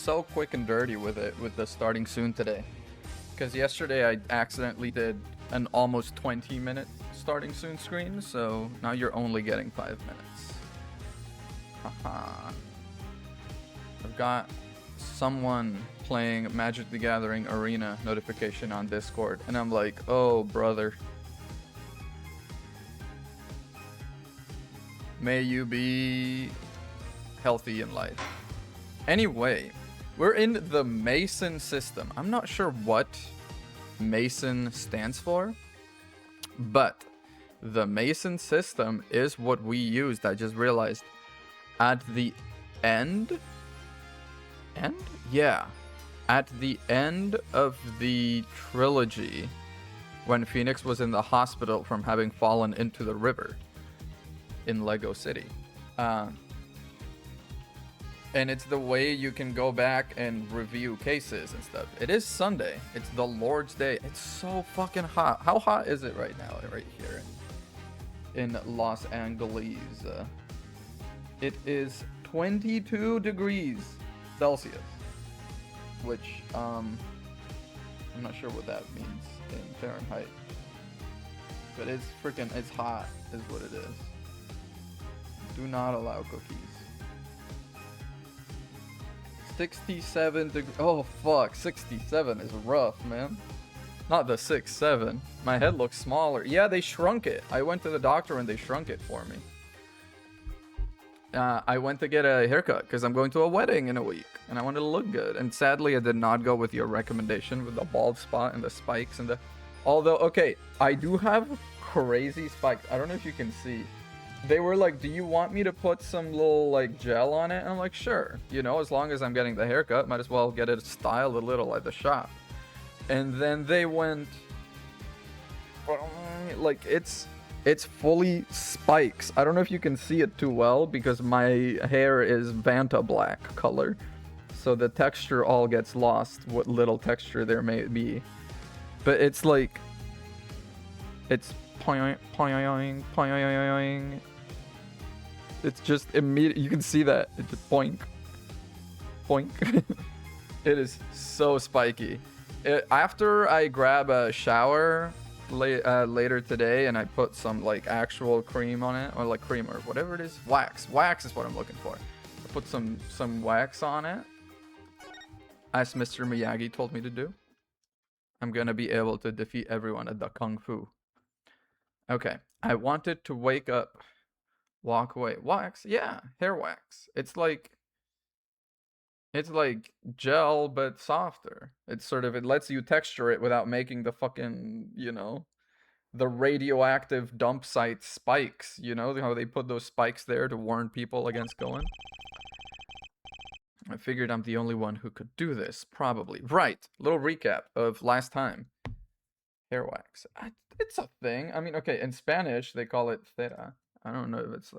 so quick and dirty with it with the starting soon today. Because yesterday I accidentally did an almost 20-minute starting soon screen, so now you're only getting 5 minutes. Haha. I've got someone playing Magic the Gathering Arena notification on Discord, and I'm like, oh brother. May you be healthy in life. Anyway, we're in the Mason system. I'm not sure what Mason stands for, but the Mason system is what we used. I just realized at the end? Yeah. At the end of the trilogy, when Phoenix was in the hospital from having fallen into the river in Lego City. And it's the way you can go back and review cases and stuff. It is Sunday. It's the Lord's Day. It's so fucking hot. How hot is it right now, right here in Los Angeles? It is 22 degrees Celsius, which I'm not sure what that means in Fahrenheit. But it's hot is what it is. Do not allow cookies. 67 degrees. Oh fuck, 67 is rough, man. Not the 6'7". My head looks smaller. Yeah, they shrunk it. I went to the doctor and they shrunk it for me. I went to get a haircut because I'm going to a wedding in a week and I wanted to look good. And sadly, I did not go with your recommendation with the bald spot and the spikes and the... Although, okay, I do have crazy spikes. I don't know if you can see. They were like, do you want me to put some little like gel on it? And I'm like, sure. You know, as long as I'm getting the haircut, might as well get it styled a little at the shop. And then they went like it's fully spikes. I don't know if you can see it too well because my hair is Vanta black color. So the texture all gets lost, what little texture there may be. But it's like it's poing. It's just immediate. You can see that. It's just boink. It is so spiky. After I grab a shower later today and I put some like actual cream on it, or like cream or whatever it is, wax is what I'm looking for. I put some wax on it, as Mr. Miyagi told me to do. I'm gonna be able to defeat everyone at the Kung Fu. Okay, I wanted to wake up, walk away. Wax, yeah, hair wax. It's like gel but softer. It's sort of, it lets you texture it without making the fucking, you know, the radioactive dump site spikes. You know how they put those spikes there to warn people against going? I figured I'm the only one who could do this, probably. Right, little recap of last time. Hair wax. It's a thing. I mean, okay, in Spanish, they call it cera. I don't know if it's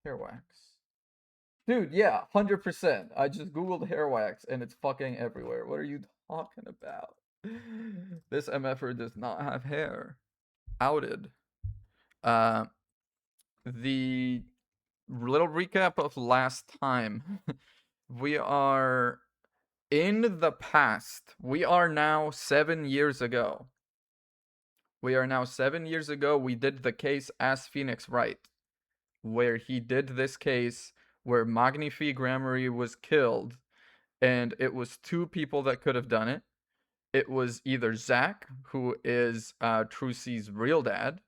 hair wax. Dude, yeah, 100%. I just googled hair wax and it's fucking everywhere. What are you talking about? This MFer does not have hair. Outed. The little recap of last time. We are in the past. We are now 7 years ago. We did the case as Phoenix Wright, where he did this case where Magnifi Gramarye was killed, and it was two people that could have done it. It was either Zach, who is Trucy's real dad,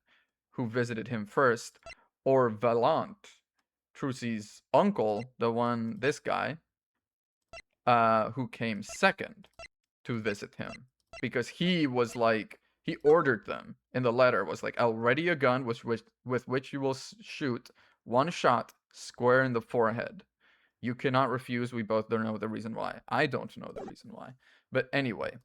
who visited him first, or Valant, Trucy's uncle, this guy, who came second to visit him. Because he was like, he ordered them in the letter, was like, I'll ready a gun with which you will shoot one shot square in the forehead. You cannot refuse. We both don't know the reason why. I don't know the reason why. But anyway.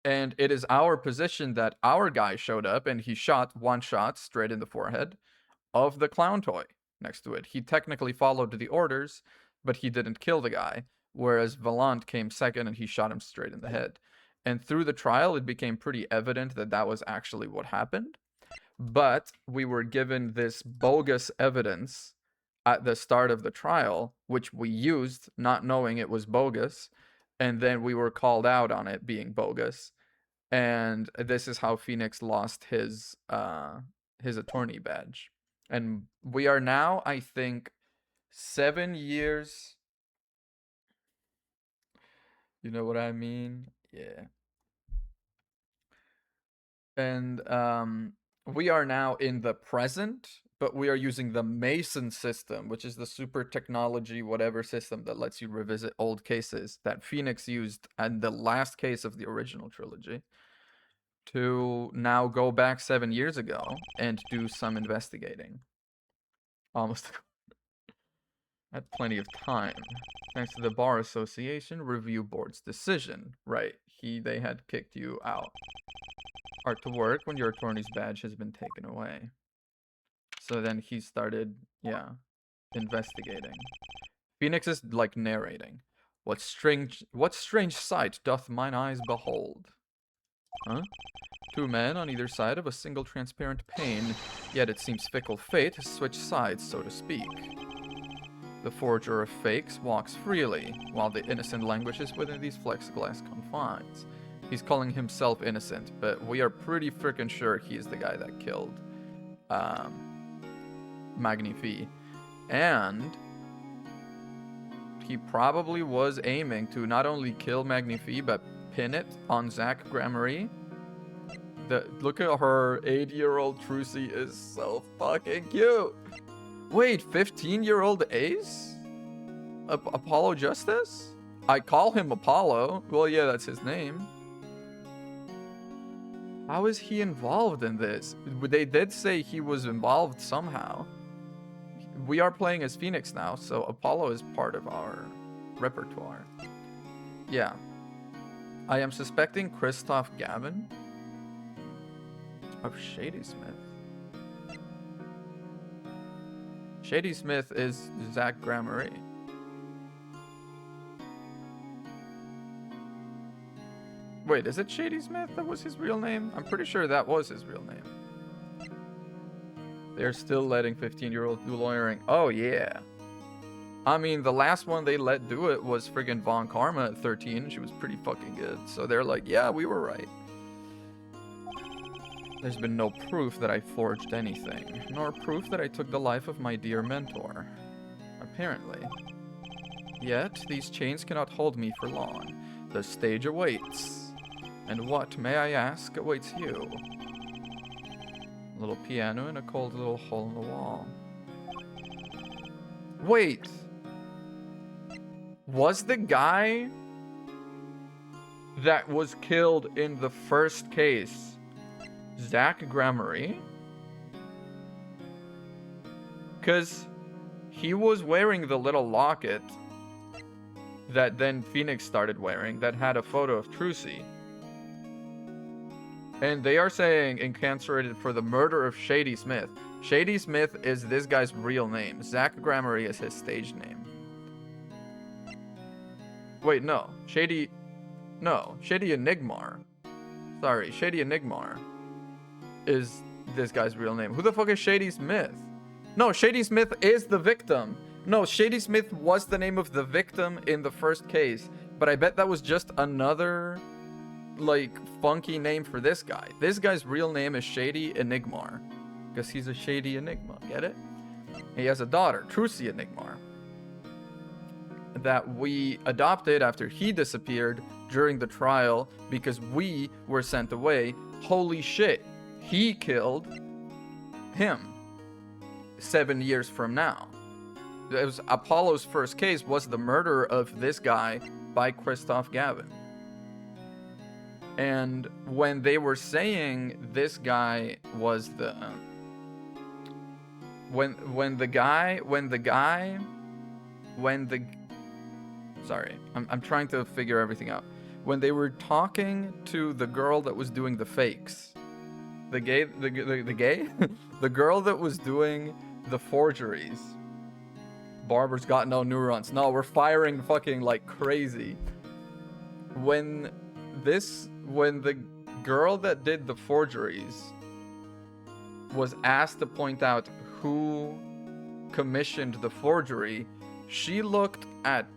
And it is our position that our guy showed up and he shot one shot straight in the forehead of the clown toy next to it. He technically followed the orders, but he didn't kill the guy. Whereas Valant came second and he shot him straight in the head. And through the trial, it became pretty evident that that was actually what happened. But we were given this bogus evidence at the start of the trial, which we used, not knowing it was bogus, and then we were called out on it being bogus. And this is how Phoenix lost his attorney badge. And we are now, I think, 7 years. You know what I mean? Yeah. And we are now in the present, but we are using the Mason system, which is the super technology whatever system that lets you revisit old cases that Phoenix used in the last case of the original trilogy, to now go back 7 years ago and do some investigating. Almost had plenty of time. Thanks to the Bar Association Review Board's decision. Right, they had kicked you out. Hard to work when your attorney's badge has been taken away. So then he started, yeah, investigating. Phoenix is like narrating. What strange sight doth mine eyes behold? Huh? Two men on either side of a single transparent pane, yet it seems fickle fate has switched sides, so to speak. The forger of fakes walks freely, while the innocent languishes within these plexiglass confines. He's calling himself innocent, but we are pretty freaking sure he's the guy that killed Magnifi. And he probably was aiming to not only kill Magnifi, but pin it on Zach Gramarye. Look at her, 80-year-old Trucy is so fucking cute. Wait, 15-year-old Ace? Apollo Justice? I call him Apollo. Well, yeah, that's his name. How is he involved in this? They did say he was involved somehow. We are playing as Phoenix now, so Apollo is part of our repertoire. Yeah. I am suspecting Christoph Gavin of Shady Smith. Shady Smith is Zach Gramarye. Wait, is it Shady Smith that was his real name? I'm pretty sure that was his real name. They're still letting 15-year-olds do lawyering. Oh, yeah. I mean, the last one they let do it was friggin' Von Karma at 13. She was pretty fucking good. So they're like, yeah, we were right. There's been no proof that I forged anything, nor proof that I took the life of my dear mentor. Apparently. Yet, these chains cannot hold me for long. The stage awaits. And what, may I ask, awaits you? A little piano and a cold little hole in the wall. Wait! Was the guy that was killed in the first case Zach Gramarye? Because he was wearing the little locket that then Phoenix started wearing that had a photo of Trucy. And they are saying incarcerated for the murder of Shady Smith. Shady Smith is this guy's real name. Zach Gramarye is his stage name. Wait, no. Shady Enigmar. Sorry, Shady Enigmar is this guy's real name. Who the fuck is Shady Smith? No, Shady Smith is the victim. No, Shady Smith was the name of the victim in the first case, but I bet that was just another, like, funky name for this guy. This guy's real name is Shady Enigmar, because he's a shady enigma, get it? He has a daughter, Trucy Enigmar, that we adopted after he disappeared during the trial because we were sent away. Holy shit, he killed him 7 years from now. It was Apollo's first case was the murder of this guy by Christoph Gavin. And when they were saying this guy was the sorry, I'm trying to figure everything out. When they were talking to the girl that was doing the fakes, the girl that was doing the forgeries. Barber's got no neurons. No, we're firing fucking like crazy. When the girl that did the forgeries was asked to point out who commissioned the forgery, she looked at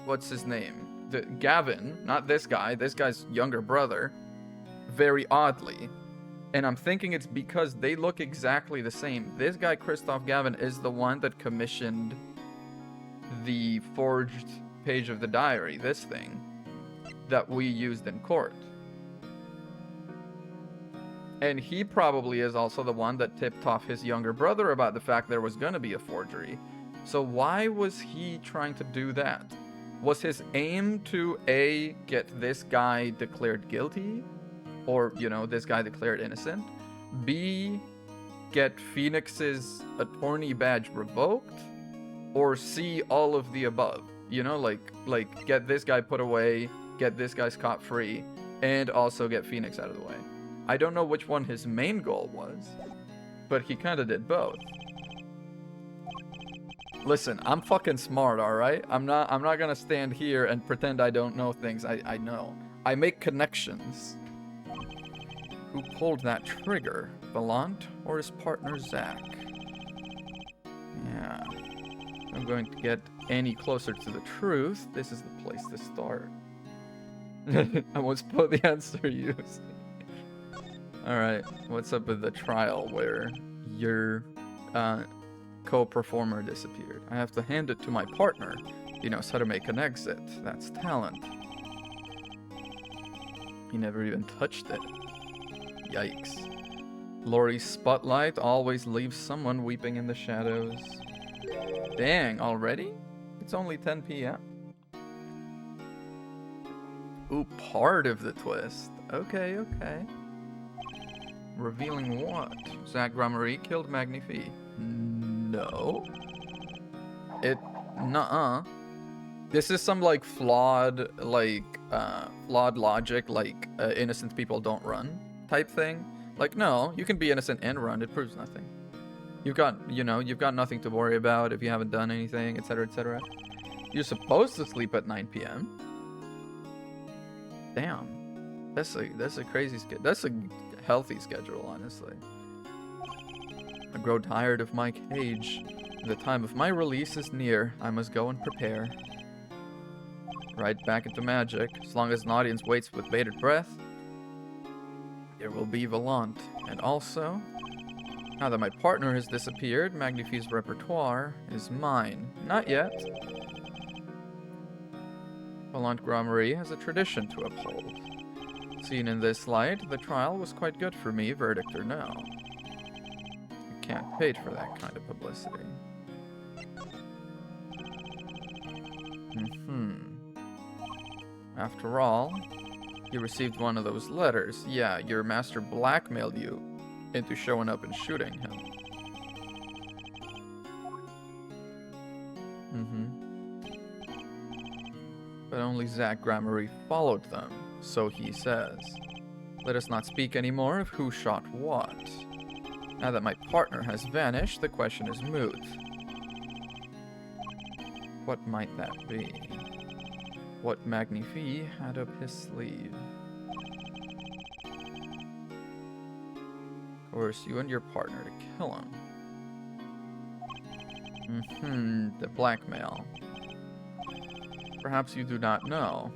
what's his name? Gavin, not this guy, this guy's younger brother, very oddly. And I'm thinking it's because they look exactly the same. This guy, Christoph Gavin, is the one that commissioned the forged page of the diary, this thing, that we used in court. And he probably is also the one that tipped off his younger brother about the fact there was gonna be a forgery. So why was he trying to do that? Was his aim to A, get this guy declared guilty? Or, you know, this guy declared innocent? B, get Phoenix's attorney badge revoked? Or C, all of the above? You know, like get this guy put away, get this guy scot-free, and also get Phoenix out of the way. I don't know which one his main goal was, but he kind of did both. Listen, I'm fucking smart, alright? I'm not gonna stand here and pretend I don't know things I know. I make connections. Who pulled that trigger? Valant or his partner Zach? Yeah. If I'm going to get any closer to the truth, this is the place to start. I won't spoil the answer used. Alright, what's up with the trial where your co-performer disappeared? I have to hand it to my partner. He knows how to make an exit. That's talent. He never even touched it. Yikes. Laurie's spotlight always leaves someone weeping in the shadows. Dang, already? It's only 10 p.m. Ooh, part of the twist. Okay, okay. Revealing what? Zach Gramarie killed Magnifi. No. Nuh-uh. This is some, like, flawed logic, like, innocent people don't run type thing. Like, no, you can be innocent and run. It proves nothing. You've got, you know, you've got nothing to worry about if you haven't done anything, etc., etc. You're supposed to sleep at 9 p.m. Damn. That's a crazy schedule. That's a healthy schedule, honestly. I grow tired of my cage. The time of my release is near. I must go and prepare. Right back into magic. As long as an audience waits with bated breath, there will be Valant. And also, now that my partner has disappeared, Magnifi's repertoire is mine. Not yet. Valant Gramarie has a tradition to uphold. Seen in this light, the trial was quite good for me, verdict or no. You can't pay for that kind of publicity. After all, you received one of those letters. Yeah, your master blackmailed you into showing up and shooting him. But only Zach Gramarie followed them, so he says. Let us not speak anymore of who shot what. Now that my partner has vanished, the question is moot. What might that be? What Magnifi had up his sleeve? Coerce you and your partner to kill him. The blackmail. Perhaps you do not know.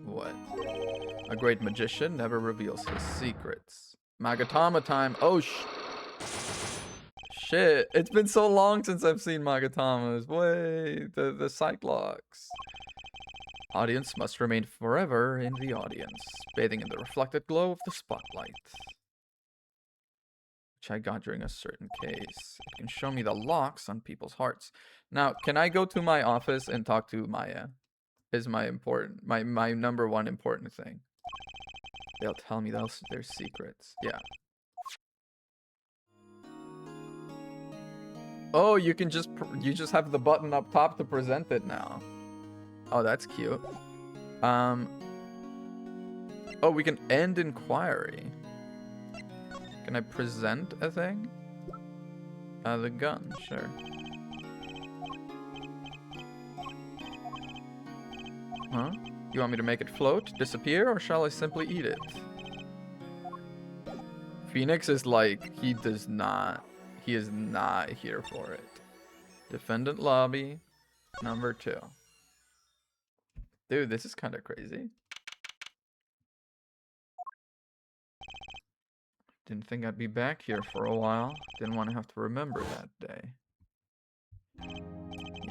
What? A great magician never reveals his secrets. Magatama time. Oh, shit. It's been so long since I've seen Magatamas. Wait, the Cyclops. Audience must remain forever in the audience, bathing in the reflected glow of the spotlight. Which I got during a certain case. It can show me the locks on people's hearts. Now, can I go to my office and talk to Maya? Is my number one important thing. They'll tell me their secrets. Yeah. Oh, you just have the button up top to present it now. Oh, that's cute. Oh, we can end inquiry. Can I present a thing? The gun, sure. Huh? You want me to make it float, disappear, or shall I simply eat it? Phoenix is like, he is not here for it. Defendant lobby, number 2. Dude, this is kind of crazy. Didn't think I'd be back here for a while. Didn't want to have to remember that day.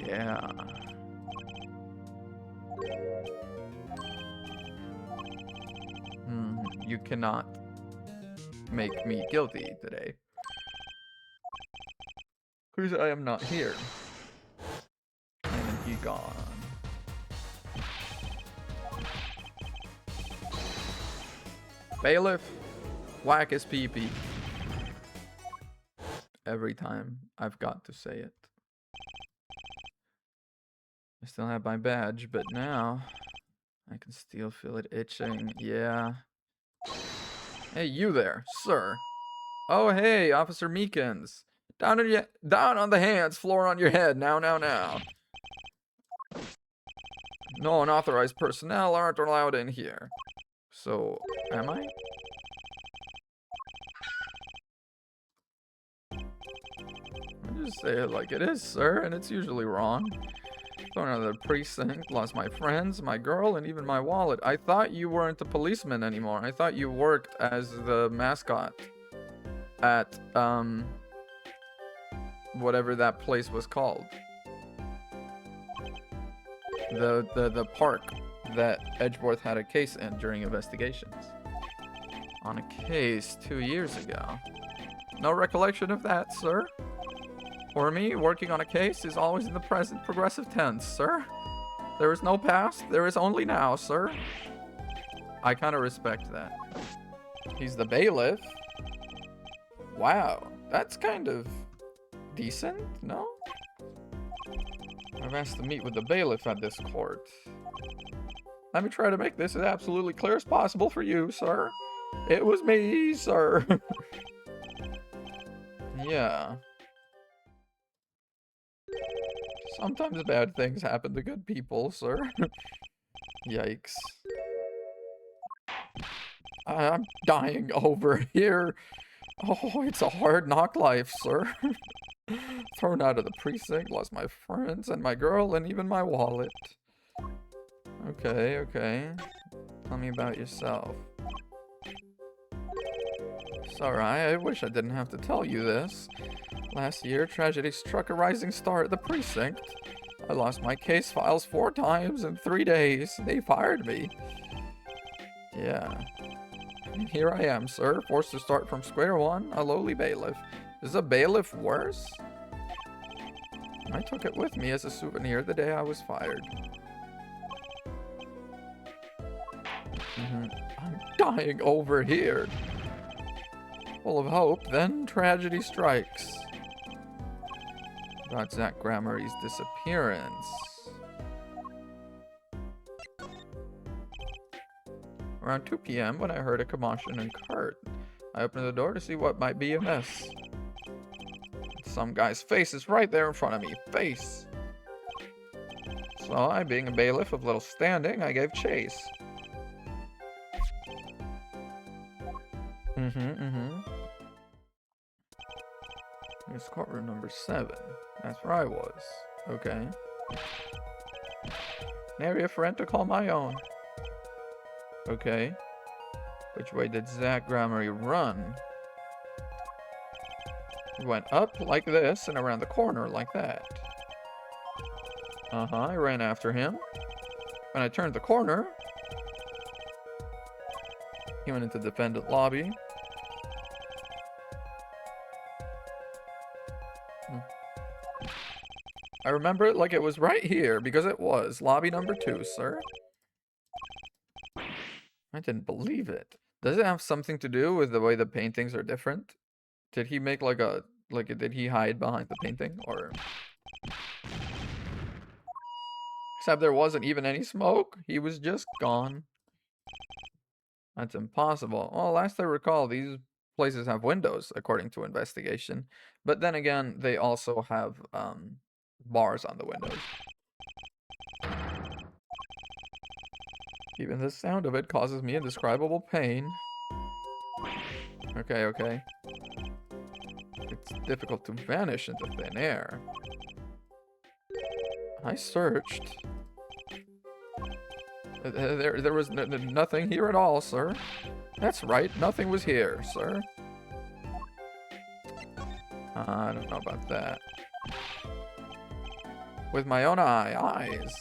Yeah. You cannot make me guilty today. Because I am not here. And he gone. Bailiff, whack his pee-pee. Every time I've got to say it. I still have my badge, but now I can still feel it itching. Yeah. Hey, you there, sir. Oh, hey, Officer Meekins. Down on the hands, floor on your head. Now. No unauthorized personnel aren't allowed in here. So, am I? I just say it like it is, sir, and it's usually wrong. Thrown out of the precinct, lost my friends, my girl, and even my wallet. I thought you weren't a policeman anymore. I thought you worked as the mascot at, whatever that place was called. The park that Edgeworth had a case in during investigations. On a case 2 years ago. No recollection of that, sir. For me, working on a case is always in the present progressive tense, sir. There is no past, there is only now, sir. I kind of respect that. He's the bailiff. Wow, that's kind of decent, no? I've asked to meet with the bailiff at this court. Let me try to make this as absolutely clear as possible for you, sir. It was me, sir. Yeah. Sometimes bad things happen to good people, sir. Yikes. I'm dying over here. Oh, it's a hard knock life, sir. Thrown out of the precinct, lost my friends and my girl and even my wallet. Okay. Tell me about yourself. Sorry, I wish I didn't have to tell you this. Last year, tragedy struck a rising star at the precinct. I lost my case files 4 times in 3 days. They fired me. Yeah. And here I am, sir, forced to start from square one, a lowly bailiff. Is a bailiff worse? I took it with me as a souvenir the day I was fired. I'm dying over here. Full of hope, then tragedy strikes. About Zach Gramarye's disappearance. Around 2 p.m. when I heard a commotion and cart, I opened the door to see what might be amiss. Some guy's face is right there in front of me. Face! So I, being a bailiff of little standing, I gave chase. It's courtroom number 7. That's where I was. Okay. An area for rent to call my own. Okay. Which way did Zach Gramarye run? He went up like this and around the corner like that. I ran after him. When I turned the corner, he went into the defendant lobby. I remember it like it was right here, because it was. Lobby number 2, sir. I didn't believe it. Does it have something to do with the way the paintings are different? Did he make did he hide behind the painting, or? Except there wasn't even any smoke. He was just gone. That's impossible. Well, last I recall, these places have windows, according to investigation. But then again, they also have, bars on the windows. Even the sound of it causes me indescribable pain. Okay, okay. It's difficult to vanish into thin air. I searched. There was nothing here at all, sir. That's right, nothing was here, sir. I don't know about that. With my own eyes.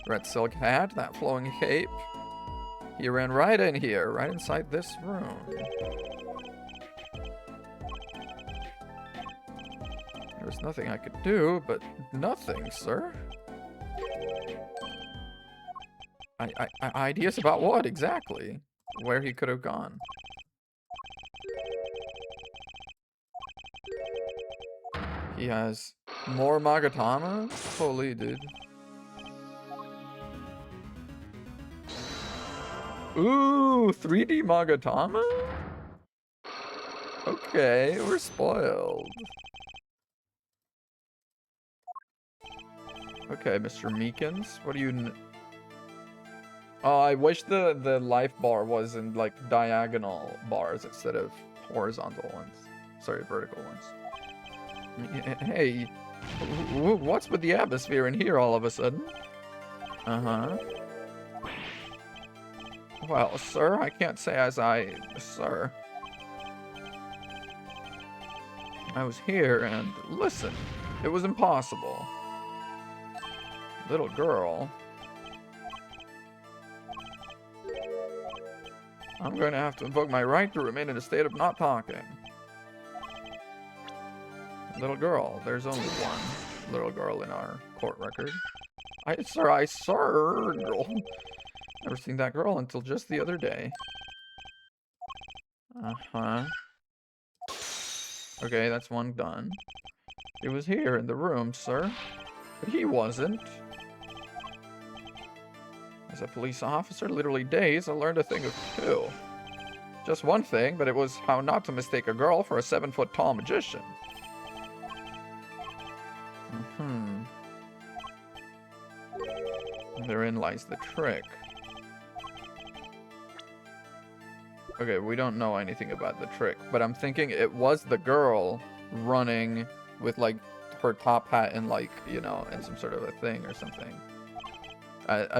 Red silk hat, that flowing cape. He ran right in here, right inside this room. There was nothing I could do, but nothing, sir. Ideas about what, exactly? Where he could have gone. He has more Magatama? Holy dude. Ooh, 3D Magatama? Okay, we're spoiled. Okay, Mr. Meekins, what do you... Oh, I wish the life bar was in, like, diagonal bars instead of horizontal ones. Sorry, vertical ones. Hey, what's with the atmosphere in here all of a sudden? Uh-huh. Well, sir, I can't say as I... Sir. I was here and listen, it was impossible. Little girl. I'm going to have to invoke my right to remain in a state of not talking. Little girl. There's only one little girl in our court record. I sir, girl. Never seen that girl until just the other day. Uh-huh. Okay, that's one done. He was here in the room, sir. But he wasn't. As a police officer, literally days, I learned a thing or two. Just one thing, but it was how not to mistake a girl for a 7-foot-tall magician. Therein lies the trick. Okay, we don't know anything about the trick, but I'm thinking it was the girl running with, like, her top hat and, like, you know, and some sort of a thing or something.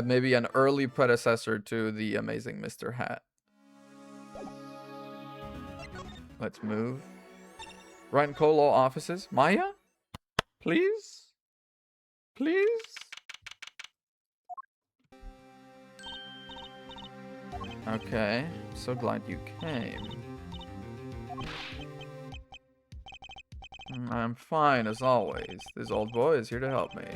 Maybe an early predecessor to the Amazing Mr. Hat. Let's move. Ryan Colo offices. Maya? Please? Please? Okay, so glad you came. I'm fine as always. This old boy is here to help me.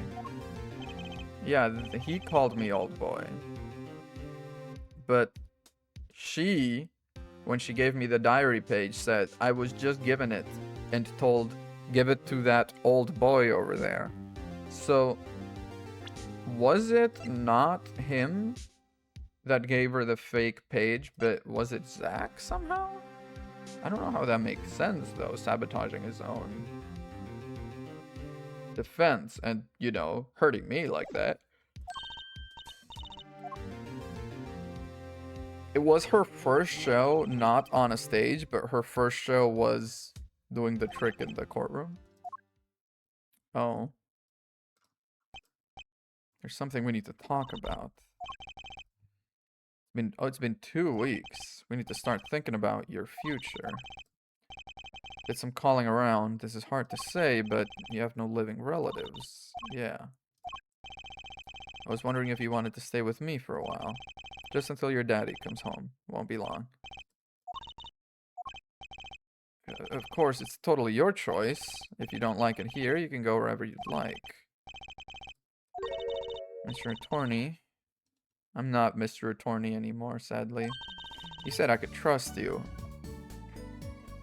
Yeah, he called me old boy. But she, when she gave me the diary page, said I was just given it and told, give it to that old boy over there. So, was it not him that gave her the fake page, but was it Zach somehow? I don't know how that makes sense, though, sabotaging his own defense and, you know, hurting me like that. It was her first show, not on a stage, but her first show was doing the trick in the courtroom. Oh. There's something we need to talk about. It's been 2 weeks. We need to start thinking about your future. Did some calling around. This is hard to say, but you have no living relatives. Yeah. I was wondering if you wanted to stay with me for a while. Just until your daddy comes home. Won't be long. Of course, it's totally your choice. If you don't like it here, you can go wherever you'd like. Mr. Attorney. I'm not Mr. Attorney anymore, sadly. He said I could trust you.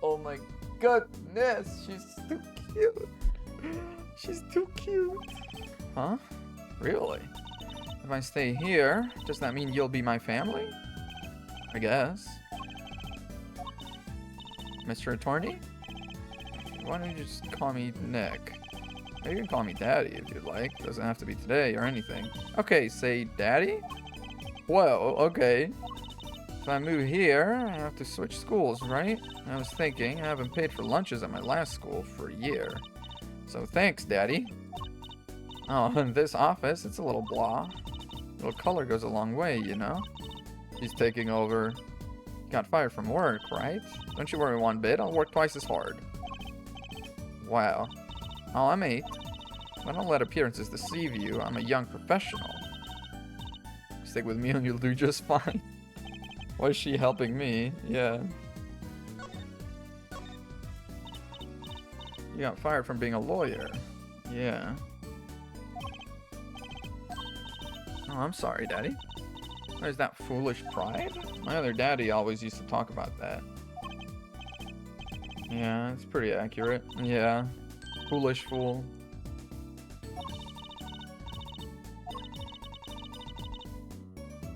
Oh my goodness, she's too cute. She's too cute. Huh? Really? If I stay here, does that mean you'll be my family? I guess. Mr. Attorney? Why don't you just call me Nick? Or you can call me Daddy if you'd like. Doesn't have to be today or anything. Okay, say Daddy? Whoa, okay. If I move here, I have to switch schools, right? I was thinking, I haven't paid for lunches at my last school for a year. So thanks, Daddy. Oh, in this office, it's a little blah. A little color goes a long way, you know? He's taking over. Got fired from work, right? Don't you worry one bit, I'll work twice as hard. Wow. Oh, I'm 8. But don't let appearances deceive you. I'm a young professional. Stick with me and you'll do just fine. Why is she helping me? Yeah. You got fired from being a lawyer. Yeah. Oh, I'm sorry, Daddy. Where's that foolish pride? My other daddy always used to talk about that. Yeah, it's pretty accurate. Yeah. Foolish fool.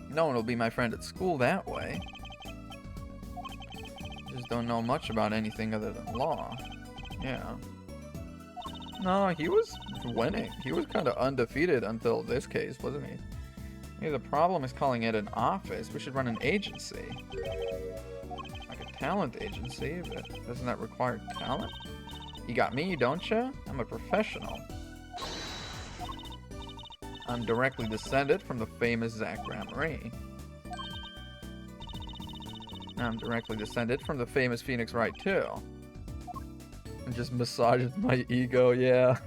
No one will be my friend at school that way. Just don't know much about anything other than law. Yeah. No, he was winning. He was kind of undefeated until this case, wasn't he? Maybe the problem is calling it an office. We should run an agency. Like a talent agency, but doesn't that require talent? You got me, don't you? I'm a professional. I'm directly descended from the famous Zach Gramarye. I'm directly descended from the famous Phoenix Wright too. And just massages my ego, yeah.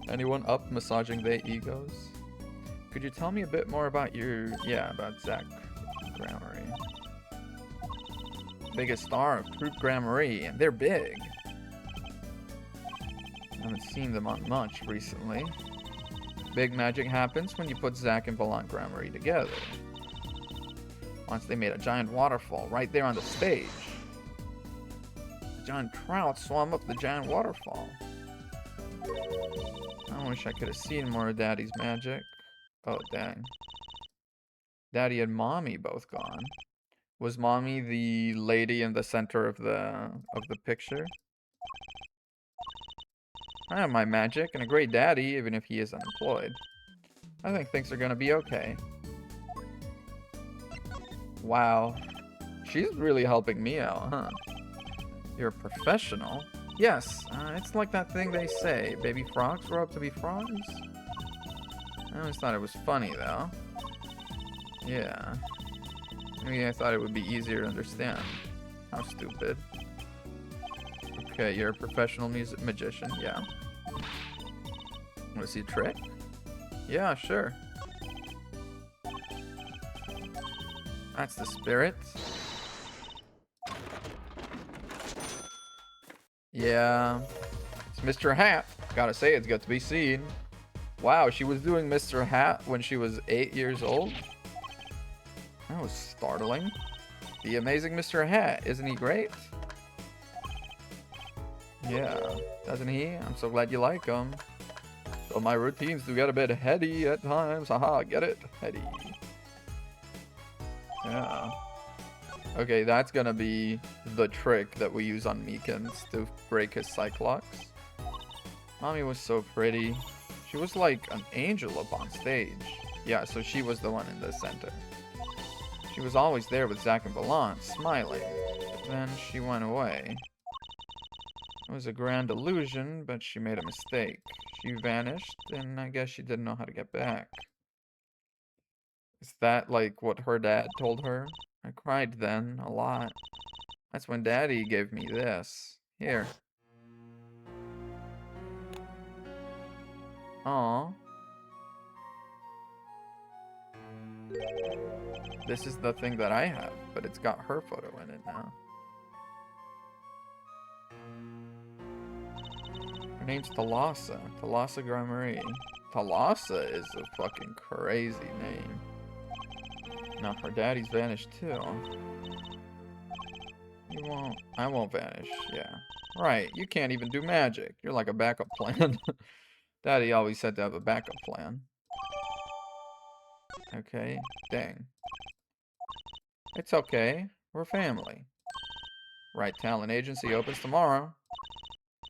Anyone up massaging their egos? Could you tell me a bit more about about Zach Gramarye? Biggest star of Group Gramarye, and they're big. I haven't seen them on much recently. Big magic happens when you put Zach and Valant Gramarye together. Once they made a giant waterfall right there on the stage. A giant trout swam up the giant waterfall. I wish I could have seen more of Daddy's magic. Oh, dang. Daddy and Mommy both gone. Was Mommy the lady in the center of the picture? I have my magic and a great daddy, even if he is unemployed. I think things are gonna be okay. Wow. She's really helping me out, huh? You're a professional? Yes, it's like that thing they say. Baby frogs grow up to be frogs? I always thought it was funny, though. Yeah. Maybe I thought it would be easier to understand. How stupid. Okay, you're a professional magician, yeah. Want to see a trick? Yeah, sure. That's the spirit. Yeah. It's Mr. Hat. Gotta say, it's got to be seen. Wow, she was doing Mr. Hat when she was 8 years old? That was startling. The amazing Mr. Hat, isn't he great? Yeah, doesn't he? I'm so glad you like him. So my routines do get a bit heady at times. Haha, get it? Heady. Yeah. Okay, that's gonna be the trick that we use on Meekins to break his Cyclops. Mommy was so pretty. She was like an angel up on stage. Yeah, so she was the one in the center. She was always there with Zach and Valant, smiling. Then she went away. It was a grand illusion, but she made a mistake. She vanished, and I guess she didn't know how to get back. Is that like what her dad told her? I cried then, a lot. That's when Daddy gave me this. Here. Aww. This is the thing that I have, but it's got her photo in it now. Her name's Thalassa. Thalassa Gramarye. Thalassa is a fucking crazy name. Now her daddy's vanished too. I won't vanish, yeah. Right, you can't even do magic. You're like a backup plan. Daddy always said to have a backup plan. Okay, dang. It's okay, we're family. Right talent agency opens tomorrow.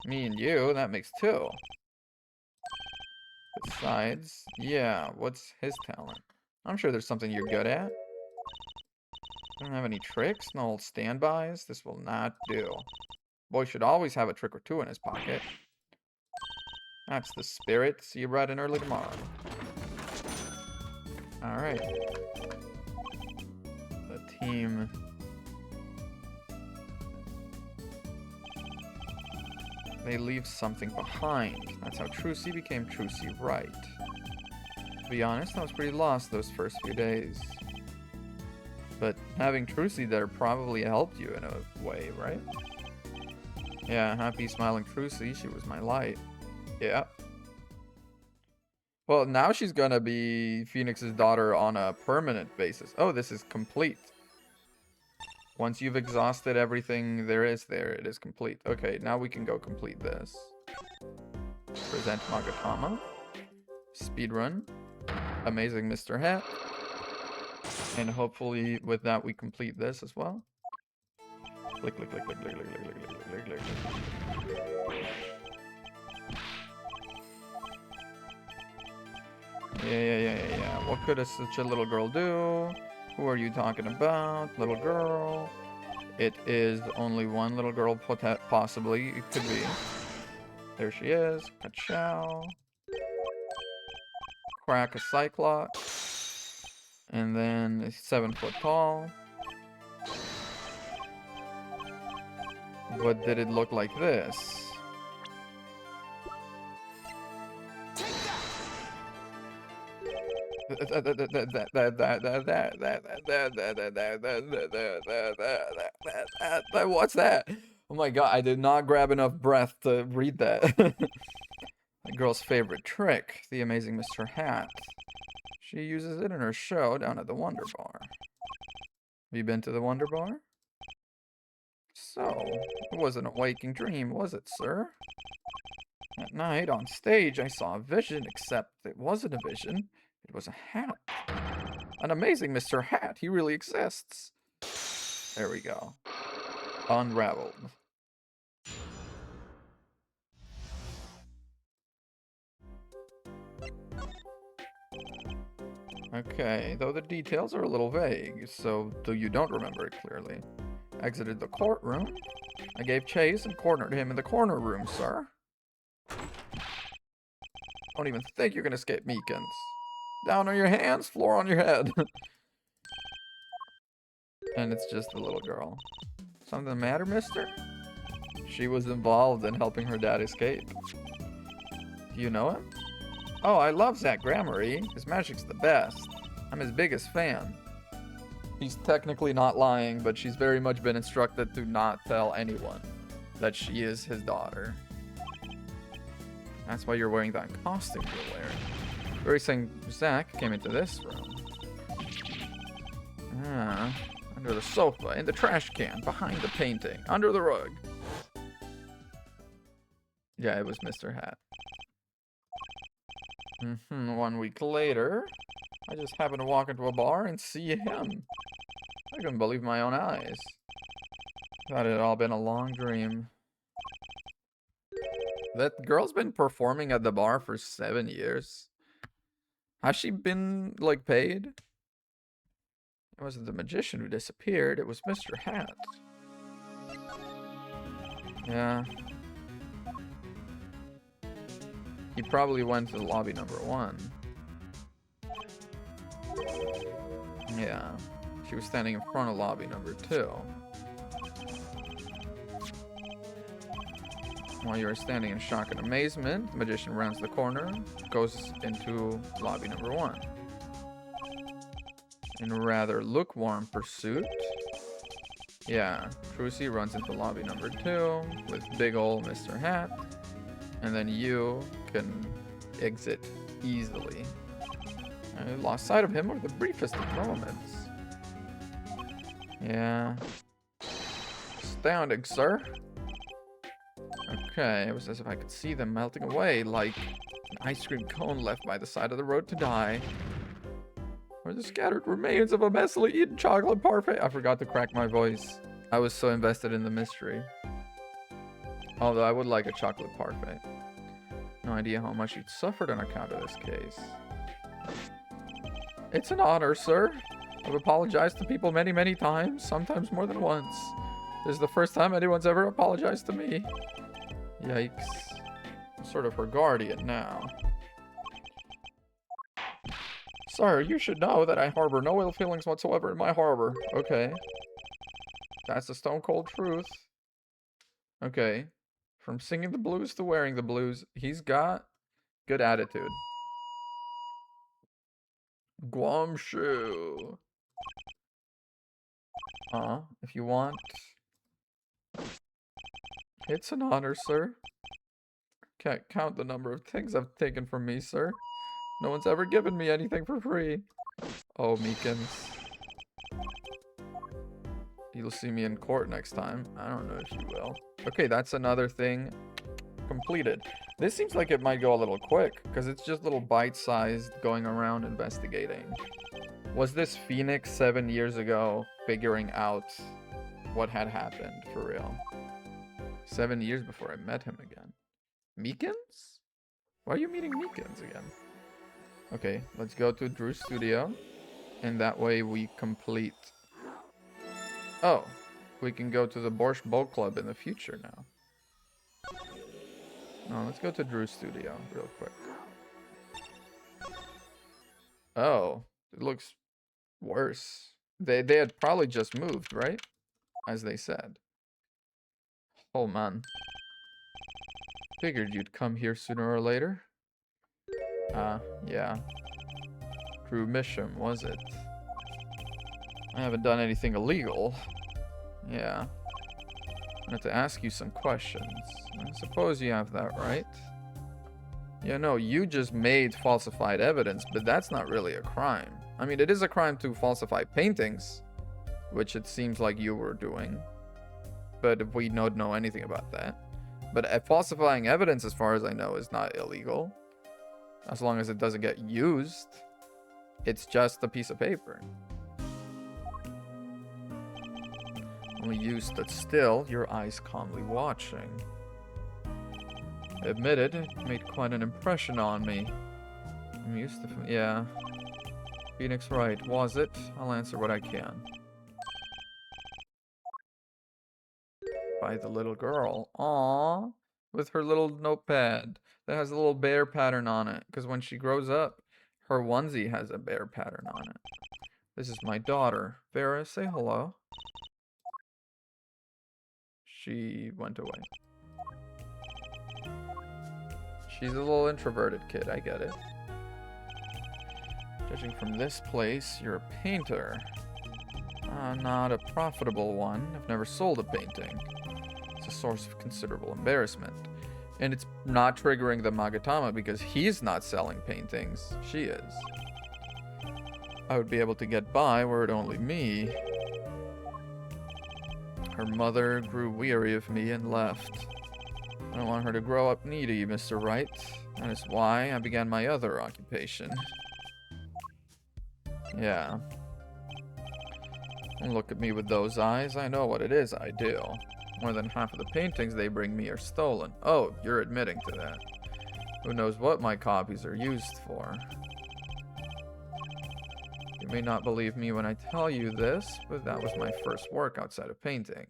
Me and you, that makes 2. Besides, yeah, what's his talent? I'm sure there's something you're good at. Don't have any tricks? No old standbys? This will not do. Boy should always have a trick or two in his pocket. That's the spirit. See you bright and early tomorrow. Alright. The team... They leave something behind. That's how Trucy became Trucy Right. To be honest, I was pretty lost those first few days. But having Trucy there probably helped you in a way, right? Yeah, happy smiling Trucy, she was my light. Yeah. Well, now she's gonna be Phoenix's daughter on a permanent basis. Oh, this is complete. Once you've exhausted everything there is there, it is complete. Okay, now we can go complete this. Present Magatama. Speedrun. Amazing Mr. Hat. And hopefully with that we complete this as well. Click, click, click, click, click, click, click, click, click, click, click. Yeah. What could such a little girl do? Who are you talking about? Little girl. It is only one little girl, possibly. It could be. There she is. Ka-chow. Crack a Cyclops. And then 7 foot tall. But did it look like this? What's that? Oh my god, I did not grab enough breath to read that. My girl's favorite trick, the amazing Mr. Hat. She uses it in her show down at the Wonder Bar. Have you been to the Wonder Bar? So, it wasn't a waking dream, was it, sir? At night, on stage, I saw a vision, except it wasn't a vision. It was a hat. An amazing Mr. Hat. He really exists. There we go. Unraveled. Okay, though the details are a little vague, so though you don't remember it clearly. Exited the courtroom. I gave chase and cornered him in the corner room, sir. Don't even think you can escape Meekins. Down on your hands, floor on your head. And it's just a little girl. Something the matter, mister? She was involved in helping her dad escape. Do you know him? Oh, I love Zach Gramarye. His magic's the best. I'm his biggest fan. He's technically not lying, but she's very much been instructed to not tell anyone that she is his daughter. That's why you're wearing that costume you're wearing. Very saying Zach came into this room. Under the sofa, in the trash can, behind the painting, under the rug. Yeah, it was Mr. Hat. 1 week later, I just happened to walk into a bar and see him. I couldn't believe my own eyes. Thought it had all been a long dream. That girl's been performing at the bar for 7 years. Has she been, like, paid? It wasn't the magician who disappeared, it was Mr. Hat. Yeah. He probably went to lobby number 1. Yeah. She was standing in front of lobby number 2. While you are standing in shock and amazement, the magician rounds the corner, goes into lobby number 1. In rather lukewarm pursuit, yeah, Trucy runs into lobby number 2 with big ol' Mr. Hat, and then you can exit easily. I lost sight of him for the briefest of moments. Yeah. Astounding, sir. Okay, it was as if I could see them melting away like an ice cream cone left by the side of the road to die. Or the scattered remains of a messily eaten chocolate parfait. I forgot to crack my voice. I was so invested in the mystery. Although I would like a chocolate parfait. No idea how much he'd suffered on account of this case. It's an honor, sir. I've apologized to people many, many times, sometimes more than once. This is the first time anyone's ever apologized to me. Yikes. I'm sort of her guardian now. Sir, you should know that I harbor no ill feelings whatsoever in my harbor. Okay. That's the stone cold truth. Okay. From singing the blues to wearing the blues, he's got good attitude. Guamshu. If you want. It's an honor, sir. Can't count the number of things I've taken from me, sir. No one's ever given me anything for free. Oh, Meekins. You'll see me in court next time. I don't know if you will. Okay, that's another thing completed. This seems like it might go a little quick, because it's just little bite-sized going around investigating. Was this Phoenix 7 years ago figuring out what had happened, for real? 7 years before I met him again. Meekins? Why are you meeting Meekins again? Okay, let's go to Drew's studio. And that way we complete... Oh, we can go to the Borscht Boat Club in the future now. No, let's go to Drew's studio real quick. Oh, it looks worse. They had probably just moved, right? As they said. Oh, man. Figured you'd come here sooner or later. Yeah. Drew Misham, was it? I haven't done anything illegal. Yeah. I have to ask you some questions. I suppose you have that right. Yeah, no, you just made falsified evidence, but that's not really a crime. I mean, it is a crime to falsify paintings, which it seems like you were doing. But we don't know anything about that. But falsifying evidence, as far as I know, is not illegal. As long as it doesn't get used. It's just a piece of paper. Only you stood still, your eyes calmly watching. Admitted, it made quite an impression on me. I'm used to... Yeah. Phoenix right, was it? I'll answer what I can. By the little girl. Aww. With her little notepad that has a little bear pattern on it. Because when she grows up, her onesie has a bear pattern on it. This is my daughter. Vera, say hello. She went away. She's a little introverted kid, I get it. Judging from this place, you're a painter. Not a profitable one. I've never sold a painting. It's a source of considerable embarrassment. And it's not triggering the Magatama because he's not selling paintings. She is. I would be able to get by were it only me. Her mother grew weary of me and left. I don't want her to grow up needy, Mr. Wright. That is why I began my other occupation. Yeah. Don't look at me with those eyes. I know what it is I do. More than half of the paintings they bring me are stolen. Oh, you're admitting to that. Who knows what my copies are used for. You may not believe me when I tell you this, but that was my first work outside of painting.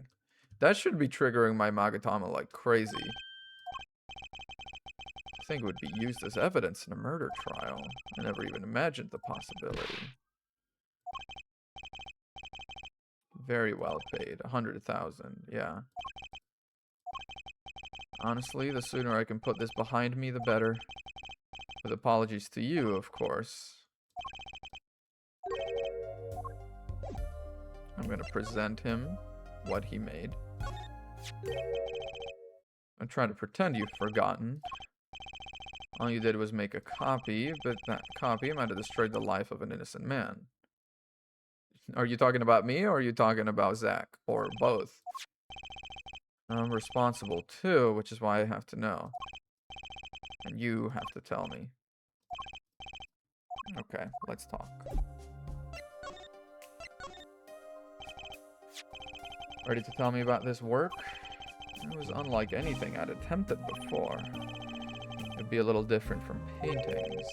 That should be triggering my Magatama like crazy. I think it would be used as evidence in a murder trial. I never even imagined the possibility. Very well paid. 100,000, yeah. Honestly, the sooner I can put this behind me, the better. With apologies to you, of course. I'm going to present him what he made. I'm trying to pretend you've forgotten. All you did was make a copy, but that copy might have destroyed the life of an innocent man. Are you talking about me, or are you talking about Zach? Or both? I'm responsible too, which is why I have to know. And you have to tell me. Okay, let's talk. Ready to tell me about this work? It was unlike anything I'd attempted before. It'd be a little different from paintings.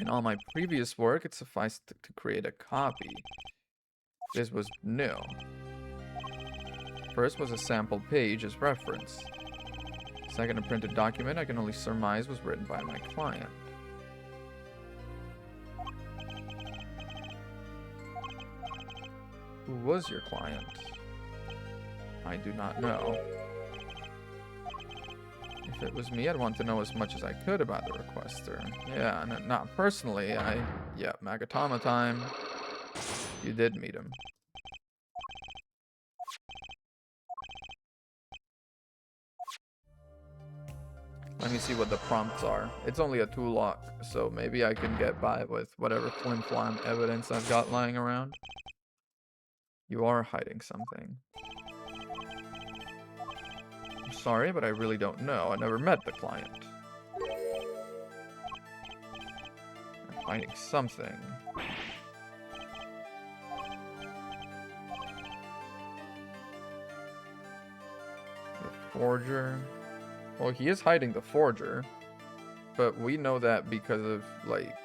In all my previous work, it sufficed to create a copy. This was new. First was a sample page as reference. Second, a printed document I can only surmise was written by my client. Who was your client? I do not know. If it was me, I'd want to know as much as I could about the requester. Yeah, not personally. Yeah, Magatama time. You did meet him. Let me see what the prompts are. It's only a 2-lock, so maybe I can get by with whatever flim-flam evidence I've got lying around. You are hiding something. I'm sorry, but I really don't know. I never met the client. I'm hiding something. The forger. Well, he is hiding the forger, but we know that because of, like,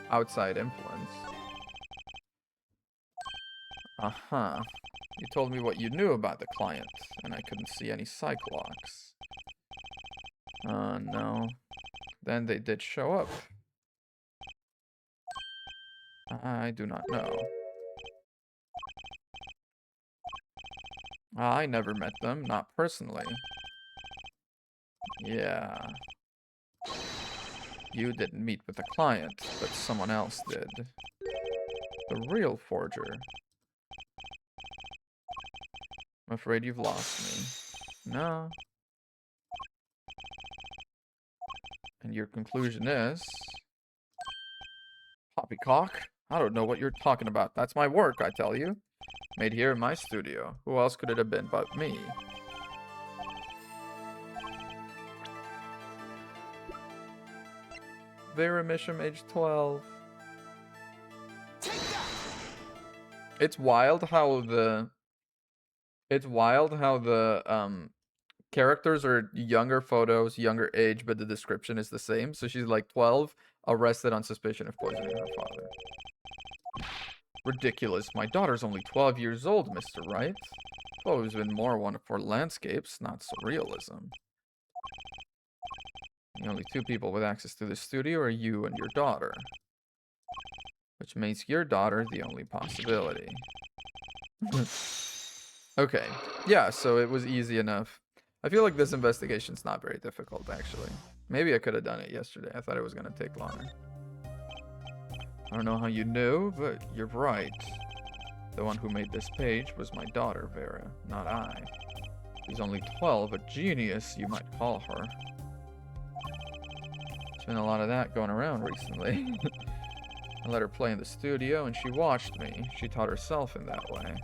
outside influence. Uh-huh. You told me what you knew about the client, and I couldn't see any psych locks. No. Then they did show up. I do not know. I never met them, not personally. Yeah. You didn't meet with the client, but someone else did. The real forger. I'm afraid you've lost me. No. And your conclusion is... Poppycock? I don't know what you're talking about. That's my work, I tell you. Made here in my studio. Who else could it have been but me? Vera Misham, age 12. It's wild how the characters are younger photos, younger age, but the description is the same. So she's like 12, arrested on suspicion of poisoning her father. Ridiculous. My daughter's only 12 years old, Mr. Wright. I've always been more one for landscapes, not surrealism. The only two people with access to the studio are you and your daughter. Which makes your daughter the only possibility. Okay. Yeah, so it was easy enough. I feel like this investigation's not very difficult, actually. Maybe I could have done it yesterday. I thought it was going to take longer. I don't know how you knew, but you're right. The one who made this page was my daughter, Vera, not I. She's only 12, a genius, you might call her. There's been a lot of that going around recently. I let her play in the studio, and she watched me. She taught herself in that way.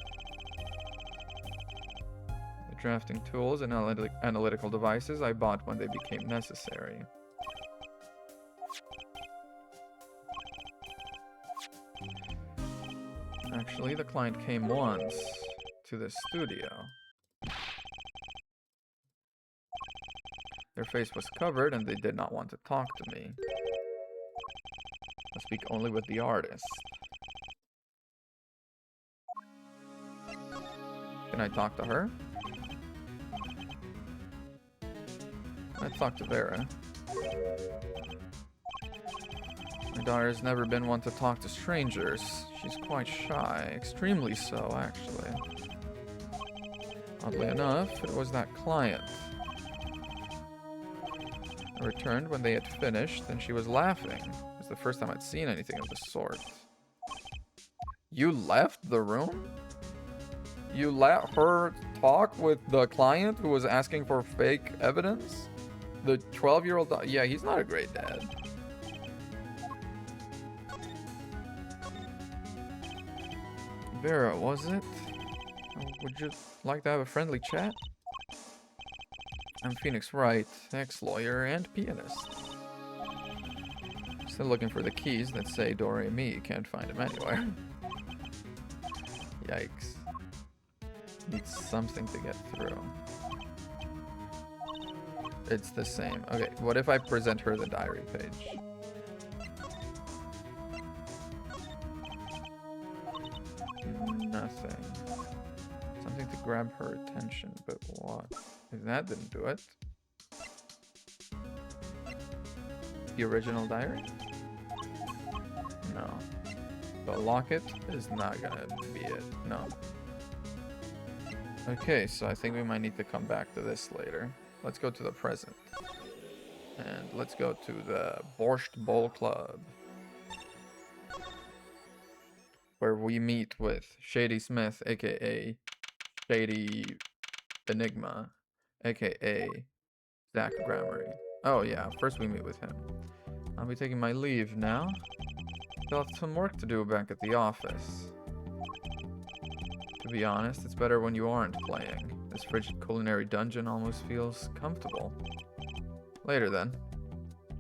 The drafting tools and analytical devices I bought when they became necessary. Actually, the client came once to the studio. Their face was covered and they did not want to talk to me. I speak only with the artist. Can I talk to her? I talked to Vera. My daughter has never been one to talk to strangers. She's quite shy, extremely so, actually. Oddly enough, it was that client. I returned when they had finished, and she was laughing. It was the first time I'd seen anything of the sort. You left the room? You let her talk with the client who was asking for fake evidence? The 12-year-old... Yeah, he's not a great dad. Vera, was it? Would you like to have a friendly chat? I'm Phoenix Wright, ex-lawyer and pianist. Still looking for the keys that say Do Re Mi. Can't find them anywhere. Yikes. Need something to get through. It's the same. Okay, what if I present her the diary page? nothing. Something to grab her attention, but what? That didn't do it. The original diary? No. The locket is not gonna be it. No. Okay, so I think we might need to come back to this later. Let's go to the present. And let's go to the Borscht Bowl Club, where we meet with Shady Smith, aka Shady Enigma, aka Zach Gramarye. Oh yeah, first we meet with him. I'll be taking my leave now. Still have some work to do back at the office. To be honest, it's better when you aren't playing. This frigid culinary dungeon almost feels comfortable. Later then.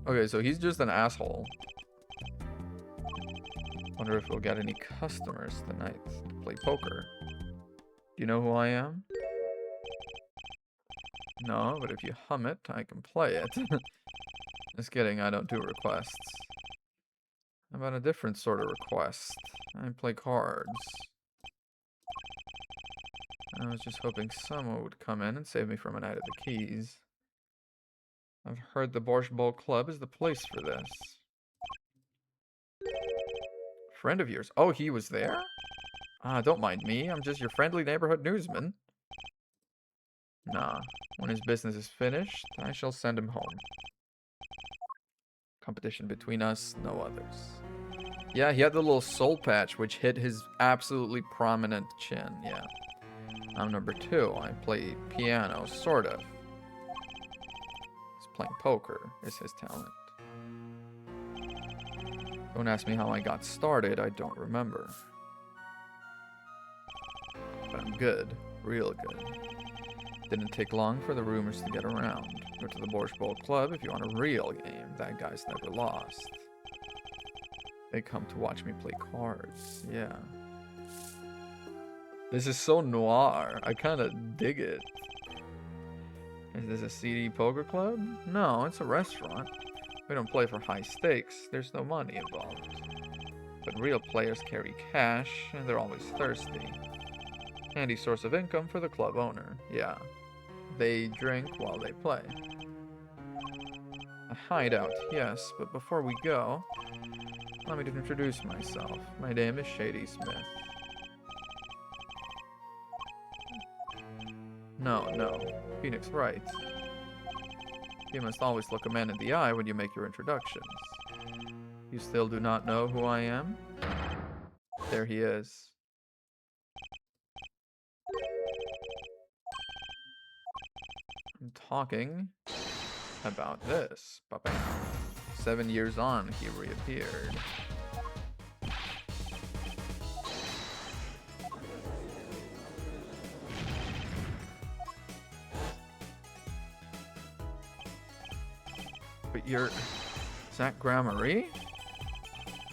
Okay, so he's just an asshole. Wonder if we'll get any customers tonight to play poker. Do you know who I am? No, but if you hum it, I can play it. Just kidding, I don't do requests. How about a different sort of request? I play cards. I was just hoping someone would come in and save me from a night at the Keys. I've heard the Borscht Bowl Club is the place for this. Friend of yours? Oh, he was there? Ah, don't mind me. I'm just your friendly neighborhood newsman. Nah, when his business is finished, I shall send him home. Competition between us, no others. Yeah, he had the little soul patch, which hit his absolutely prominent chin, yeah. I'm number 2. I play piano, sort of. He's playing poker, is his talent. Don't ask me how I got started, I don't remember. But I'm good, real good. Didn't take long for the rumors to get around. Go to the Borscht Bowl Club if you want a real game. That guy's never lost. They come to watch me play cards. Yeah. This is so noir. I kind of dig it. Is this a seedy poker club? No, it's a restaurant. We don't play for high stakes. There's no money involved. But real players carry cash, and they're always thirsty. Handy source of income for the club owner. Yeah. They drink while they play. A hideout, yes, but before we go, allow me to introduce myself. My name is Shady Smith. No. Phoenix Wright. You must always look a man in the eye when you make your introductions. You still do not know who I am? There he is. I'm talking about this. 7 years on, he reappeared. But you're Zach Gramarye?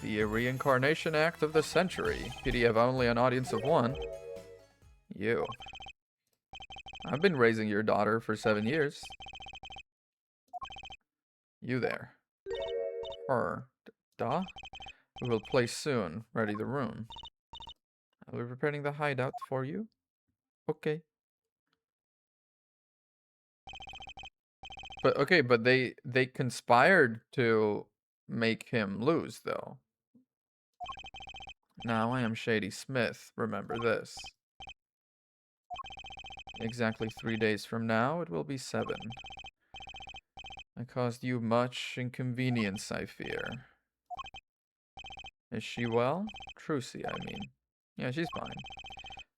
The reincarnation act of the century. Pity you have only an audience of one. You. I've been raising your daughter for 7 years. You there. Her. Da? We will play soon. Ready the room. I'll be preparing the hideout for you. Okay. But okay, but they conspired to make him lose, though. Now I am Shady Smith. Remember this. Exactly 3 days from now, it will be 7. I caused you much inconvenience, I fear. Is she well? Trucy, I mean. Yeah, she's fine.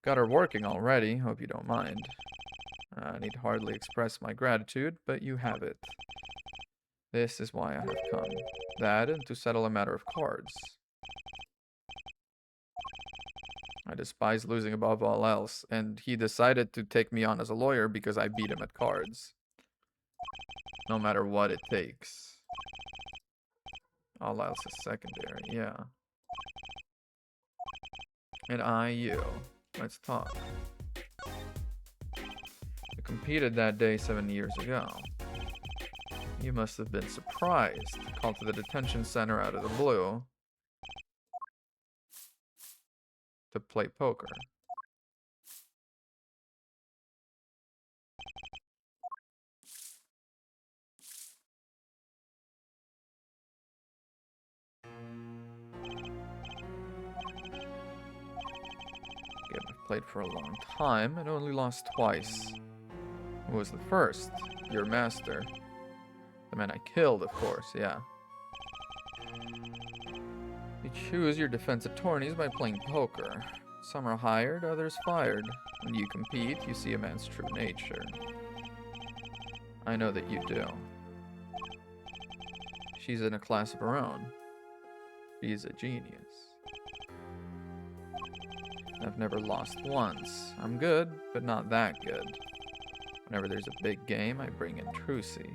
Got her working already, hope you don't mind. I need hardly express my gratitude, but you have it. This is why I have come. That and to settle a matter of cards. I despise losing above all else, and he decided to take me on as a lawyer because I beat him at cards. No matter what it takes. All else is secondary, yeah. And you. Let's talk. You competed that day 7 years ago. You must have been surprised, called to the detention center out of the blue to play poker. Played for a long time and only lost twice. Who was the first? Your master. The man I killed, of course, yeah. You choose your defense attorneys by playing poker. Some are hired, others fired. When you compete, you see a man's true nature. I know that you do. She's in a class of her own. She's a genius. I've never lost once. I'm good, but not that good. Whenever there's a big game, I bring in Trucy.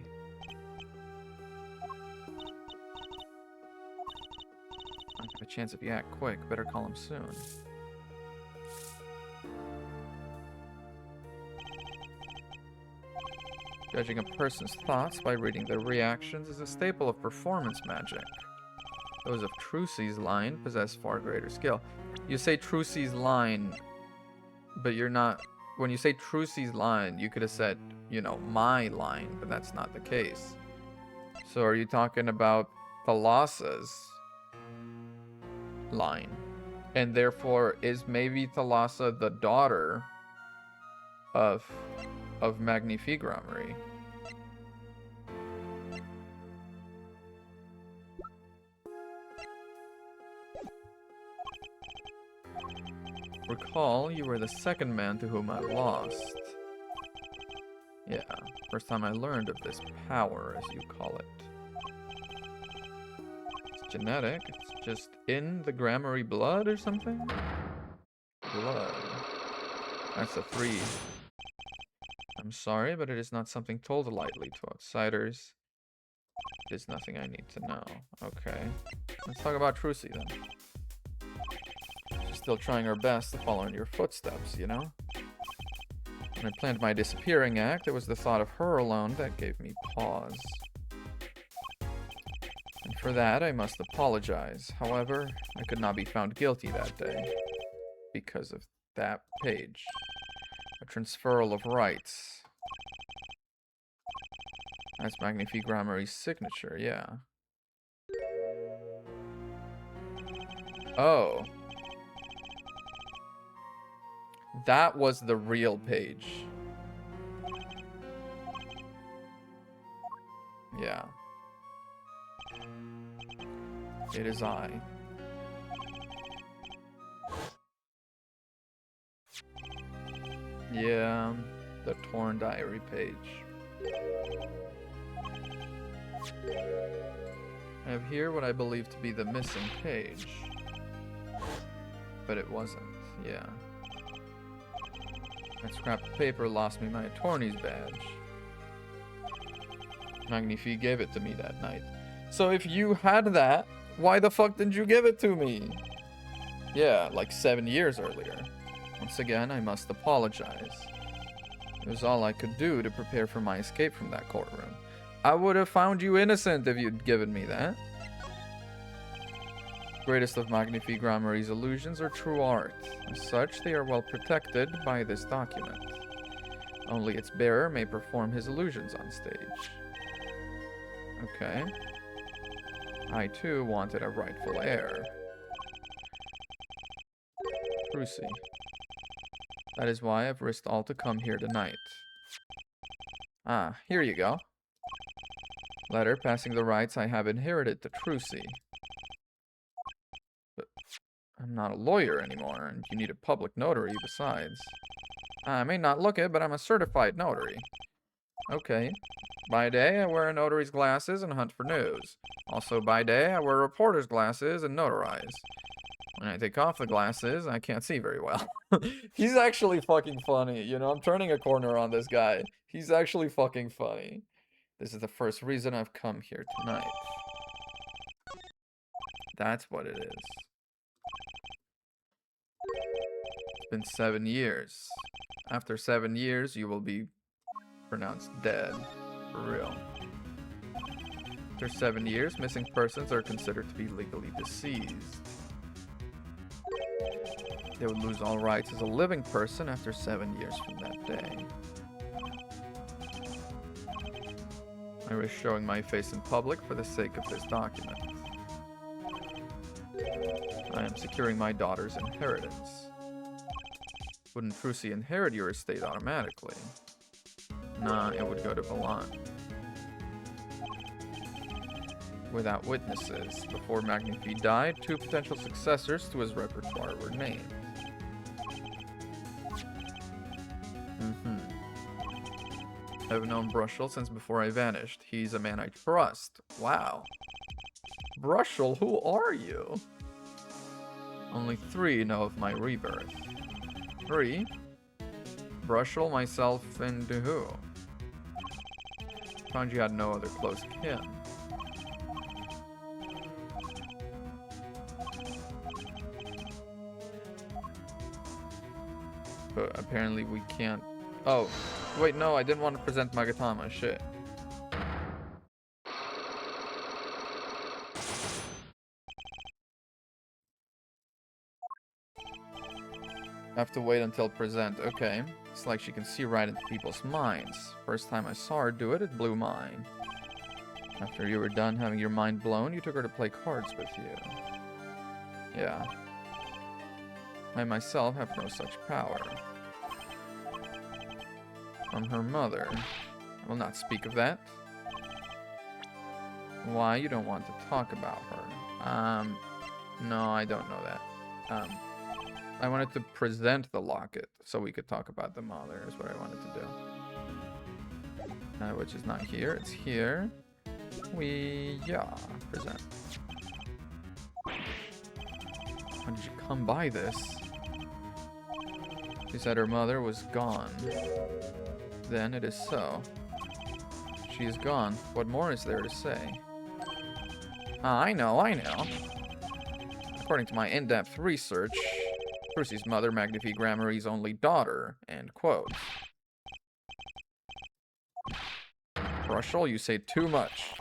I have a chance if you act quick. Better call him soon. Judging a person's thoughts by reading their reactions is a staple of performance magic. Those of Trucy's line possess far greater skill. You say Trucy's line, but you're not... When you say Trucy's line, you could have said, you know, my line, but that's not the case. So are you talking about Thalassa's line? And therefore, is maybe Thalassa the daughter of Magnifique Gramarye? Recall, you were the second man to whom I lost. Yeah, first time I learned of this power, as you call it. It's genetic, it's just in the Gramarye blood or something? Blood. That's a 3. I'm sorry, but it is not something told lightly to outsiders. It is nothing I need to know. Okay. Let's talk about Trucy then. She's still trying her best to follow in your footsteps, you know? When I planned my disappearing act, it was the thought of her alone that gave me pause. And for that, I must apologize. However, I could not be found guilty that day. Because of that page. A transferal of rights. That's Magnifique Gramarye's signature, yeah. Oh. That was the real page. Yeah. It is I. Yeah, the torn diary page. I have here what I believe to be the missing page. But it wasn't, yeah. That scrap of paper lost me my attorney's badge. Magnifique gave it to me that night. So if you had that, why the fuck didn't you give it to me? Yeah, like 7 years earlier. Once again, I must apologize. It was all I could do to prepare for my escape from that courtroom. I would have found you innocent if you'd given me that. Greatest of Magnifique Gramarye's illusions are true art. As such, they are well protected by this document. Only its bearer may perform his illusions on stage. Okay. I too wanted a rightful heir. Trucy. That is why I've risked all to come here tonight. Ah, here you go. Letter passing the rights I have inherited to Trucy. But I'm not a lawyer anymore, and you need a public notary besides. I may not look it, but I'm a certified notary. Okay. By day, I wear a notary's glasses and hunt for news. Also by day, I wear reporter's glasses and notarize. When I take off the glasses, I can't see very well. He's actually fucking funny, you know? I'm turning a corner on this guy. He's actually fucking funny. This is the first reason I've come here tonight. That's what it is. It's been 7 years. After 7 years, you will be pronounced dead. For real. After 7 years, missing persons are considered to be legally deceased. They would lose all rights as a living person after 7 years from that day. I risk showing my face in public for the sake of this document. I am securing my daughter's inheritance. Wouldn't Trucy inherit your estate automatically? Nah, it would go to Valan. Without witnesses. Before Magnifi died, 2 potential successors to his repertoire were named. I've known Brushel since before I vanished. He's a man I trust. Wow. Brushel, who are you? Only 3 know of my rebirth. 3? Brushel, myself, and who? Found you had no other close kin. But apparently we can't... Oh, wait, no, I didn't want to present Magatama. Shit. I have to wait until present. Okay. It's like she can see right into people's minds. First time I saw her do it, it blew mine. After you were done having your mind blown, you took her to play cards with you. Yeah. I myself have no such power. From her mother. I will not speak of that. Why? You don't want to talk about her. No, I don't know that. I wanted to present the locket so we could talk about the mother is what I wanted to do. Which is not here, it's here. Present. How did you come by this? She said her mother was gone. Then it is so. She is gone. What more is there to say? I know. According to my in-depth research, Trucy's mother, Magnifi Gramarie's only daughter. End quote. Brushel, you say too much.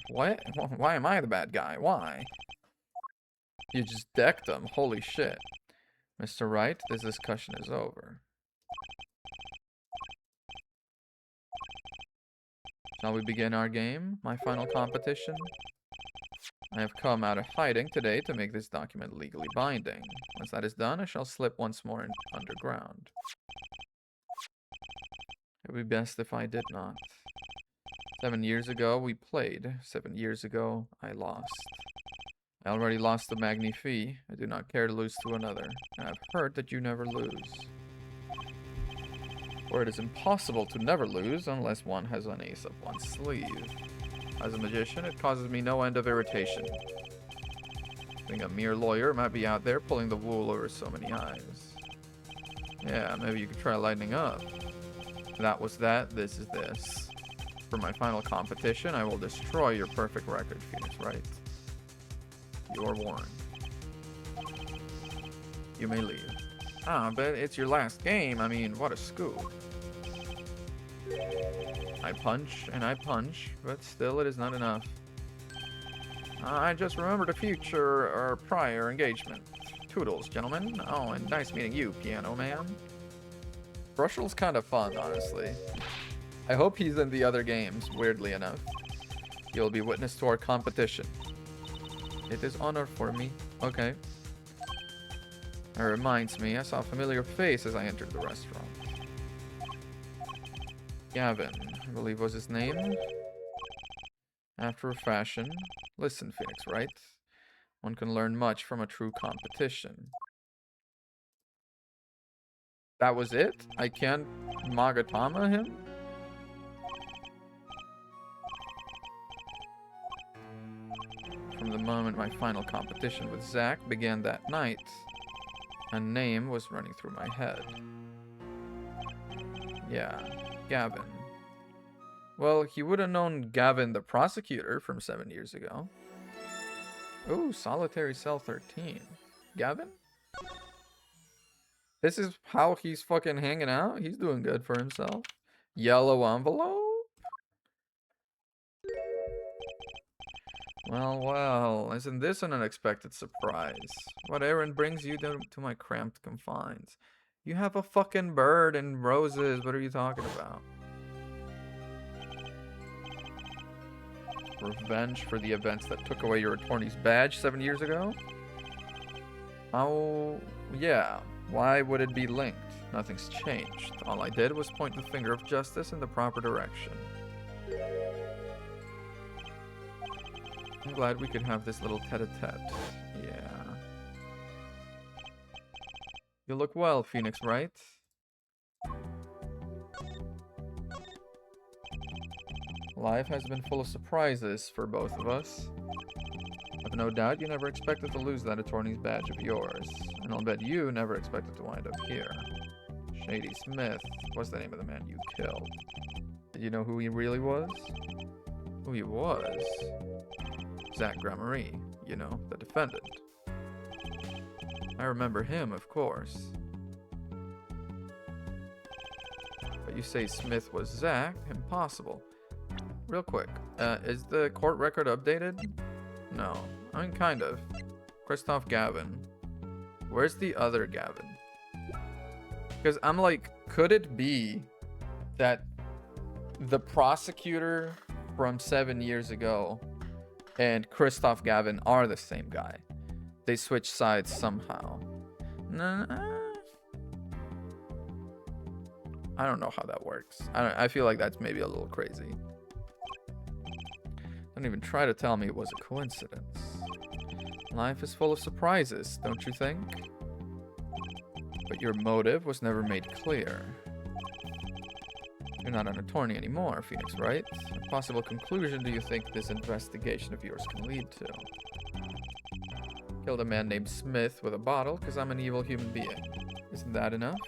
What? Why am I the bad guy? Why? You just decked him. Holy shit. Mr. Wright, this discussion is over. Shall we begin our game? My final competition? I have come out of hiding today to make this document legally binding. Once that is done, I shall slip once more underground. It would be best if I did not. 7 years ago, we played. 7 years ago, I lost. I already lost to Magnifi. I do not care to lose to another. And I've heard that you never lose. For it is impossible to never lose unless one has an ace up one's sleeve. As a magician, it causes me no end of irritation. Being a mere lawyer might be out there pulling the wool over so many eyes. Yeah, maybe you could try lightening up. That was that, this is this. For my final competition, I will destroy your perfect record, Phoenix Wright. You are warned. You may leave. Ah, but it's your last game. I mean, what a scoop. I punch and I punch, but still it is not enough. I just remembered a future or prior engagement. Toodles, gentlemen. Oh, and nice meeting you, Piano Man. Brushel's kind of fun, honestly. I hope he's in the other games, weirdly enough. You'll be witness to our competition. It is honor for me. Okay. It reminds me, I saw a familiar face as I entered the restaurant. Gavin, I believe was his name. After a fashion. Listen, Phoenix Wright. One can learn much from a true competition. That was it? I can't Magatama him? From the moment my final competition with Zack began that night, a name was running through my head. Yeah, Gavin. Well, he would have known Gavin the prosecutor from 7 years ago. Ooh, Solitary Cell 13. Gavin? This is how he's fucking hanging out? He's doing good for himself. Yellow envelope? Well, isn't this an unexpected surprise? What errand brings you to my cramped confines? You have a fucking bird and roses. What are you talking about? Revenge for the events that took away your attorney's badge 7 years ago? Oh, yeah. Why would it be linked? Nothing's changed. All I did was point the finger of justice in the proper direction. I'm glad we could have this little tete-a-tete. Yeah. You look well, Phoenix, right? Life has been full of surprises for both of us. I've no doubt you never expected to lose that attorney's badge of yours. And I'll bet you never expected to wind up here. Shady Smith was the name of the man you killed. Did you know who he really was? Who he was? Zach Gramarye, you know, the defendant. I remember him, of course. But you say Smith was Zach? Impossible. Real quick, is the court record updated? No. I mean, kind of. Christoph Gavin. Where's the other Gavin? Because I'm like, could it be that the prosecutor from 7 years ago and Christoph Gavin are the same guy? They switch sides somehow. Nah, I don't know how that works. I feel like that's maybe a little crazy. Don't even try to tell me it was a coincidence. Life is full of surprises, don't you think? But your motive was never made clear. You're not an attorney anymore, Phoenix, right? What possible conclusion do you think this investigation of yours can lead to? Killed a man named Smith with a bottle because I'm an evil human being. Isn't that enough?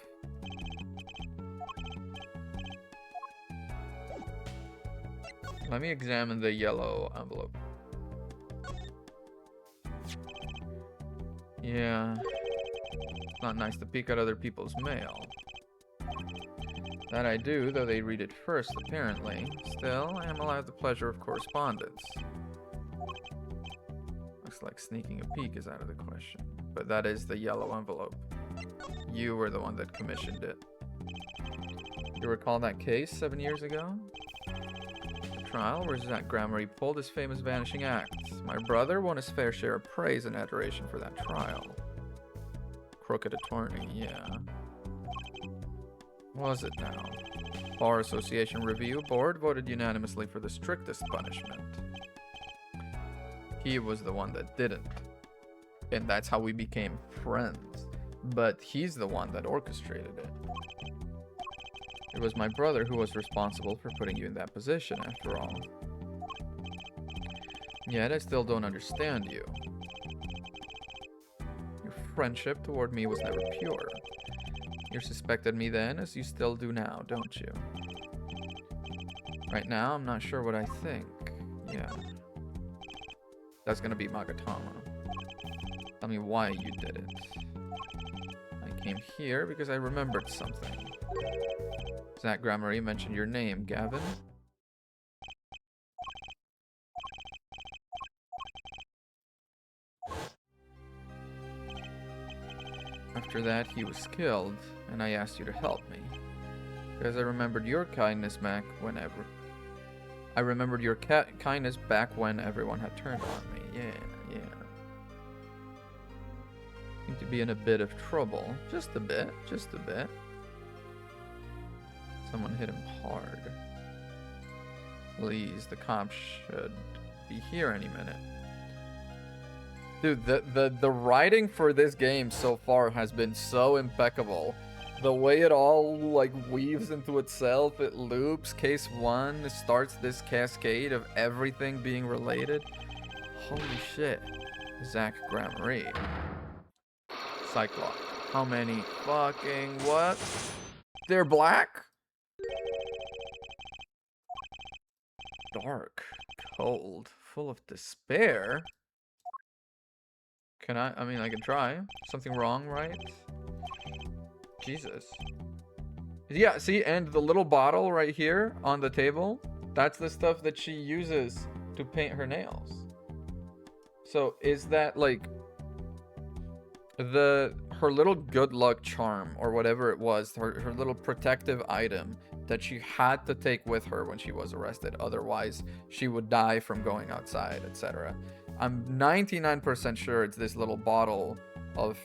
Let me examine the yellow envelope. Yeah. It's not nice to peek at other people's mail. That I do, though they read it first, apparently. Still, I am allowed the pleasure of correspondence. Looks like sneaking a peek is out of the question. But that is the yellow envelope. You were the one that commissioned it. You recall that case 7 years ago? Trial where Zach Gramarye pulled his famous vanishing act. My brother won his fair share of praise and adoration for that trial. Crooked attorney, yeah. Was it now? Bar Association Review Board voted unanimously for the strictest punishment. He was the one that didn't. And that's how we became friends. But he's the one that orchestrated it. It was my brother who was responsible for putting you in that position, after all. Yet I still don't understand you. Your friendship toward me was never pure. You suspected me then, as you still do now, don't you? Right now, I'm not sure what I think. Yeah. That's gonna be Magatama. Tell me why you did it. I came here because I remembered something. Zach Gramarye mentioned your name, Gavin. After that, he was killed, and I asked you to help me. Because I remembered your kindness back whenever... I remembered your kindness back when everyone had turned on me. Yeah. Seem to be in a bit of trouble. Just a bit. Someone hit him hard. Please, the cops should be here any minute. Dude, the writing for this game so far has been so impeccable. The way it all like weaves into itself, it loops. Case 1 starts this cascade of everything being related. Holy shit. Zach Gramarye. Cyclops. How many fucking what? They're black? Dark, cold, full of despair. Can I mean, I can try. Something wrong, right? Jesus. Yeah, see, and the little bottle right here on the table, that's the stuff that she uses to paint her nails. So is that like her little good luck charm or whatever it was, her little protective item that she had to take with her when she was arrested, otherwise she would die from going outside, etc. I'm 99% sure it's this little bottle of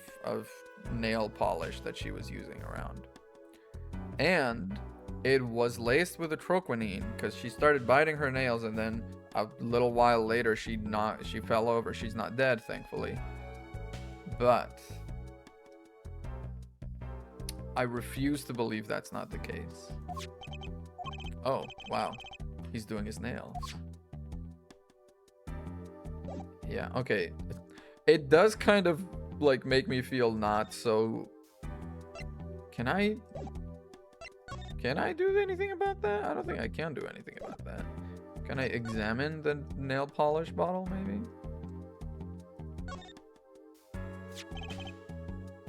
nail polish that she was using around. And it was laced with atroquinine because she started biting her nails, and then a little while later she fell over. She's not dead, thankfully. But I refuse to believe that's not the case. Oh, wow. He's doing his nails. Yeah, okay. It does kind of like make me feel not so... Can I do anything about that? I don't think I can do anything about that. Can I examine the nail polish bottle, maybe?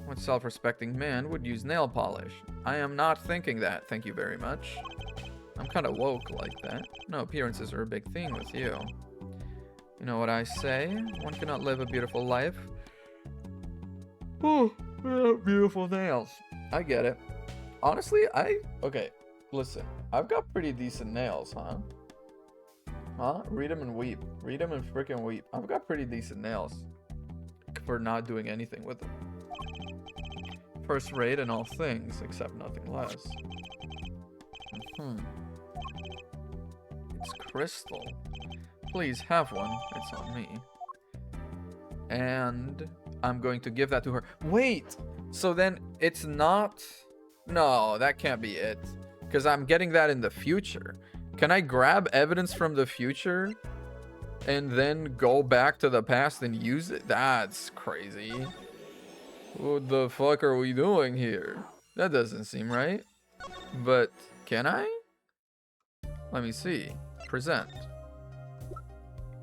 What self-respecting man would use nail polish? I am not thinking that, thank you very much. I'm kind of woke like that. No, appearances are a big thing with you. You know what I say? One cannot live a beautiful life. Oh, beautiful nails. I get it. Honestly, okay, listen. I've got pretty decent nails, huh? Huh? Read them and weep. Read them and freaking weep. I've got pretty decent nails for not doing anything with them. First rate in all things, except nothing less. It's crystal. Please have one. It's on me. And I'm going to give that to her. Wait! So then it's not... No, that can't be it. Because I'm getting that in the future. Can I grab evidence from the future and then go back to the past and use it? That's crazy. What the fuck are we doing here? That doesn't seem right. But can I? Let me see. Present.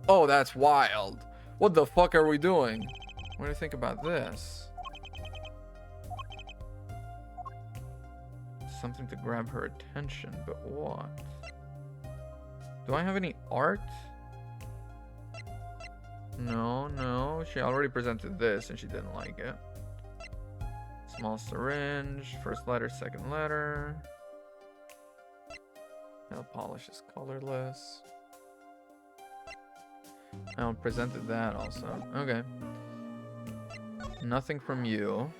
Oh, that's wild. What the fuck are we doing? What do you think about this? Something to grab her attention, but what? Do I have any art? No. She already presented this and she didn't like it. Small syringe, first letter, second letter. Nail polish is colorless. I presented that also. Okay. Nothing from you.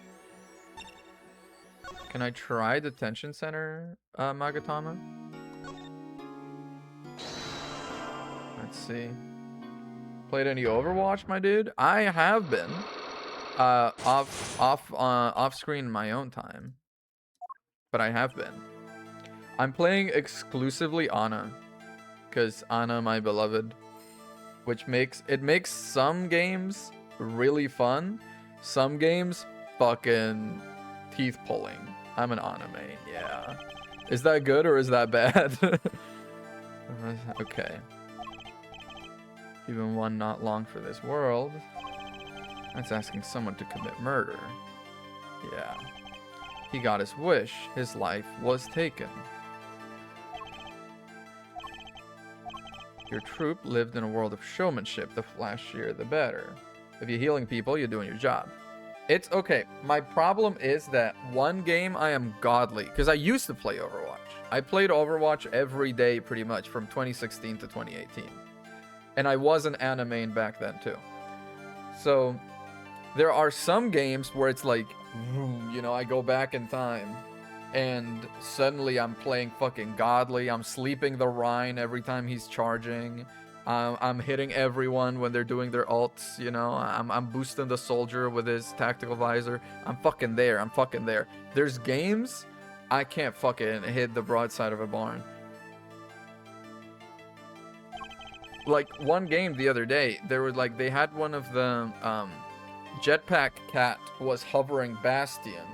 Can I try detention center, Magatama? Let's see. Played any Overwatch, my dude? I have been. Off screen in my own time. But I have been. I'm playing exclusively Ana. Because Ana, my beloved. Which makes some games really fun. Some games fucking teeth pulling. I'm an Ana main, yeah. Is that good or is that bad? Okay. Even one not long for this world. That's asking someone to commit murder. Yeah. He got his wish. His life was taken. Your troop lived in a world of showmanship. The flashier, the better. If you're healing people, you're doing your job. It's okay. My problem is that one game I am godly. Because I used to play Overwatch. I played Overwatch every day pretty much from 2016 to 2018. And I was an Ana main back then too. So there are some games where it's like, you know, I go back in time. And suddenly I'm playing fucking godly. I'm sleeping the Rhine every time he's charging. I'm hitting everyone when they're doing their ults, you know. I'm boosting the soldier with his tactical visor. I'm fucking there. I'm fucking there. There's games I can't fucking hit the broadside of a barn. Like one game the other day, there was like they had one of the Jetpack Cat was hovering Bastion.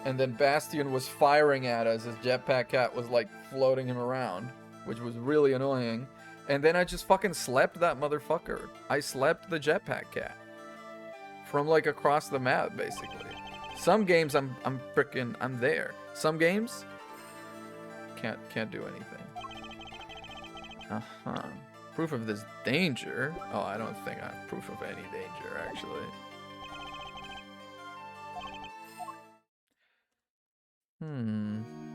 And then Bastion was firing at us as Jetpack Cat was like floating him around, which was really annoying. And then I just fucking slept that motherfucker. I slept the Jetpack Cat from like across the map, basically. Some games I'm there. Some games can't do anything. Proof of this danger. Oh, I don't think I have proof of any danger actually.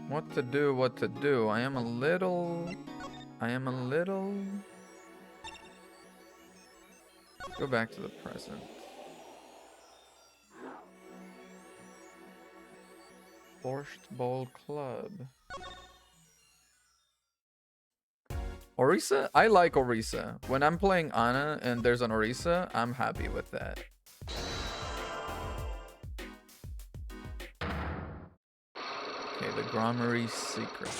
What to do? I am a little... Go back to the present. Borscht Bowl Club. Orisa? I like Orisa. When I'm playing Ana and there's an Orisa, I'm happy with that. Okay, the Gromery Secret.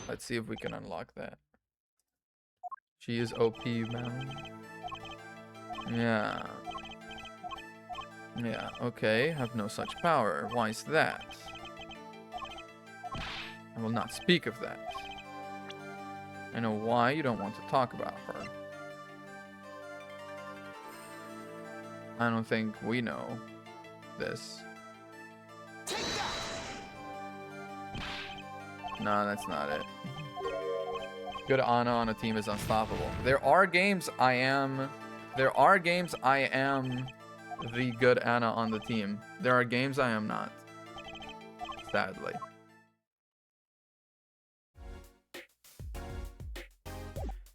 Let's see if we can unlock that. She is OP, man. Yeah. Yeah, okay. Have no such power. Why is that? I will not speak of that. I know why you don't want to talk about her. I don't think we know this. No, that's not it. Good Ana on a team is unstoppable. There are games I am the good Ana on the team. There are games I am not. Sadly.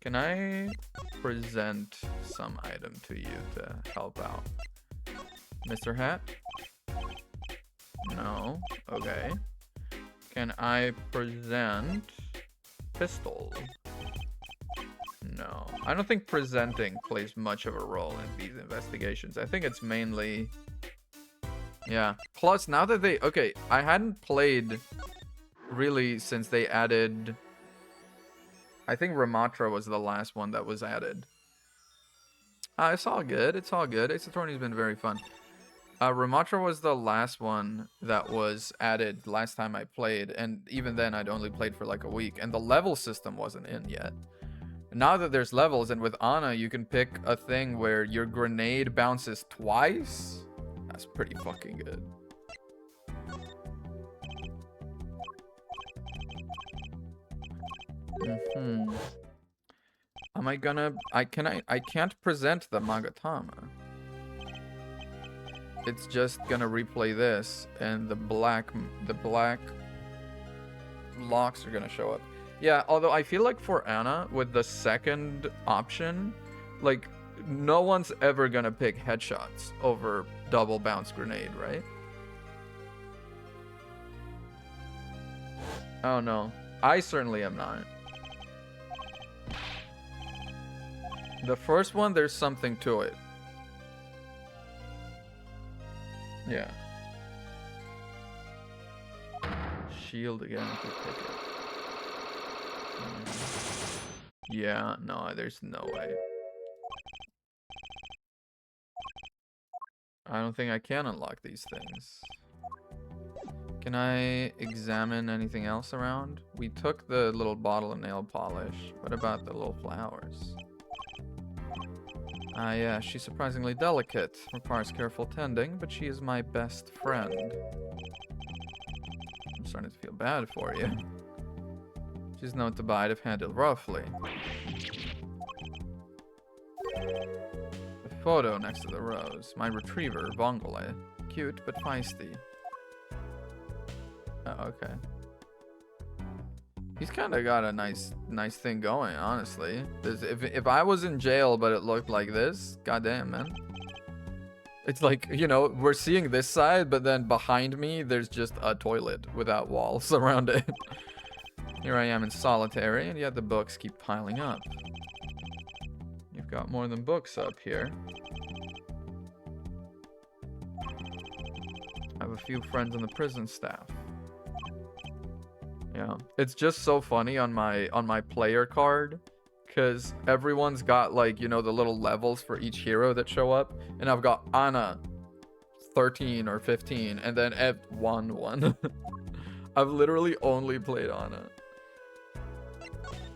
Can I present some item to you to help out? Mr. Hat? No. Okay. Can I present pistol? No. I don't think presenting plays much of a role in these investigations. I think it's mainly... Yeah. Plus, now that they... Okay, I hadn't played really since they added... I think Ramatra was the last one that was added. It's all good. It's all good. Ace Attorney's been very fun. Ramatra was the last one that was added last time I played, and even then I'd only played for like a week, and the level system wasn't in yet. Now that there's levels, and with Ana you can pick a thing where your grenade bounces twice. That's pretty fucking good. Am I gonna... I can't present the Magatama. It's just gonna replay this, and the black locks are gonna show up. Yeah, although I feel like for Ana, with the second option, like, no one's ever gonna pick headshots over double bounce grenade, right? Oh no, I certainly am not. The first one, there's something to it. Yeah. Shield again if you pick it. Yeah, no, there's no way. I don't think I can unlock these things. Can I examine anything else around? We took the little bottle of nail polish. What about the little flowers? Ah, yeah, she's surprisingly delicate. Requires careful tending, but she is my best friend. I'm starting to feel bad for you. She's known to bite if handled roughly. The photo next to the rose. My retriever, Vongole. Cute, but feisty. Oh, okay. He's kind of got a nice thing going, honestly. If I was in jail, but it looked like this, goddamn, man. It's like, you know, we're seeing this side, but then behind me, there's just a toilet without walls around it. Here I am in solitary, and yet the books keep piling up. You've got more than books up here. I have a few friends on the prison staff. Yeah, it's just so funny on my player card, because everyone's got, like, you know, the little levels for each hero that show up, and I've got Ana 13 or 15, and then Ev 1. I've literally only played Ana.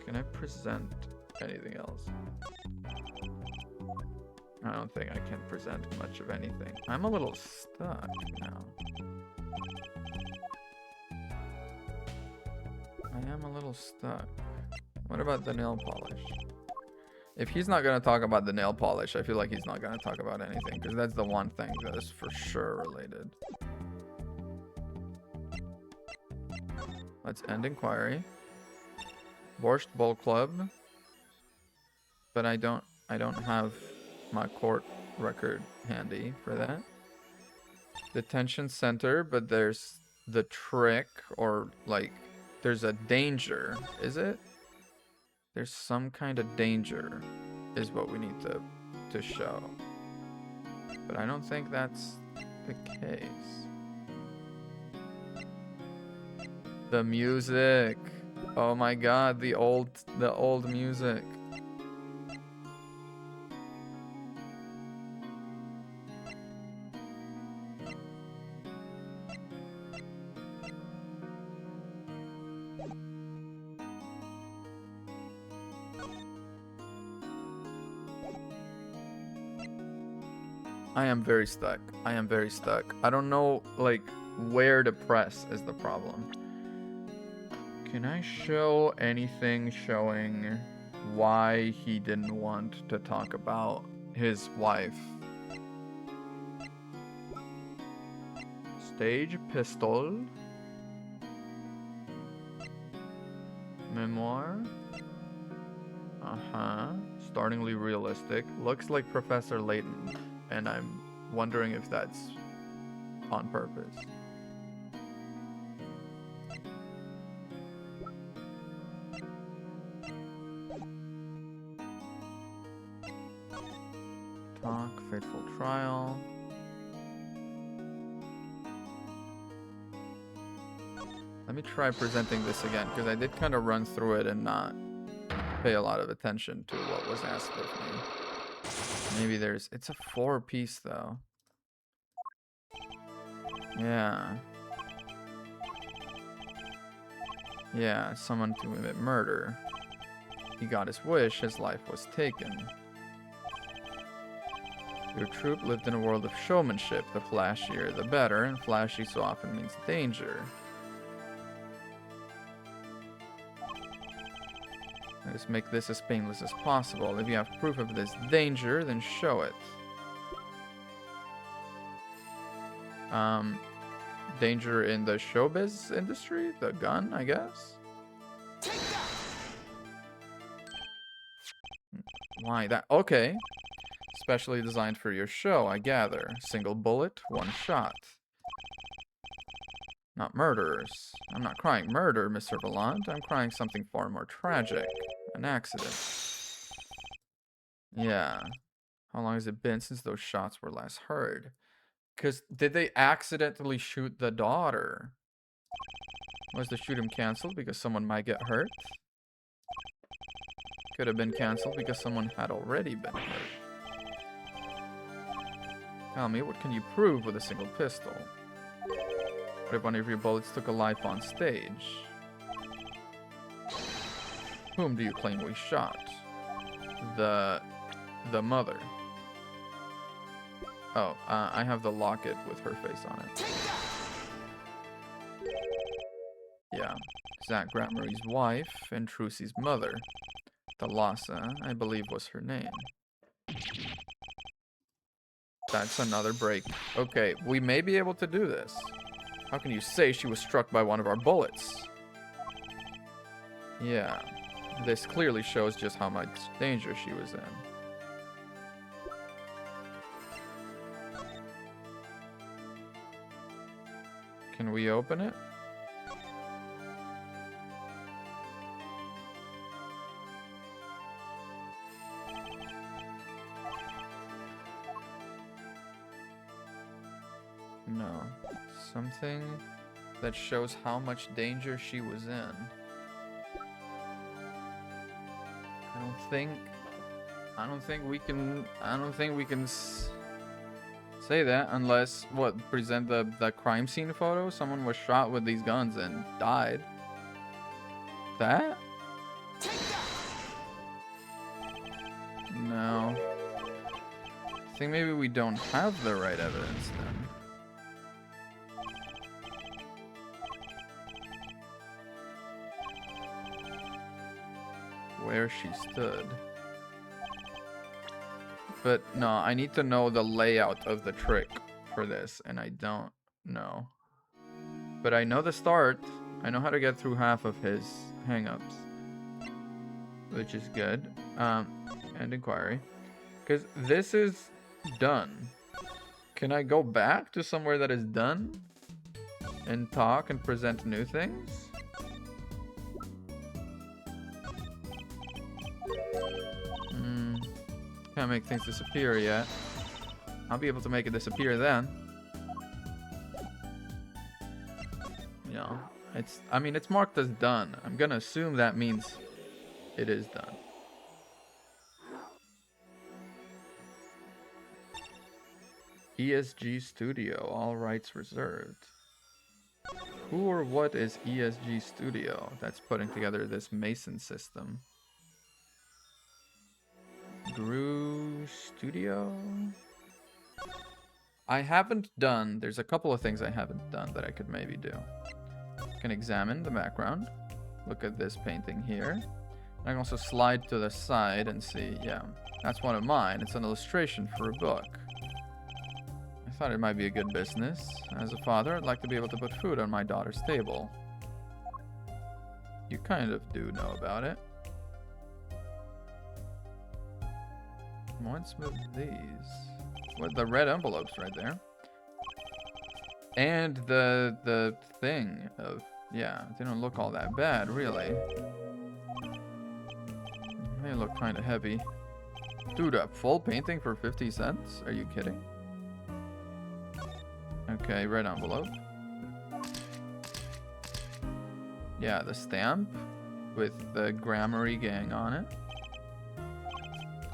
Can I present anything else? I don't think I can present much of anything. I'm a little stuck now. I am a little stuck. What about the nail polish? If he's not going to talk about the nail polish, I feel like he's not going to talk about anything, because that's the one thing that is for sure related. Let's end inquiry. Borscht Bowl Club. But I don't have my court record handy for that. Detention center, but there's the trick, or like there's a danger, is it? There's some kind of danger is what we need to show. But I don't think that's the case. The music. Oh my god, the old music. I am very stuck. I am very stuck. I don't know, like, where to press is the problem. Can I show anything showing why he didn't want to talk about his wife? Stage pistol. Memoir. Startlingly realistic. Looks like Professor Layton. And I'm wondering if that's on purpose. Talk, fateful trial. Let me try presenting this again, because I did kind of run through it and not pay a lot of attention to what was asked of me. Maybe there's... It's a 4-piece, though. Yeah. Yeah, someone to commit murder. He got his wish, his life was taken. Your troop lived in a world of showmanship. The flashier, the better, and flashy so often means danger. Let's make this as painless as possible. If you have proof of this danger, then show it. Danger in the showbiz industry? The gun, I guess? Why that? Okay. Specially designed for your show, I gather. Single bullet, one shot. Not murderers. I'm not crying murder, Mr. Volant. I'm crying something far more tragic. An accident. Yeah. How long has it been since those shots were last heard? Because did they accidentally shoot the daughter? Was the shooting canceled because someone might get hurt? Could have been canceled because someone had already been hurt. Tell me, what can you prove with a single pistol? What if one of your bullets took a life on stage? Whom do you claim we shot? The mother. Oh, I have the locket with her face on it. Yeah. Zach Gratmary's wife and Trucy's mother. Thalassa, I believe was her name. That's another break. Okay, we may be able to do this. How can you say she was struck by one of our bullets? Yeah. This clearly shows just how much danger she was in. Can we open it? No. Something that shows how much danger she was in. I don't think we can say that unless, what, present the crime scene photo? Someone was shot with these guns and died. That? No. I think maybe we don't have the right evidence then. Where she stood. But no, I need to know the layout of the trick for this, and I don't know. But I know the start. I know how to get through half of his hang-ups, which is good. End inquiry. Because this is done. Can I go back to somewhere that is done? And talk and present new things? Can't make things disappear yet. I'll be able to make it disappear then. You know, I mean, it's marked as done. I'm gonna assume that means it is done. ESG Studio, all rights reserved. Who or what is ESG Studio that's putting together this Mason system? Gru Studio? I haven't done, there's a couple of things I haven't done that I could maybe do. I can examine the background. Look at this painting here. I can also slide to the side and see, yeah, that's one of mine. It's an illustration for a book. I thought it might be a good business. As a father, I'd like to be able to put food on my daughter's table. You kind of do know about it. What's with these? What, the red envelopes right there. And the thing of, yeah, they don't look all that bad, really. They look kind of heavy. Dude, a full painting for 50 cents? Are you kidding? Okay, red envelope. Yeah, the stamp with the Grammary Gang on it.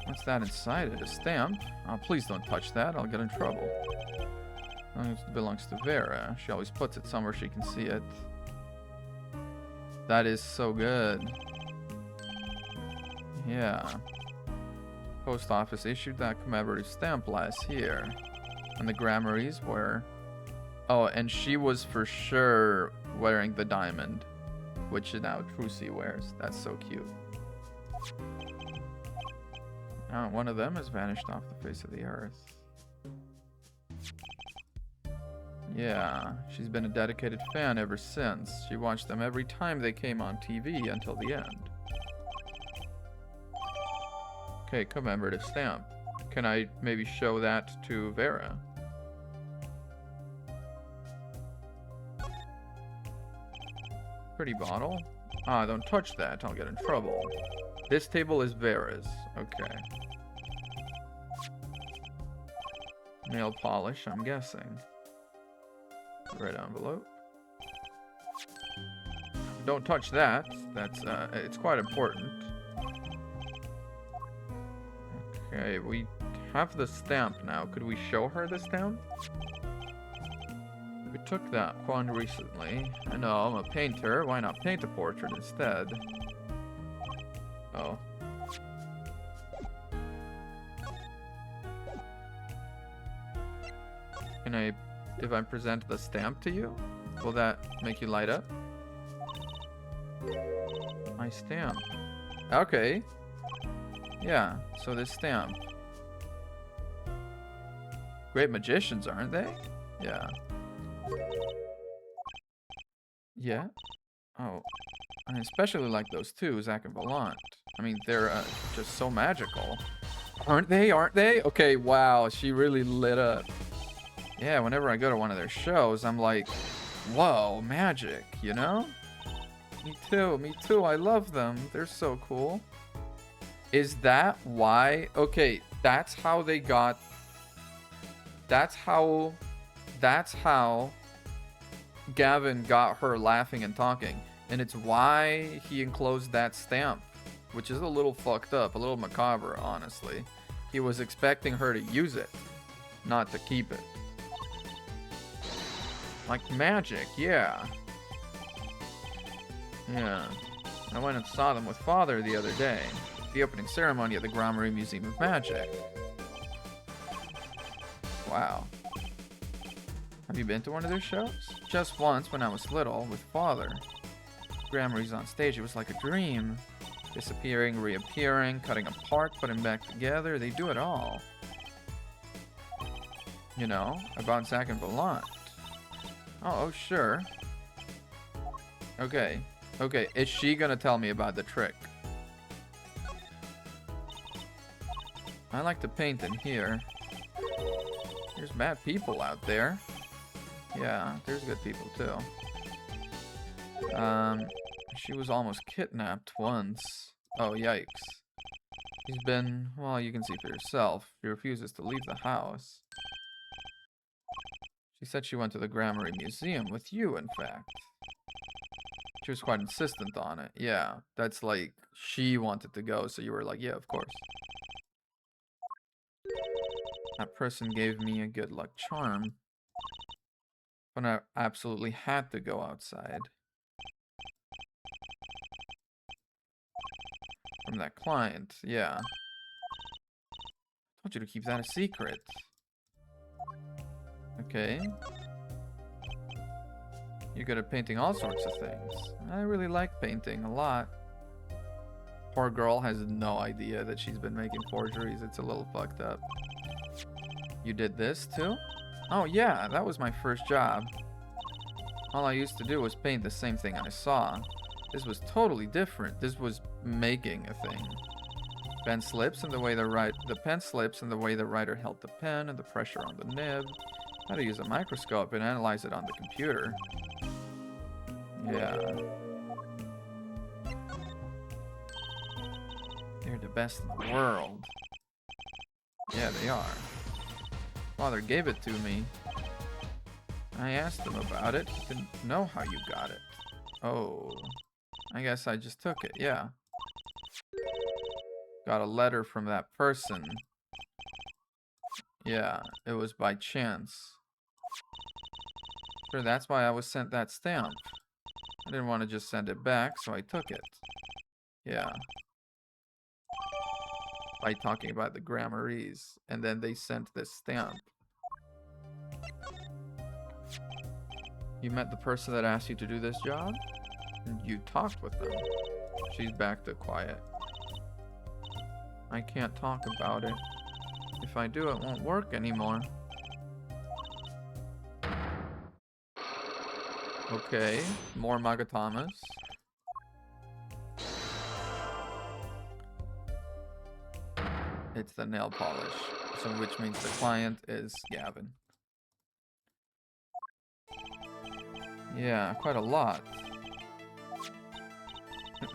What's that inside it? A stamp? Oh, please don't touch that. I'll get in trouble. It belongs to Vera. She always puts it somewhere she can see it. That is so good. Yeah. Post office issued that commemorative stamp last year. And the Grammaries were... Oh, and she was for sure wearing the diamond, which now Trucy wears. That's so cute. Oh, one of them has vanished off the face of the earth. Yeah, she's been a dedicated fan ever since. She watched them every time they came on TV until the end. Okay, commemorative stamp. Can I maybe show that to Vera? Pretty bottle. Ah, don't touch that. I'll get in trouble. This table is Vera's. Okay. Nail polish, I'm guessing. Red envelope. Don't touch that. That's, it's quite important. Okay, we have the stamp now. Could we show her the stamp? We took that one recently. I know, I'm a painter. Why not paint a portrait instead? Oh. Can I, if I present the stamp to you, will that make you light up? My stamp. Okay. Yeah, so this stamp. Great magicians, aren't they? Yeah. Yeah? Oh. I especially like those two, Zach and Volant. I mean, they're just so magical. Aren't they? Aren't they? Okay, wow, she really lit up. Yeah, whenever I go to one of their shows, I'm like, whoa, magic, you know? Me too, I love them. They're so cool. Is that why? Okay, that's how they got... That's how Gavin got her laughing and talking. And it's why he enclosed that stamp, which is a little fucked up, a little macabre, honestly. He was expecting her to use it, not to keep it. Like magic, yeah. Yeah. I went and saw them with Father the other day. The opening ceremony at the Grammary Museum of Magic. Wow. Have you been to one of their shows? Just once when I was little, with Father. Grammary's on stage, it was like a dream. Disappearing, reappearing, cutting apart, putting back together, they do it all. You know, about Zach and Volant. Oh, sure. Okay. Okay, is she gonna tell me about the trick? I like to paint in here. There's bad people out there. Yeah, there's good people too. She was almost kidnapped once. Oh, yikes. She's been, well, you can see for yourself. She refuses to leave the house. She said she went to the Gramarye Museum with you, in fact. She was quite insistent on it. Yeah, that's like, she wanted to go, so you were like, yeah, of course. That person gave me a good luck charm. But I absolutely had to go outside. From that client, yeah. I told you to keep that a secret. Okay. You're good at painting all sorts of things. I really like painting a lot. Poor girl has no idea that she's been making forgeries. It's a little fucked up. You did this too? Oh yeah, that was my first job. All I used to do was paint the same thing I saw. This was totally different. This was making a thing. Pen slips and the way the pen slips and the way the writer held the pen and the pressure on the nib. How to use a microscope and analyze it on the computer. Yeah. They're the best in the world. Yeah, they are. Father gave it to me. I asked him about it. He didn't know how you got it. Oh. I guess I just took it, yeah. Got a letter from that person. Yeah, it was by chance. Sure, that's why I was sent that stamp. I didn't want to just send it back, so I took it. Yeah. By talking about the Gramaryes, and then they sent this stamp. You met the person that asked you to do this job? And you talked with them. She's back to quiet. I can't talk about it. If I do, it won't work anymore. Okay, more Magatamas. It's the nail polish, so which means the client is Gavin. Yeah, quite a lot.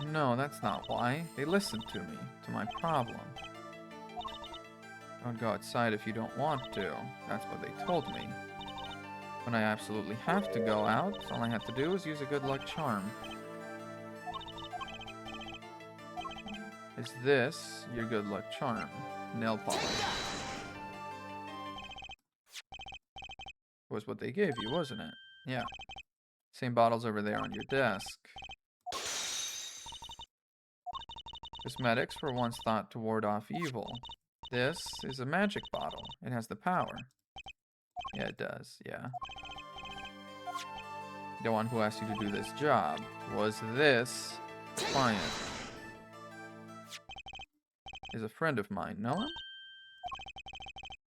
No, that's not why. They listened to me, to my problem. Don't go outside if you don't want to. That's what they told me. When I absolutely have to go out, all I have to do is use a good luck charm. Is this your good luck charm? Nail polish. Was what they gave you, wasn't it? Yeah. Same bottles over there on your desk. Cosmetics were once thought to ward off evil. This is a magic bottle. It has the power. Yeah, it does. Yeah. The one who asked you to do this job was this client. Is a friend of mine. Know him?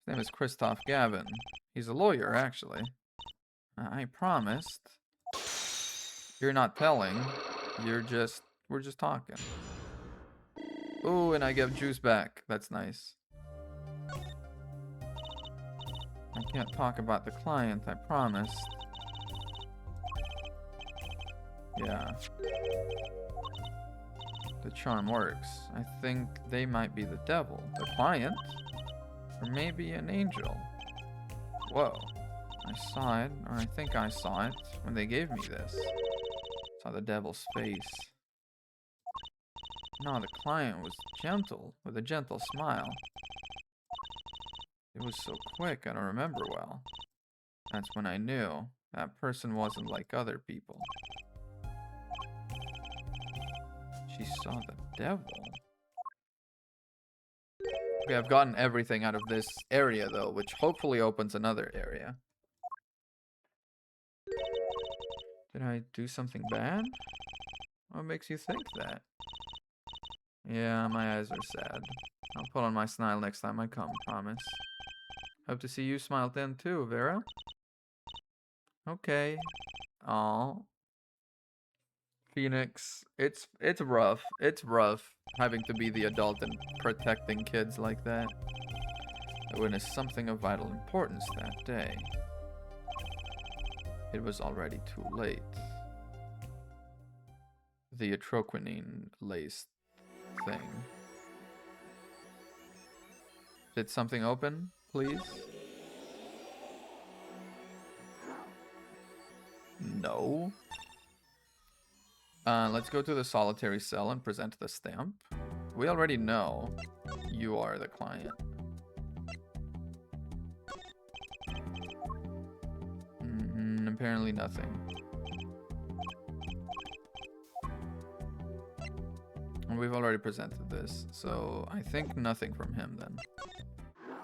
His name is Christoph Gavin. He's a lawyer, actually. I promised. You're not telling. We're just talking. Ooh, and I give juice back. That's nice. I can't talk about the client, I promised. Yeah. The charm works. I think they might be the devil. The client? Or maybe an angel. Whoa. I saw it, or I think I saw it, when they gave me this. Saw the devil's face. No, the client was gentle, with a gentle smile. It was so quick, I don't remember well. That's when I knew that person wasn't like other people. She saw the devil. Okay, I've gotten everything out of this area, though, which hopefully opens another area. Did I do something bad? What makes you think that? Yeah, my eyes are sad. I'll put on my smile next time I come, promise. Hope to see you smile then too, Vera. Okay. Aw. Phoenix. It's rough. It's rough having to be the adult and protecting kids like that. I witnessed something of vital importance that day. It was already too late. The atroquinine laced thing. Did something open, please? No. Let's go to the solitary cell and present the stamp. We already know you are the client. Apparently nothing. We've already presented this, so I think nothing from him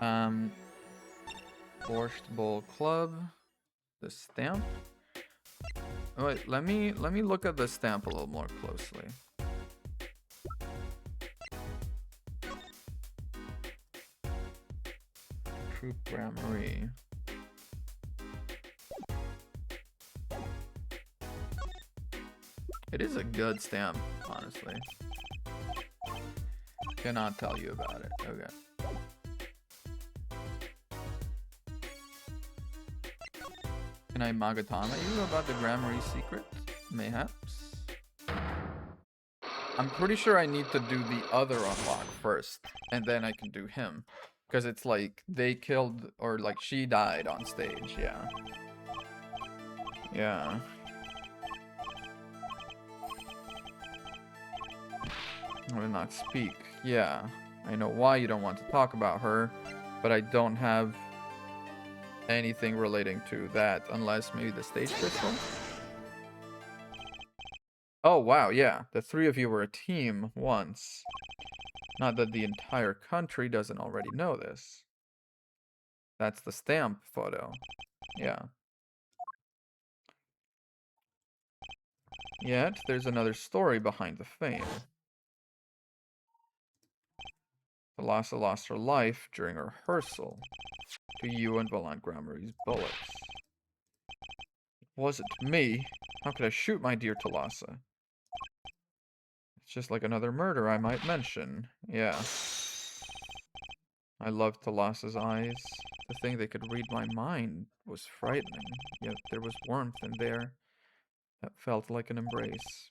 then. Borscht Bowl Club. The stamp. Oh, wait, let me look at the stamp a little more closely. Troop Gramarye. It is a good stamp, honestly. Cannot tell you about it. Okay. Can I Magatama you about the Gramarye secret? Mayhaps? I'm pretty sure I need to do the other unlock first, and then I can do him. Because it's like, they killed, or like, she died on stage, yeah. Yeah. I will not speak. Yeah. I know why you don't want to talk about her, but I don't have anything relating to that, unless maybe the stage crystal? Oh, wow, yeah. The three of you were a team once. Not that the entire country doesn't already know this. That's the stamp photo. Yeah. Yet, there's another story behind the fame. Thalassa lost her life during rehearsal to you and Valant Gramarye's bullets. It wasn't me. How could I shoot my dear Thalassa? It's just like another murder I might mention. Yeah. I loved Thalassa's eyes. To think they could read my mind was frightening, yet there was warmth in there that felt like an embrace.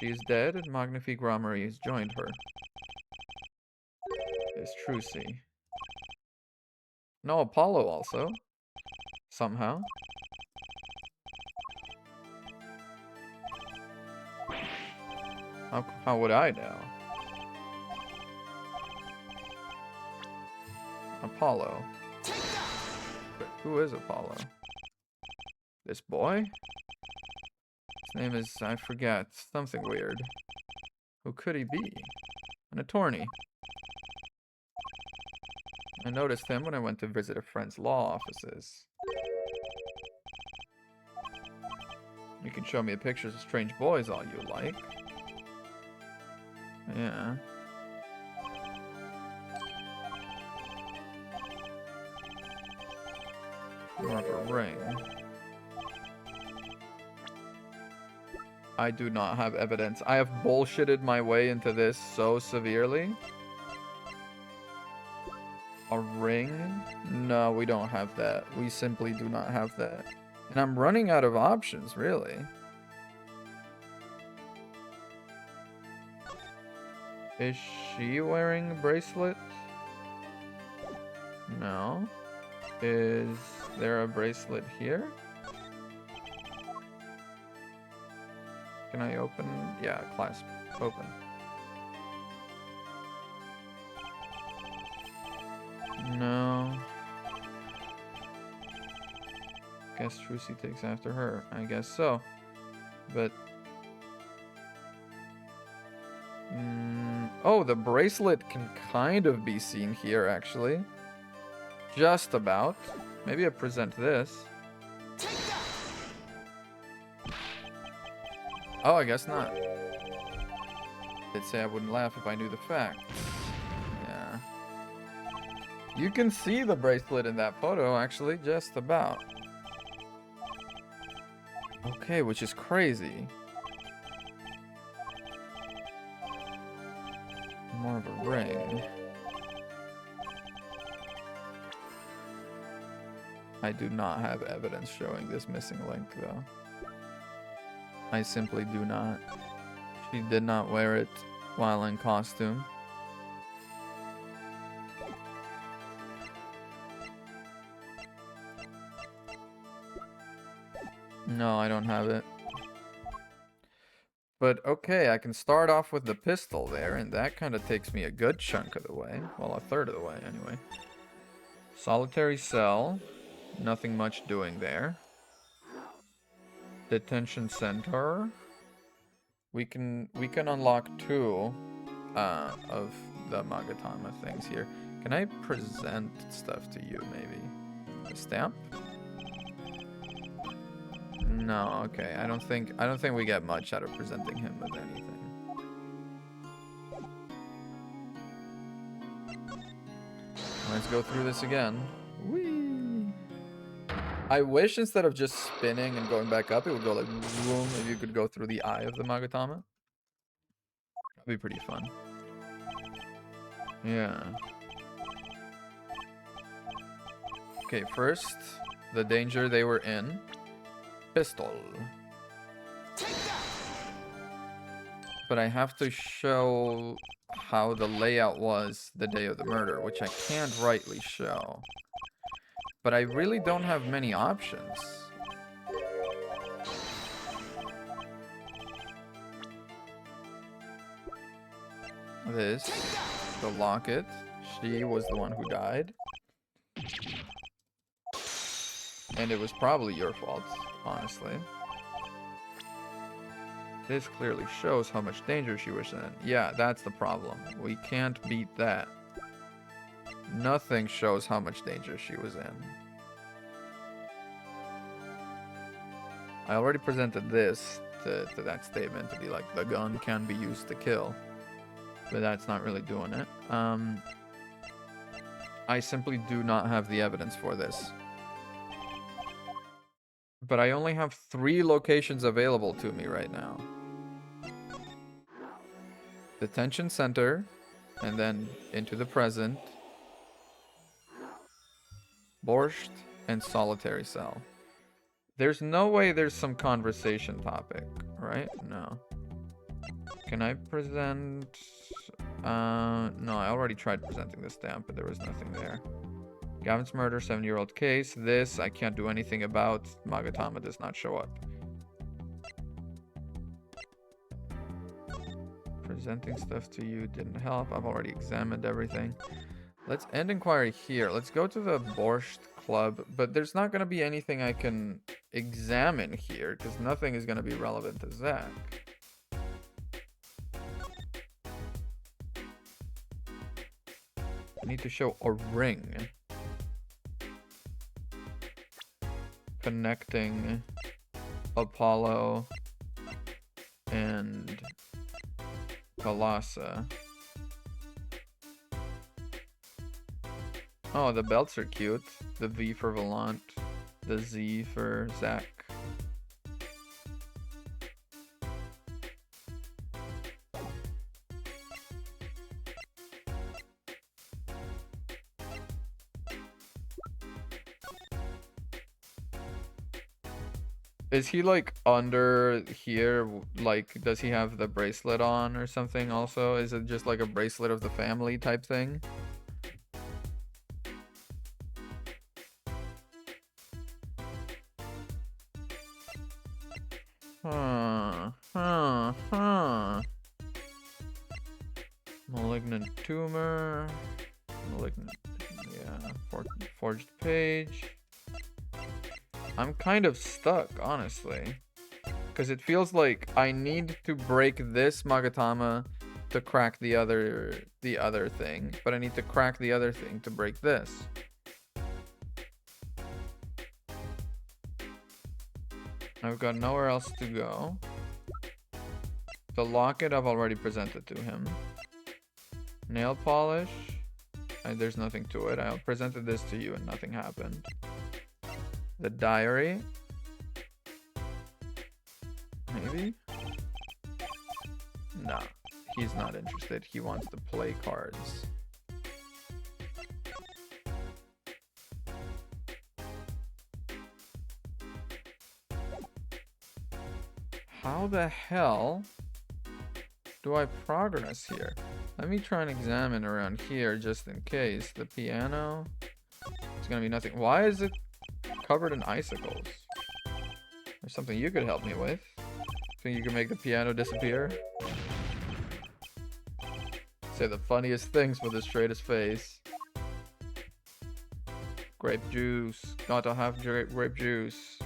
She is dead, and Magnifique Gramarye has joined her. Is Trucy. No, Apollo also. Somehow. How would I know? Apollo. But who is Apollo? This boy? His name is, I forget, something weird. Who could he be? An attorney. I noticed him when I went to visit a friend's law offices. You can show me pictures of strange boys all you like. Yeah. More of a ring. I do not have evidence. I have bullshitted my way into this so severely. A ring? No, we don't have that. We simply do not have that. And I'm running out of options, really. Is she wearing a bracelet? No. Is there a bracelet here? Can I open? Yeah, clasp. Open. No. Guess Trucy takes after her. I guess so. But... oh, the bracelet can kind of be seen here, actually. Just about. Maybe I present this. Oh, I guess not. They'd say I wouldn't laugh if I knew the facts. Yeah. You can see the bracelet in that photo, actually, just about. Okay, which is crazy. More of a ring. I do not have evidence showing this missing link, though. I simply do not. She did not wear it while in costume. No, I don't have it. But okay, I can start off with the pistol there, and that kind of takes me a good chunk of the way. Well, a third of the way, anyway. Solitary cell. Nothing much doing there. Detention center. We can unlock 2 of the Magatama things here. Can I present stuff to you, maybe? A stamp? No, okay. I don't think we get much out of presenting him with anything. Let's go through this again. Whee! I wish instead of just spinning and going back up, it would go like boom, if you could go through the eye of the Magatama. That'd be pretty fun. Yeah. Okay, first, the danger they were in. Pistol. But I have to show how the layout was the day of the murder, which I can't rightly show. But I really don't have many options. This, the locket. She was the one who died. And it was probably your fault, honestly. This clearly shows how much danger she was in. Yeah, that's the problem. We can't beat that. Nothing shows how much danger she was in. I already presented this to that statement to be like, the gun can be used to kill. But that's not really doing it. I simply do not have the evidence for this. But I only have 3 locations available to me right now. Detention center, and then into the present. Borscht, and solitary cell. There's no way there's some conversation topic, right? No. Can I present... no, I already tried presenting the stamp, but there was nothing there. Gavin's murder, 7-year-old case. This, I can't do anything about. Magatama does not show up. Presenting stuff to you didn't help. I've already examined everything. Let's end inquiry here. Let's go to the Borscht Club, but there's not going to be anything I can examine here, because nothing is going to be relevant to Zach. I need to show a ring. Connecting Apollo and Thalassa. Oh, the belts are cute. The V for Volant, the Z for Zach. Is he like under here? Like, does he have the bracelet on or something also? Is it just like a bracelet of the family type thing? Malignant tumor. Malignant, yeah. Forged page. I'm kind of stuck, honestly. Because it feels like I need to break this Magatama to crack the other thing. But I need to crack the other thing to break this. I've got nowhere else to go. The locket I've already presented to him. Nail polish. There's nothing to it. I presented this to you and nothing happened. The diary. Maybe? Nah, he's not interested. He wants to play cards. How the hell do I progress here? Let me try and examine around here just in case. The piano. It's gonna be nothing. Why is it covered in icicles? There's something you could help me with. Think you can make the piano disappear? Say the funniest things with the straightest face. Grape juice. Gotta have grape juice.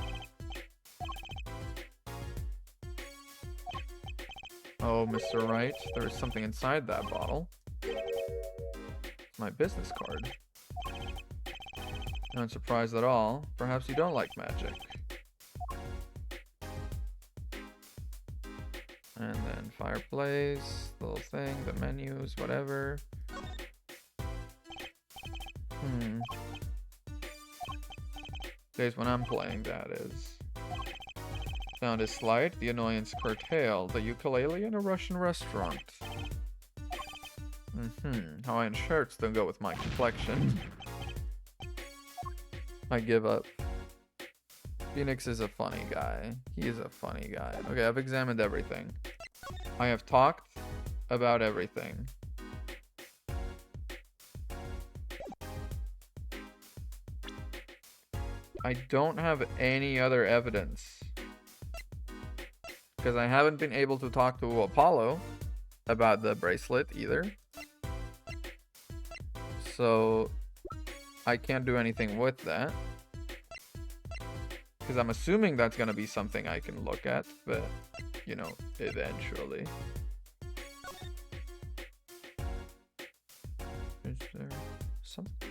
Oh, Mr. Wright, there is something inside that bottle. My business card. Not surprised at all. Perhaps you don't like magic. And then fireplace, little thing, the menus, whatever. Days when I'm playing, that is. Sound is slight, the annoyance curtailed. The ukulele in a Russian restaurant. Hawaiian shirts don't go with my complexion. I give up. Phoenix is a funny guy. He is a funny guy. Okay, I've examined everything. I have talked about everything. I don't have any other evidence. Because I haven't been able to talk to Apollo about the bracelet either. So I can't do anything with that. Because I'm assuming that's going to be something I can look at, but, you know, eventually. Is there something?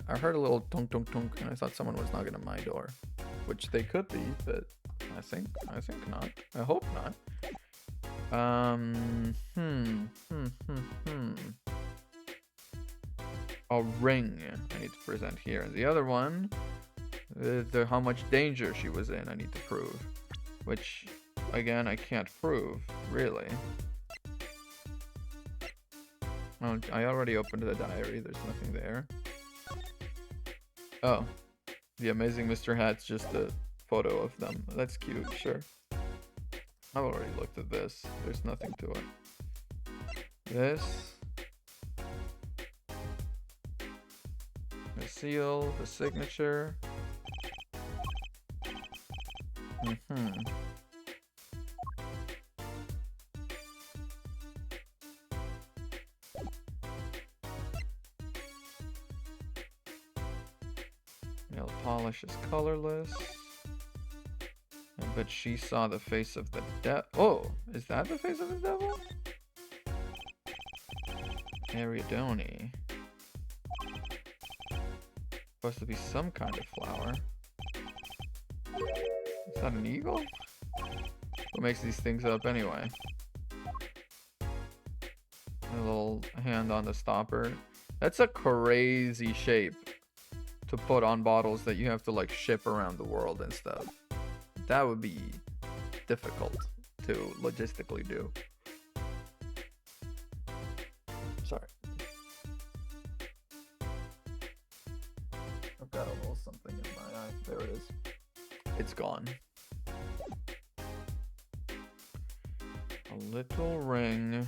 I heard a little tunk tunk tunk and I thought someone was knocking on my door. Which they could be, but I think not. I hope not. A ring I need to present here. And the other one, how much danger she was in, I need to prove. Which, again, I can't prove, really. Oh, I already opened the diary. There's nothing there. Oh, the amazing Mr. Hat's just a photo of them. That's cute, sure. I've already looked at this. There's nothing to it. This. The seal, the signature. Nail polish is colorless. But she saw the face of the devil. Oh, is that the face of the devil? Ariadne. Supposed to be some kind of flower. Is that an eagle? What makes these things up anyway? A little hand on the stopper. That's a crazy shape to put on bottles that you have to like ship around the world and stuff. That would be difficult to logistically do. Sorry. I've got a little something in my eye. There it is. It's gone. A little ring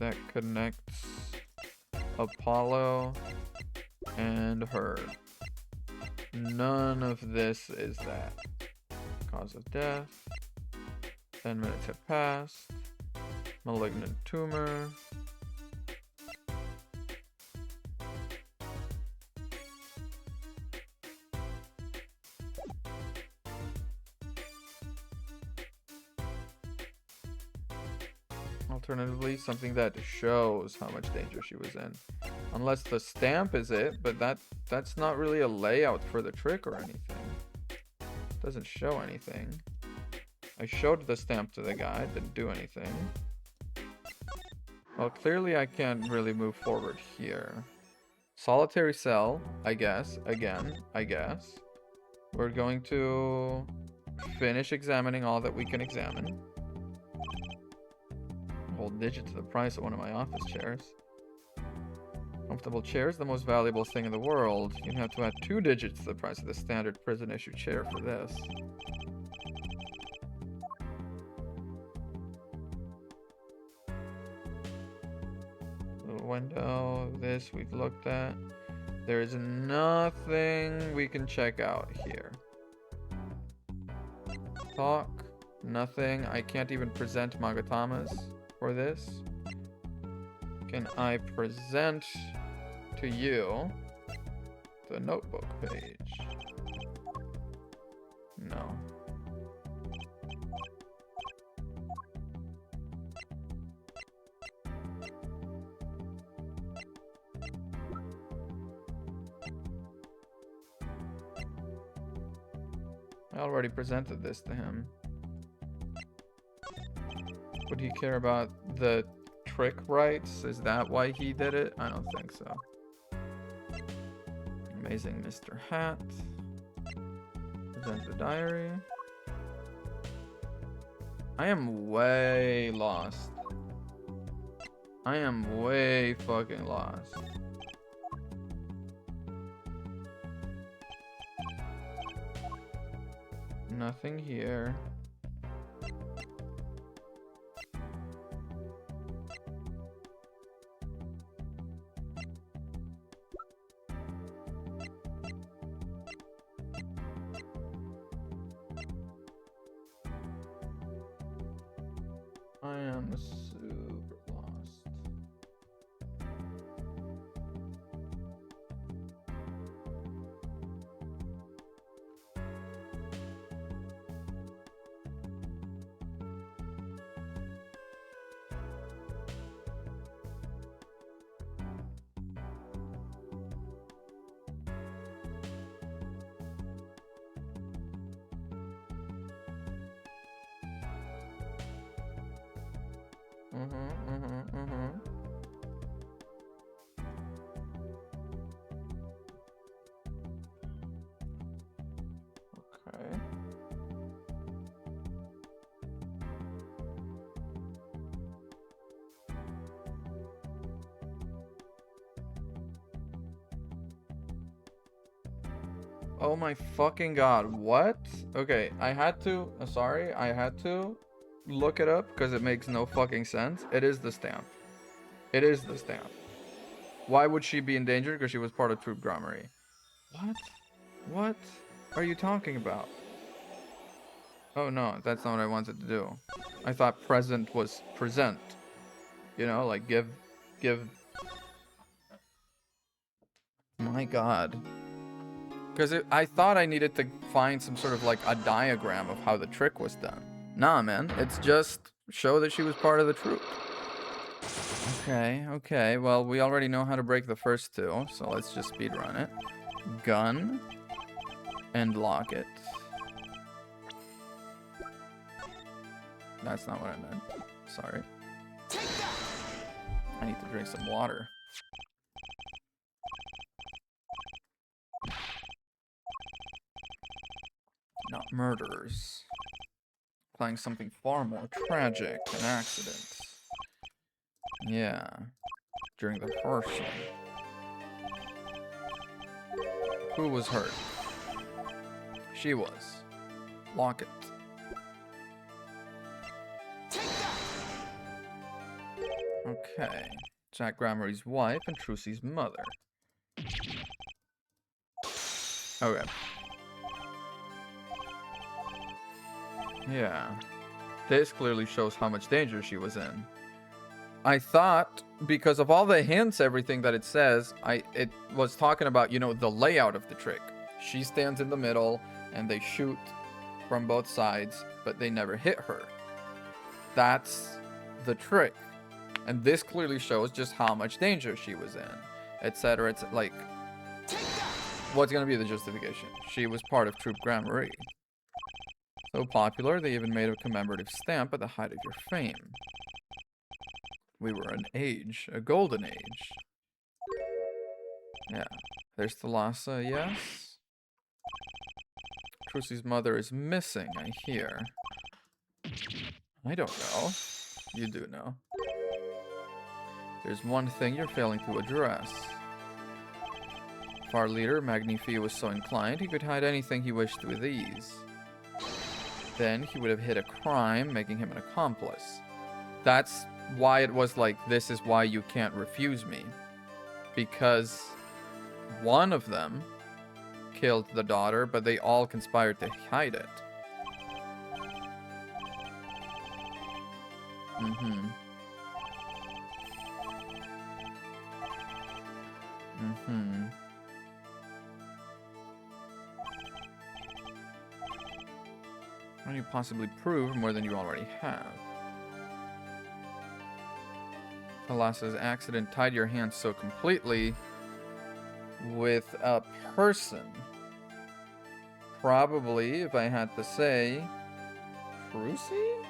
that connects Apollo and her. None of this is that. Cause of death. 10 minutes have passed. Malignant tumor. Alternatively, something that shows how much danger she was in. Unless the stamp is it, but that's not really a layout for the trick or anything. Doesn't show anything. I showed the stamp to the guy, didn't do anything. Well, clearly I can't really move forward here. Solitary cell, I guess. Again, I guess. We're going to finish examining all that we can examine. Hold digit to the price of one of my office chairs. Comfortable chair is the most valuable thing in the world. You'd have to add 2 digits to the price of the standard prison issue chair for this. Little window, this we've looked at. There is nothing we can check out here. Talk, nothing. I can't even present Magatamas for this. Can I present to you the notebook page? No. I already presented this to him. Would he care about the trick rights? Is that why he did it? I don't think so. Amazing Mr. Hat. Present the diary. I am way lost. I am way fucking lost. Nothing here. I am super lost. Okay. Oh my fucking god, what? Okay, I had to, sorry, I had to look it up because it makes no fucking sense. It is the stamp. It is the stamp. Why would she be in danger? Because she was part of Troop Gramarye. What? What are you talking about? Oh no, that's not what I wanted to do. I thought present was present. You know, like give. My god. Because I thought I needed to find some sort of like a diagram of how the trick was done. Nah, man. It's just show that she was part of the troop. Okay, okay. Well, we already know how to break the first two, so let's just speedrun it. Gun. And lock it. That's not what I meant. Sorry. I need to drink some water. Not murderers. Playing something far more tragic than accidents. Yeah. During the first one. Who was hurt? She was. Lock it. Okay. Jack Gramarye's wife and Trucy's mother. Okay. Yeah. This clearly shows how much danger she was in. I thought, because of all the hints, everything that it says, it was talking about, you know, the layout of the trick. She stands in the middle, and they shoot from both sides, but they never hit her. That's the trick. And this clearly shows just how much danger she was in, etc. It's like, what's going to be the justification? She was part of Troop Gramarye. So popular, they even made a commemorative stamp at the height of your fame. We were an age, a golden age. Yeah. There's Thalassa, yes. Trucy's mother is missing, I hear. I don't know. You do know. There's one thing you're failing to address. If our leader, Magnifi, was so inclined, he could hide anything he wished with ease. Then he would have hid a crime, making him an accomplice. That's why it was like, this is why you can't refuse me. Because one of them killed the daughter, but they all conspired to hide it. How can you possibly prove more than you already have? Thalassa's accident tied your hands so completely with a person. Probably, if I had to say, Trucy?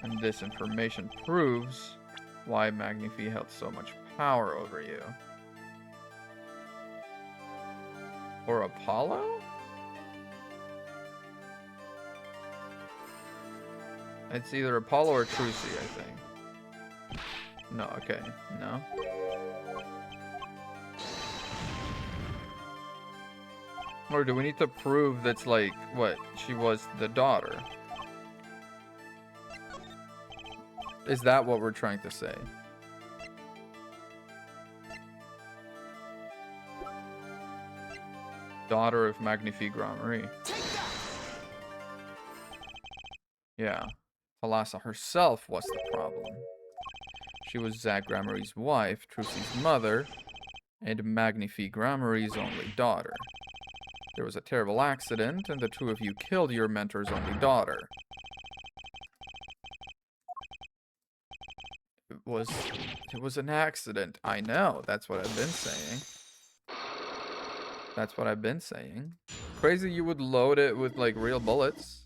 And this information proves why Magnifi held so much power over you. Or Apollo? It's either Apollo or Trucy, I think. No, okay, no. Or do we need to prove that's like, what, she was the daughter? Is that what we're trying to say? Daughter of Magnifi Gramarye. Yeah. Thalassa herself was the problem. She was Zack Gramarye's wife, Trucy's mother, and Magnifi Gramarye's only daughter. There was a terrible accident, and the two of you killed your mentor's only daughter. It was an accident. I know. That's what I've been saying. That's what I've been saying. Crazy you would load it with, like, real bullets.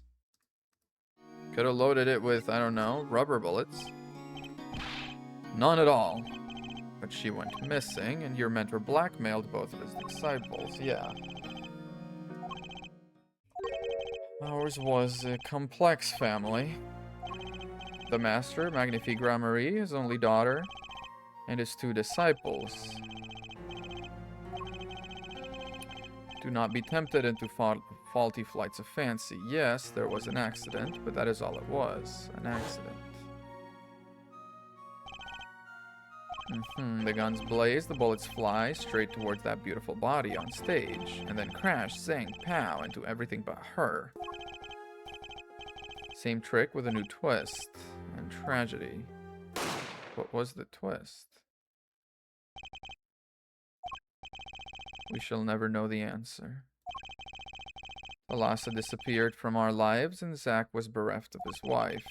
Could have loaded it with, I don't know, rubber bullets. None at all. But she went missing, and your mentor blackmailed both of his disciples. Yeah. Ours was a complex family. The master, Magnifi Gramarye, his only daughter, and his two disciples. Do not be tempted into faulty flights of fancy. Yes, there was an accident, but that is all it was. An accident. The guns blaze, the bullets fly straight towards that beautiful body on stage, and then crash, zang, pow, into everything but her. Same trick with a new twist and tragedy. What was the twist? We shall never know the answer. Thalassa disappeared from our lives, and Zack was bereft of his wife.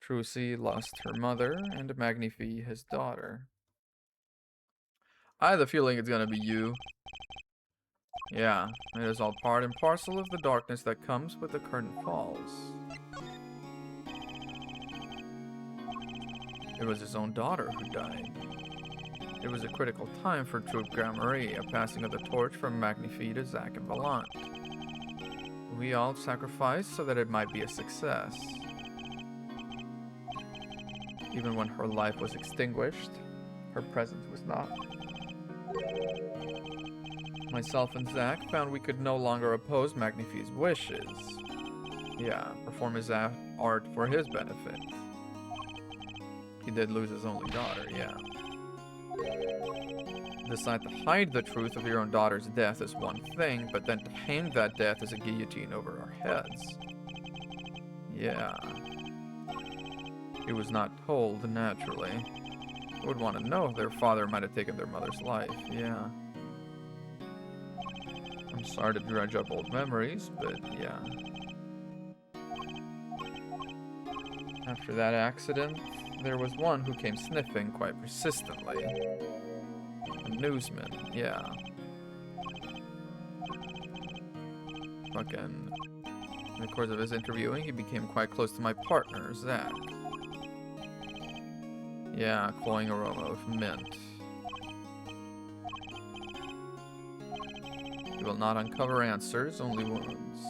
Trucy lost her mother, and Magnifi his daughter. I have the feeling it's gonna be you. Yeah, it is all part and parcel of the darkness that comes with the curtain falls. It was his own daughter who died. It was a critical time for Troupe Gramarye, a passing of the torch from Magnifi to Zack and Valant. We all sacrificed so that it might be a success. Even when her life was extinguished, her presence was not. Myself and Zack found we could no longer oppose Magnifi's wishes. Yeah, perform his art for his benefit. He did lose his only daughter, yeah. Decide to hide the truth of your own daughter's death is one thing, but then to hang that death as a guillotine over our heads. Yeah. It was not told naturally. Who would want to know if their father might have taken their mother's life? Yeah. I'm sorry to dredge up old memories, but yeah. After that accident, there was one who came sniffing quite persistently. A newsman, yeah. Fucking... In the course of his interviewing, he became quite close to my partner, Zack. Yeah, cloying aroma of mint. He will not uncover answers, only wounds.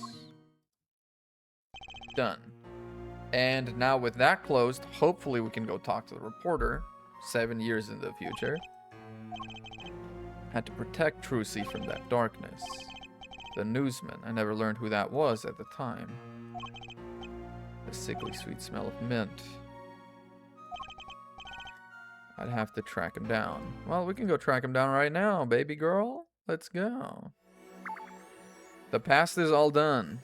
Done. And now with that closed, hopefully we can go talk to the reporter 7 years in the future. Had to protect Trucy from that darkness. The newsman, I never learned who that was at the time. The sickly sweet smell of mint. I'd have to track him down. Well, we can go track him down right now, baby girl. Let's go. The past is all done.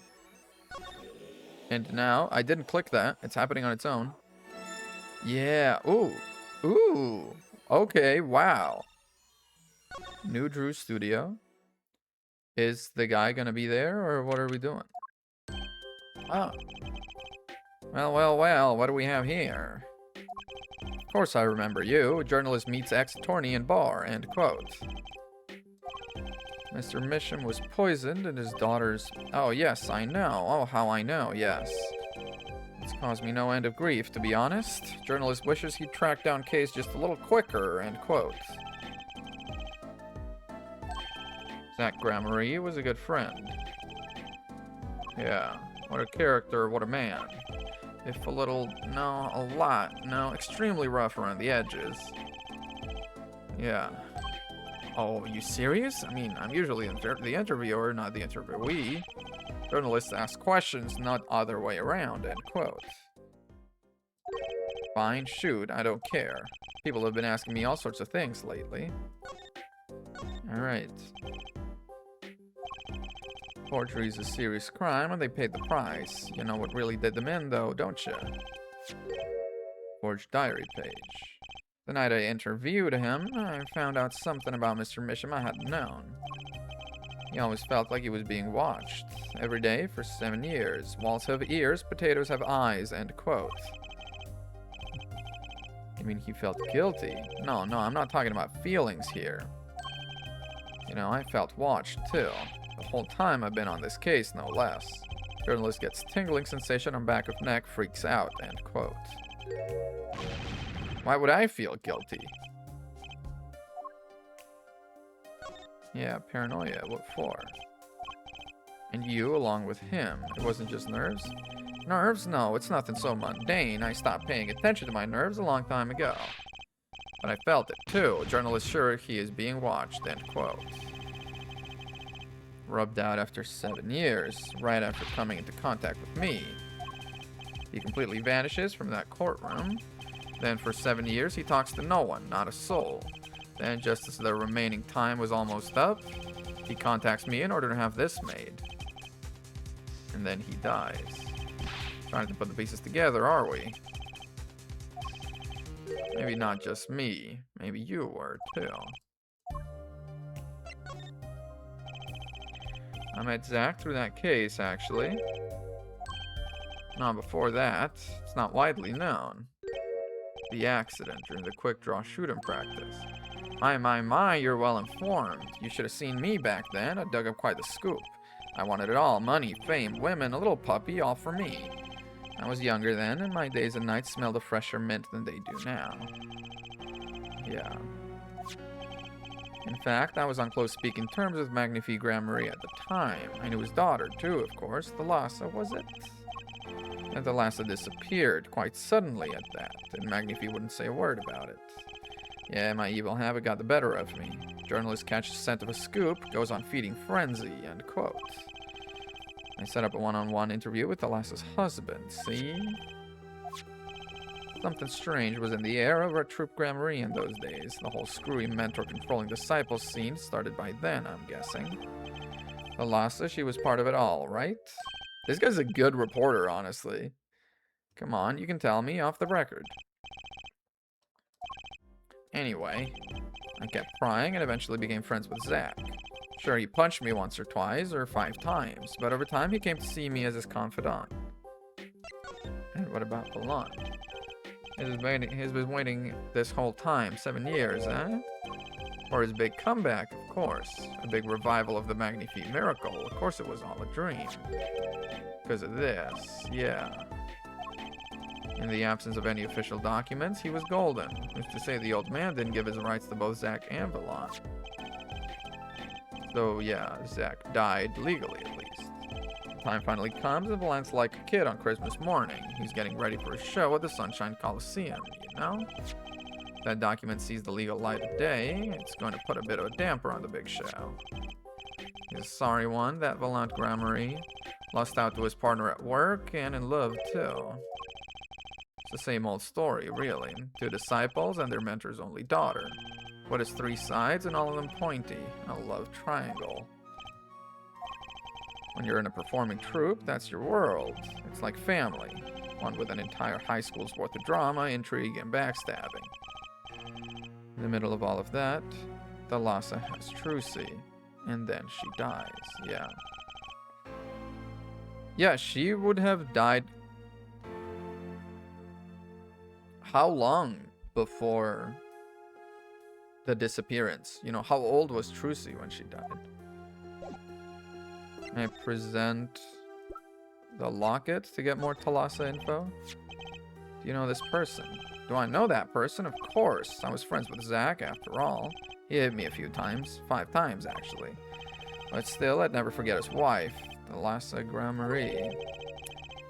And now, I didn't click that. It's happening on its own. Yeah. Ooh. Ooh. Okay, wow. New Drew Studio. Is the guy gonna be there, or what are we doing? Oh. Well, what do we have here? Of course I remember you. Journalist meets ex-attorney in bar, end quote. Mr. Misham was poisoned and his daughter's... Oh, yes, I know. Oh, how I know, yes. It's caused me no end of grief, to be honest. Journalist wishes he'd track down Case just a little quicker, end quote. Zach Gramarye was a good friend. Yeah, what a character, what a man. If a little, no, a lot, no, extremely rough around the edges. Yeah. Oh, you serious? I mean, I'm usually the interviewer, not the interviewee. Journalists ask questions, not other way around, end quote. Fine, shoot, I don't care. People have been asking me all sorts of things lately. Alright. Forgery is a serious crime, and they paid the price. You know what really did them in, though, don't you? Forged diary page. The night I interviewed him, I found out something about Mr. Misham I hadn't known. He always felt like he was being watched. Every day for 7 years. Walls have ears, potatoes have eyes, end quote. You mean he felt guilty? No, I'm not talking about feelings here. You know, I felt watched, too. The whole time I've been on this case, no less. Journalist gets tingling sensation on back of neck, freaks out, end quote. Why would I feel guilty? Yeah, paranoia, what for? And you, along with him, it wasn't just nerves? Nerves? No, it's nothing so mundane. I stopped paying attention to my nerves a long time ago. But I felt it, too. A journalist sure he is being watched, end quote. Rubbed out after 7 years, right after coming into contact with me. He completely vanishes from that courtroom. Then for 7 years, he talks to no one, not a soul. Then, just as the remaining time was almost up, he contacts me in order to have this made. And then he dies. Trying to put the pieces together, are we? Maybe not just me. Maybe you were, too. I met Zach through that case, actually. Not before that. It's not widely known. The accident during the quick draw shoot-'em practice. My, you're well informed. You should have seen me back then. I dug up quite the scoop. I wanted it all. Money, fame, women, a little puppy, all for me. I was younger then, and my days and nights smelled of fresher mint than they do now. Yeah. In fact, I was on close speaking terms with Magnifique Gramarye at the time. I knew his daughter, too, of course. Thalassa, was it? And Thalassa disappeared, quite suddenly at that, and Magnifique wouldn't say a word about it. Yeah, my evil habit got the better of me. Journalist catches scent of a scoop, goes on feeding frenzy, end quote. I set up a one-on-one interview with Thalassa's husband, see? Something strange was in the air over at Troop Gramarye in those days. The whole screwy mentor controlling disciples scene started by then, I'm guessing. Thalassa, she was part of it all, right? This guy's a good reporter, honestly. Come on, you can tell me off the record. Anyway, I kept prying and eventually became friends with Zach. Sure, he punched me once or twice, or 5 times, but over time he came to see me as his confidant. And what about Balan? He's been waiting this whole time, 7 years, eh? For his big comeback, of course. A big revival of the Magnifique miracle. Of course it was all a dream. Because of this, yeah. In the absence of any official documents, he was golden. Which is to say, the old man didn't give his rights to both Zach and Balan. So, yeah, Zach died legally, at least. Time finally comes and Valent's like a kid on Christmas morning. He's getting ready for a show at the Sunshine Coliseum, you know? That document sees the legal light of day. It's going to put a bit of a damper on the big show. He's a sorry one, that Valant Gramarye. Lost out to his partner at work and in love, too. It's the same old story, really. Two disciples and their mentor's only daughter. What is three sides and all of them pointy? A love triangle. When you're in a performing troupe, that's your world. It's like family. One with an entire high school's worth of drama, intrigue, and backstabbing. In the middle of all of that, Thalassa has Trucy. And then she dies, yeah. Yeah, she would have died... How long before the disappearance? You know, how old was Trucy when she died? May I present the locket to get more Thalassa info? Do you know this person? Do I know that person? Of course. I was friends with Zach, after all. He hit me a few times. 5 times, actually. But still, I'd never forget his wife, Thalassa Gramarye.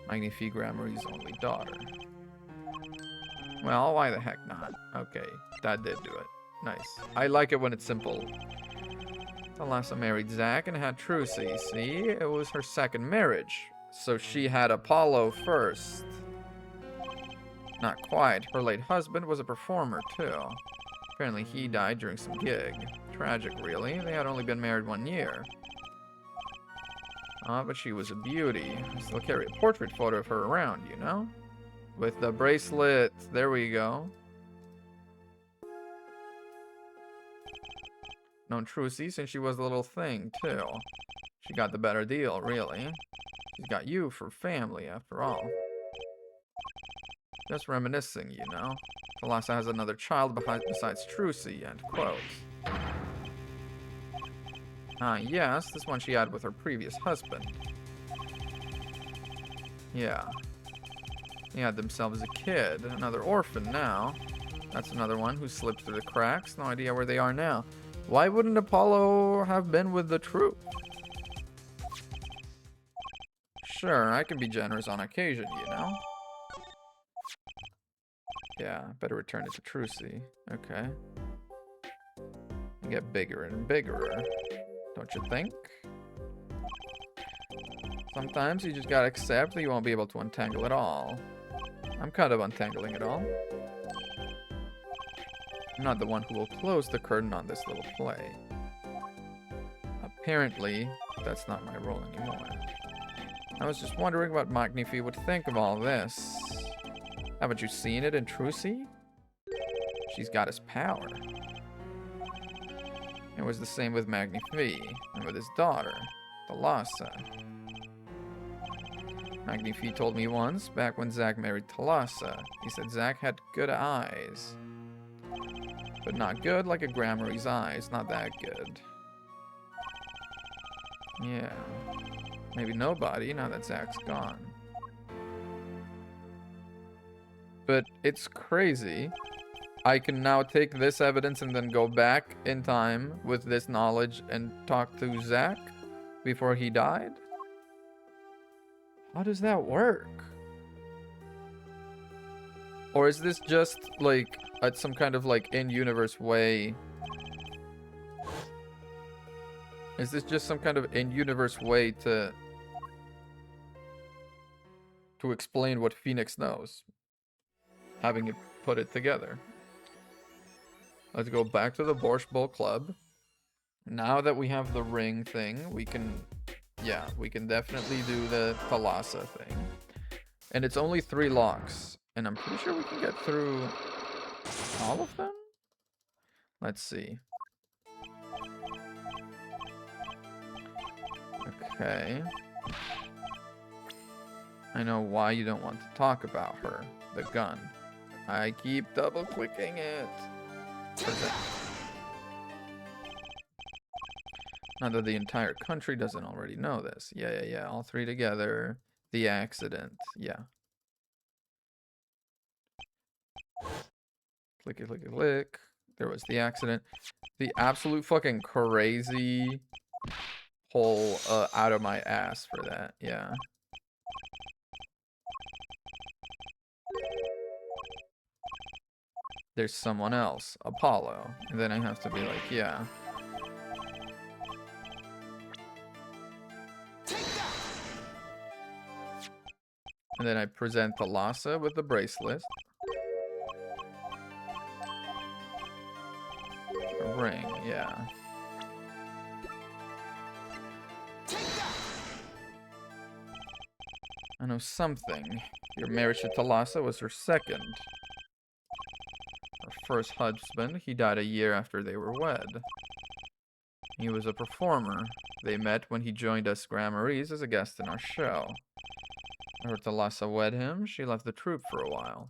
Magnifique Gramarye's only daughter. Well, why the heck not? Okay, that did do it. Nice. I like it when it's simple. Thalassa married Zach and had Trucy. See, it was her second marriage. So she had Apollo first. Not quite. Her late husband was a performer, too. Apparently he died during some gig. Tragic, really. They had only been married 1 year. But she was a beauty. I still carry a portrait photo of her around, you know? With the bracelet. There we go. Known Trucy since she was a little thing, too. She got the better deal, really. She's got you for family, after all. Just reminiscing, you know. Thalassa has another child besides Trucy, end quote. Yes, this one she had with her previous husband. Yeah. They had themselves a kid, another orphan now. That's another one who slipped through the cracks, no idea where they are now. Why wouldn't Apollo have been with the troupe? Sure, I can be generous on occasion, you know? Yeah, better return it to Trucy. Okay. You get bigger and bigger, don't you think? Sometimes you just gotta accept that you won't be able to untangle it all. I'm kind of untangling it all. I'm not the one who will close the curtain on this little play. Apparently, that's not my role anymore. I was just wondering what Magnifique would think of all this. Haven't you seen it in Trucy? She's got his power. It was the same with Magnifique, and with his daughter, Thalassa. Magnifique told me once, back when Zach married Thalassa, he said Zach had good eyes. But not good like a Gramarye's eyes, not that good. Yeah. Maybe nobody, now that Zach's gone. But it's crazy. I can now take this evidence and then go back in time with this knowledge and talk to Zach before he died? How does that work? Or is this just like some kind of like in-universe way? Is this just some kind of in-universe way to explain what Phoenix knows? Having it put it together. Let's go back to the Borscht Bowl Club. Now that we have the ring thing, we can... Yeah, we can definitely do the Thalassa thing. And it's only 3 locks. And I'm pretty sure we can get through all of them? Let's see. Okay. I know why you don't want to talk about her. The gun. I keep double clicking it. Not that the entire country doesn't already know this. Yeah. All 3 together. The accident. Yeah. Click. There was the accident. The absolute fucking crazy pull out of my ass for that. Yeah. There's someone else, Apollo. And then I have to be like, yeah. And then I present Thalassa with the bracelet. A ring, yeah. I know something. Your marriage to Thalassa was her second. Her first husband, he died a year after they were wed. He was a performer. They met when he joined us Gramarys as a guest in our show. I heard Thalassa wed him. She left the troupe for a while.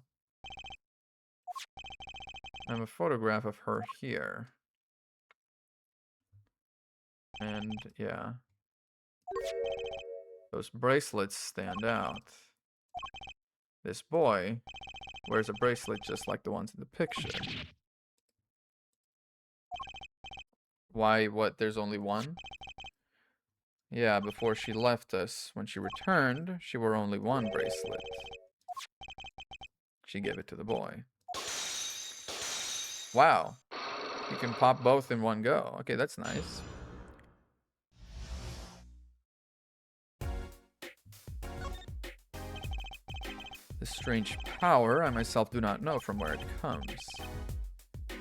I have a photograph of her here. And, yeah. Those bracelets stand out. This boy wears a bracelet just like the ones in the picture. Why, what, there's only one? Yeah, before she left us, when she returned, she wore only one bracelet. She gave it to the boy. Wow. You can pop both in one go. Okay, that's nice. This strange power, I myself do not know from where it comes.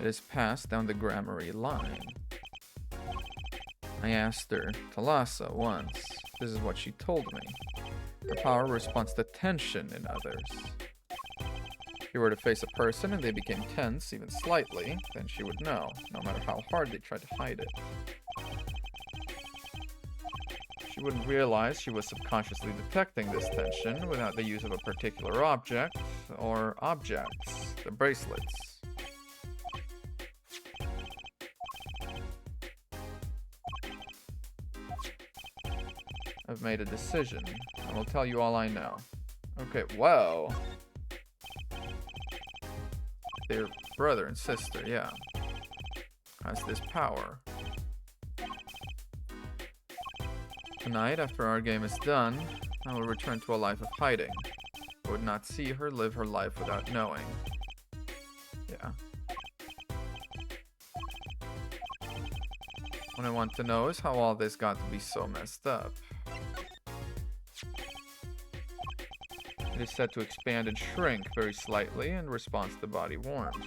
It is passed down the Gramarye line. I asked her, Thalassa, once. This is what she told me. Her power responds to tension in others. If you were to face a person and they became tense, even slightly, then she would know, no matter how hard they tried to hide it. She wouldn't realize she was subconsciously detecting this tension without the use of a particular object, or objects, the bracelets. I've made a decision. I will tell you all I know. Okay, whoa. They're brother and sister, yeah. Has this power. Tonight, after our game is done, I will return to a life of hiding. I would not see her live her life without knowing. Yeah. What I want to know is how all this got to be so messed up. It is said to expand and shrink very slightly in response to body warmth.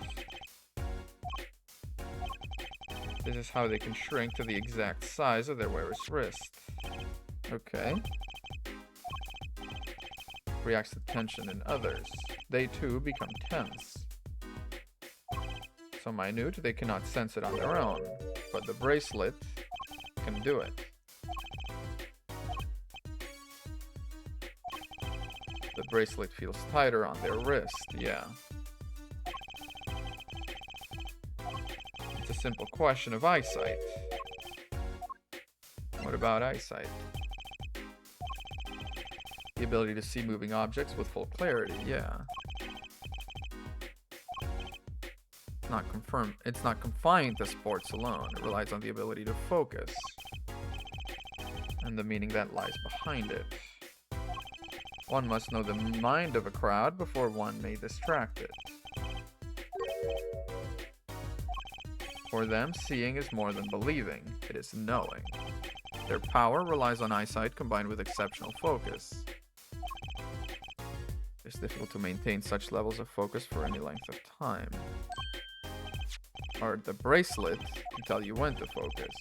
This is how they can shrink to the exact size of their wearer's wrist. Okay. Reacts to tension in others. They too become tense. So minute they cannot sense it on their own, but the bracelet can do it. The bracelet feels tighter on their wrist, yeah. It's a simple question of eyesight. What about eyesight? The ability to see moving objects with full clarity, yeah. It's not confined to sports alone. It relies on the ability to focus. And the meaning that lies behind it. One must know the mind of a crowd before one may distract it. For them, seeing is more than believing. It is knowing. Their power relies on eyesight combined with exceptional focus. It's difficult to maintain such levels of focus for any length of time. Or the bracelet can tell you when to focus.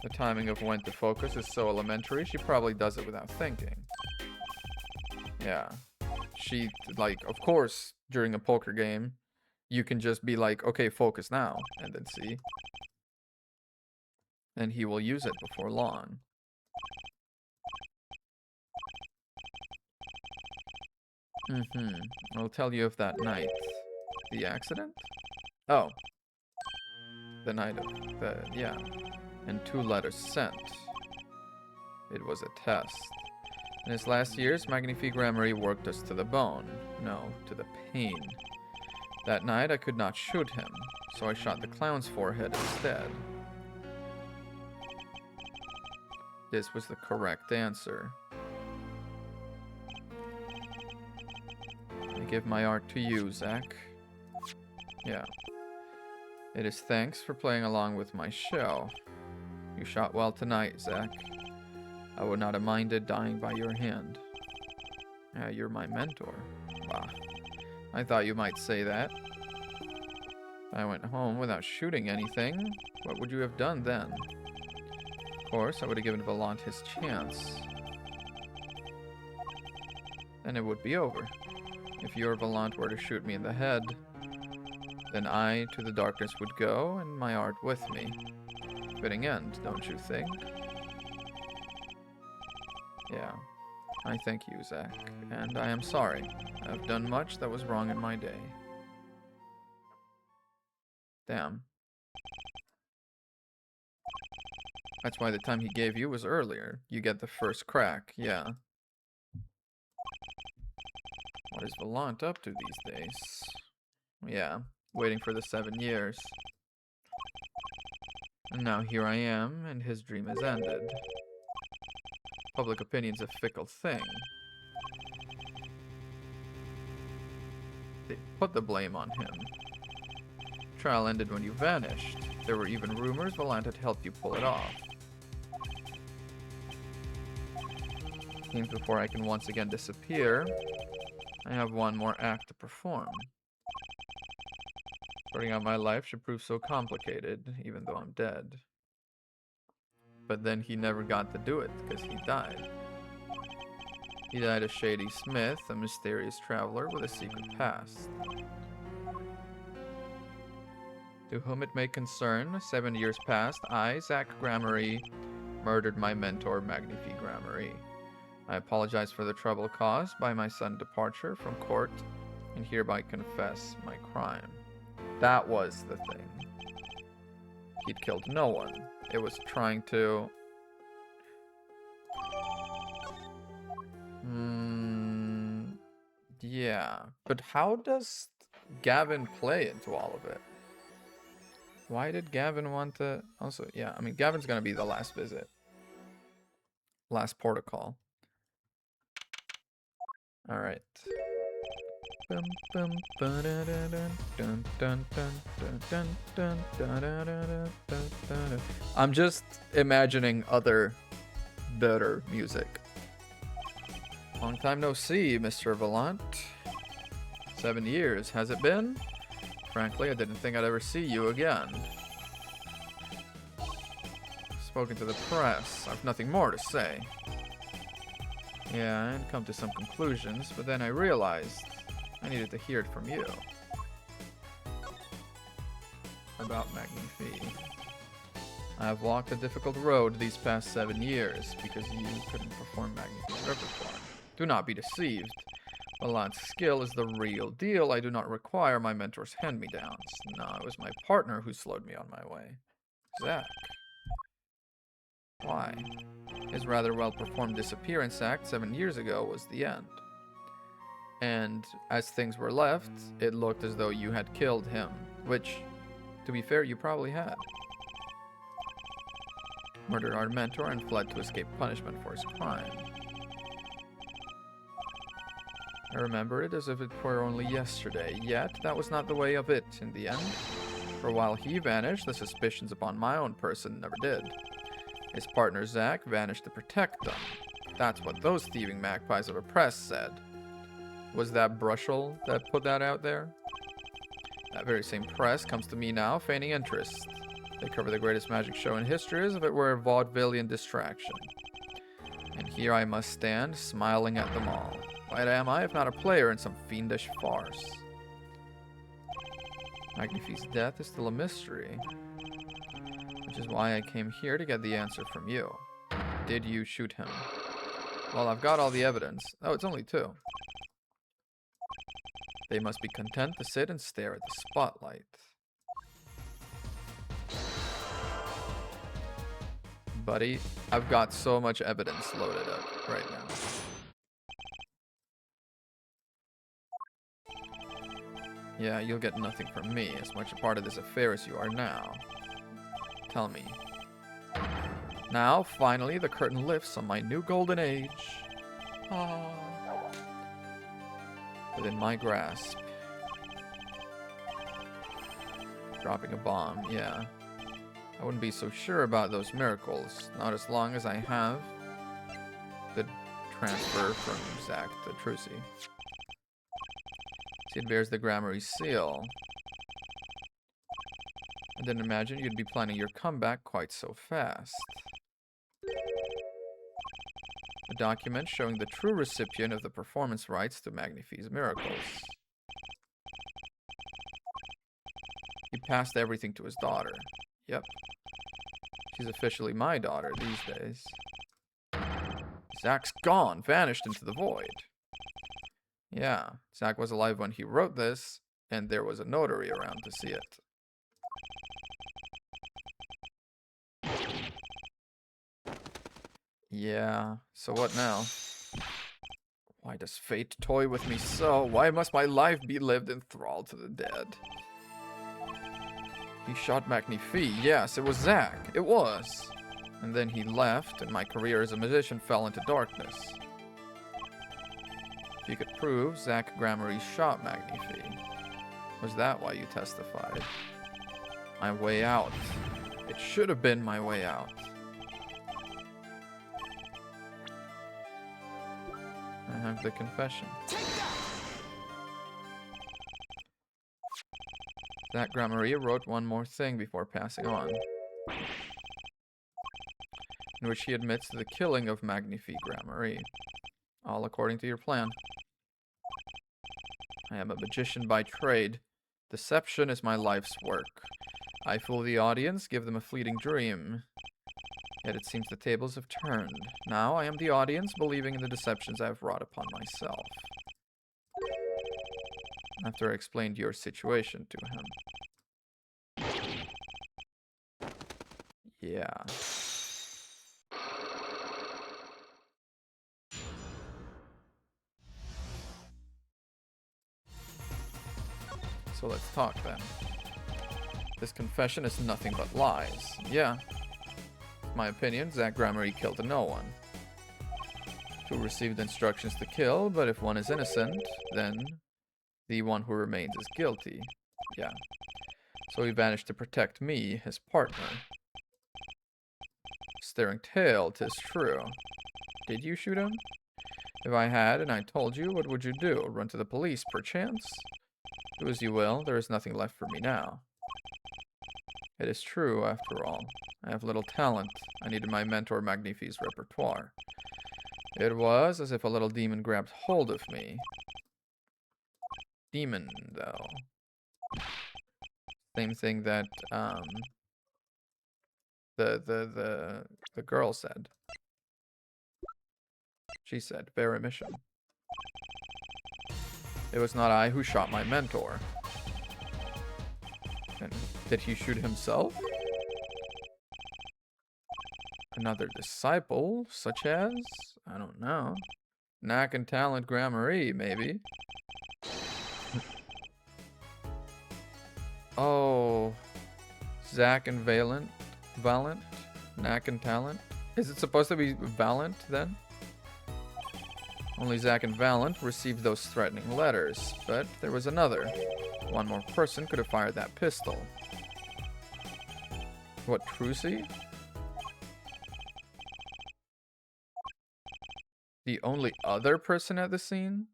The timing of when to focus is so elementary, she probably does it without thinking. Yeah. She, like, of course, during a poker game, you can just be like, okay, focus now, and then see. And he will use it before long. I'll tell you of that night. The accident? Oh. The night of the, yeah. And 2 letters sent. It was a test. In his last years, Magnifique Gramarye worked us to the bone. No, to the pain. That night, I could not shoot him, so I shot the clown's forehead instead. This was the correct answer. I give my art to you, Zack. Yeah. It is thanks for playing along with my show. You shot well tonight, Zack. I would not have minded dying by your hand. Yeah, you're my mentor. Bah. I thought you might say that. If I went home without shooting anything, what would you have done then? Of course, I would have given Valant his chance. Then it would be over. If your Valant were to shoot me in the head, then I to the darkness would go, and my art with me. Fitting end, don't you think? Yeah. I thank you, Zack, and I am sorry. I have done much that was wrong in my day. Damn. That's why the time he gave you was earlier. You get the first crack, yeah. What is Valant up to these days? Yeah, waiting for the 7 years. And now here I am, and his dream is ended. Public opinion's a fickle thing. They put the blame on him. Trial ended when you vanished. There were even rumors Valant had helped you pull it off. Seems before I can once again disappear, I have one more act to perform. Starting out my life should prove so complicated, even though I'm dead. But then he never got to do it, because he died. He died as Shady Smith, a mysterious traveler with a secret past. To whom it may concern, 7 years past, I, Zack Gramarye, murdered my mentor, Magnifi Gramarye. I apologize for the trouble caused by my sudden departure from court, and hereby confess my crime. That was the thing. He'd killed no one. It was trying to... yeah. But how does Gavin play into all of it? Why did Gavin want to... Also, yeah, I mean, Gavin's gonna be the last visit. Last protocol. Alright. I'm just imagining other better music. Long time no see, Mr. Valant. 7 years, has it been? Frankly, I didn't think I'd ever see you again. Spoken to the press. I've nothing more to say. Yeah, I had come to some conclusions, but then I realized I needed to hear it from you. About Magnifi. I have walked a difficult road these past 7 years because you couldn't perform Magnifi's repertoire. Do not be deceived. Valant's skill is the real deal. I do not require my mentor's hand-me-downs. No, it was my partner who slowed me on my way. Zack. Why? His rather well-performed disappearance act 7 years ago was the end. And as things were left, it looked as though you had killed him, which, to be fair, you probably had. Murdered our mentor and fled to escape punishment for his crime. I remember it as if it were only yesterday, yet that was not the way of it in the end. For while he vanished, the suspicions upon my own person never did. His partner Zack vanished to protect them. That's what those thieving magpies of a press said. Was that Brushel that put that out there? That very same press comes to me now, feigning interest. They cover the greatest magic show in history as if it were a vaudevillian distraction. And here I must stand, smiling at them all. What am I if not a player in some fiendish farce? Magnifi's death is still a mystery. Which is why I came here to get the answer from you. Did you shoot him? Well, I've got all the evidence. Oh, it's only 2. They must be content to sit and stare at the spotlight. Buddy, I've got so much evidence loaded up right now. Yeah, you'll get nothing from me, as much a part of this affair as you are now. Tell me, Now, finally, the curtain lifts on my new golden age. Ah. Within my grasp. Dropping a bomb, yeah. I wouldn't be so sure about those miracles. Not as long as I have the transfer from Zack to Trucy. See, it bears the Gramarye seal. I didn't imagine you'd be planning your comeback quite so fast. A document showing the true recipient of the performance rights to Magnifi's miracles. He passed everything to his daughter. Yep. She's officially my daughter these days. Zack's gone, vanished into the void. Yeah, Zack was alive when he wrote this, and there was a notary around to see it. Yeah, so what now? Why does fate toy with me so? Why must my life be lived in thrall to the dead? He shot Magnifi. Yes, it was Zack. It was. And then he left, and my career as a musician fell into darkness. If you could prove Zack Gramarye shot Magnifi, was that why you testified? My way out. It should have been my way out. I have the confession. Zack Gramarye wrote one more thing before passing on, in which he admits to the killing of Magnifi Gramarye. All according to your plan. I am a magician by trade. Deception is my life's work. I fool the audience, give them a fleeting dream. Yet it seems the tables have turned. Now I am the audience, believing in the deceptions I have wrought upon myself. After I explained your situation to him. Yeah. So let's talk then. This confession is nothing but lies. Yeah. In my opinion, Zack Gramarye killed no one. Two received instructions to kill, but if one is innocent, then the one who remains is guilty. Yeah. So he vanished to protect me, his partner. Staring tale, 'tis true. Did you shoot him? If I had, and I told you, what would you do? Run to the police, perchance? Do as you will, there is nothing left for me now. It is true, after all. I have little talent. I needed my mentor Magnifi's repertoire. It was as if a little demon grabbed hold of me. Demon, though. Same thing that, the girl said. She said, bear remission. It was not I who shot my mentor. And did he shoot himself? Another disciple, such as? I don't know. Knack and talent Gramarye, maybe. Oh. Zack and Valent? Knack and talent? Is it supposed to be Valent, then? Only Zack and Valent received those threatening letters, but there was another. One more person could have fired that pistol. What, Trucy? The only other person at the scene?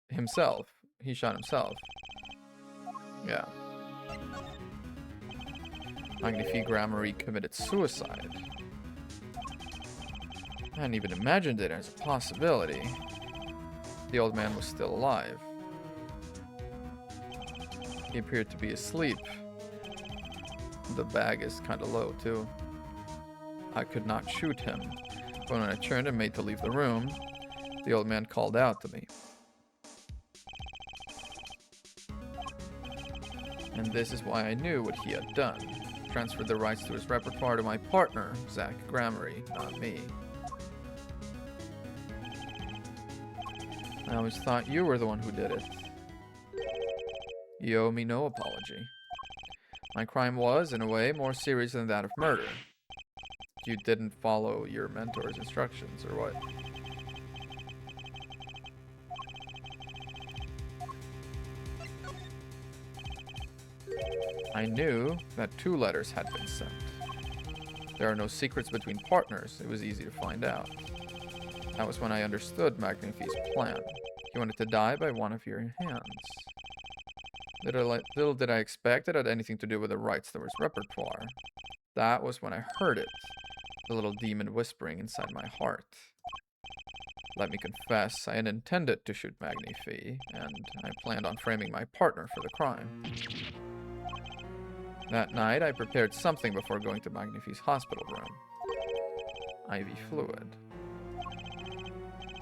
Himself. He shot himself. Yeah. Magnifi Gramarye committed suicide. I hadn't even imagined it as a possibility. The old man was still alive. He appeared to be asleep. The bag is kind of low, too. I could not shoot him. But when I turned and made to leave the room, the old man called out to me. And this is why I knew what he had done. Transferred the rights to his repertoire to my partner, Zack Gramarye, not me. I always thought you were the one who did it. You owe me no apology. My crime was, in a way, more serious than that of murder. You didn't follow your mentor's instructions, or what? I knew that 2 letters had been sent. There are no secrets between partners. It was easy to find out. That was when I understood Magnifie's plan. He wanted to die by one of your hands. Little did I expect it had anything to do with the rights to his repertoire. That was when I heard it. The little demon whispering inside my heart. Let me confess, I had intended to shoot Magnifie, and I planned on framing my partner for the crime. That night, I prepared something before going to Magnifie's hospital room. IV fluid.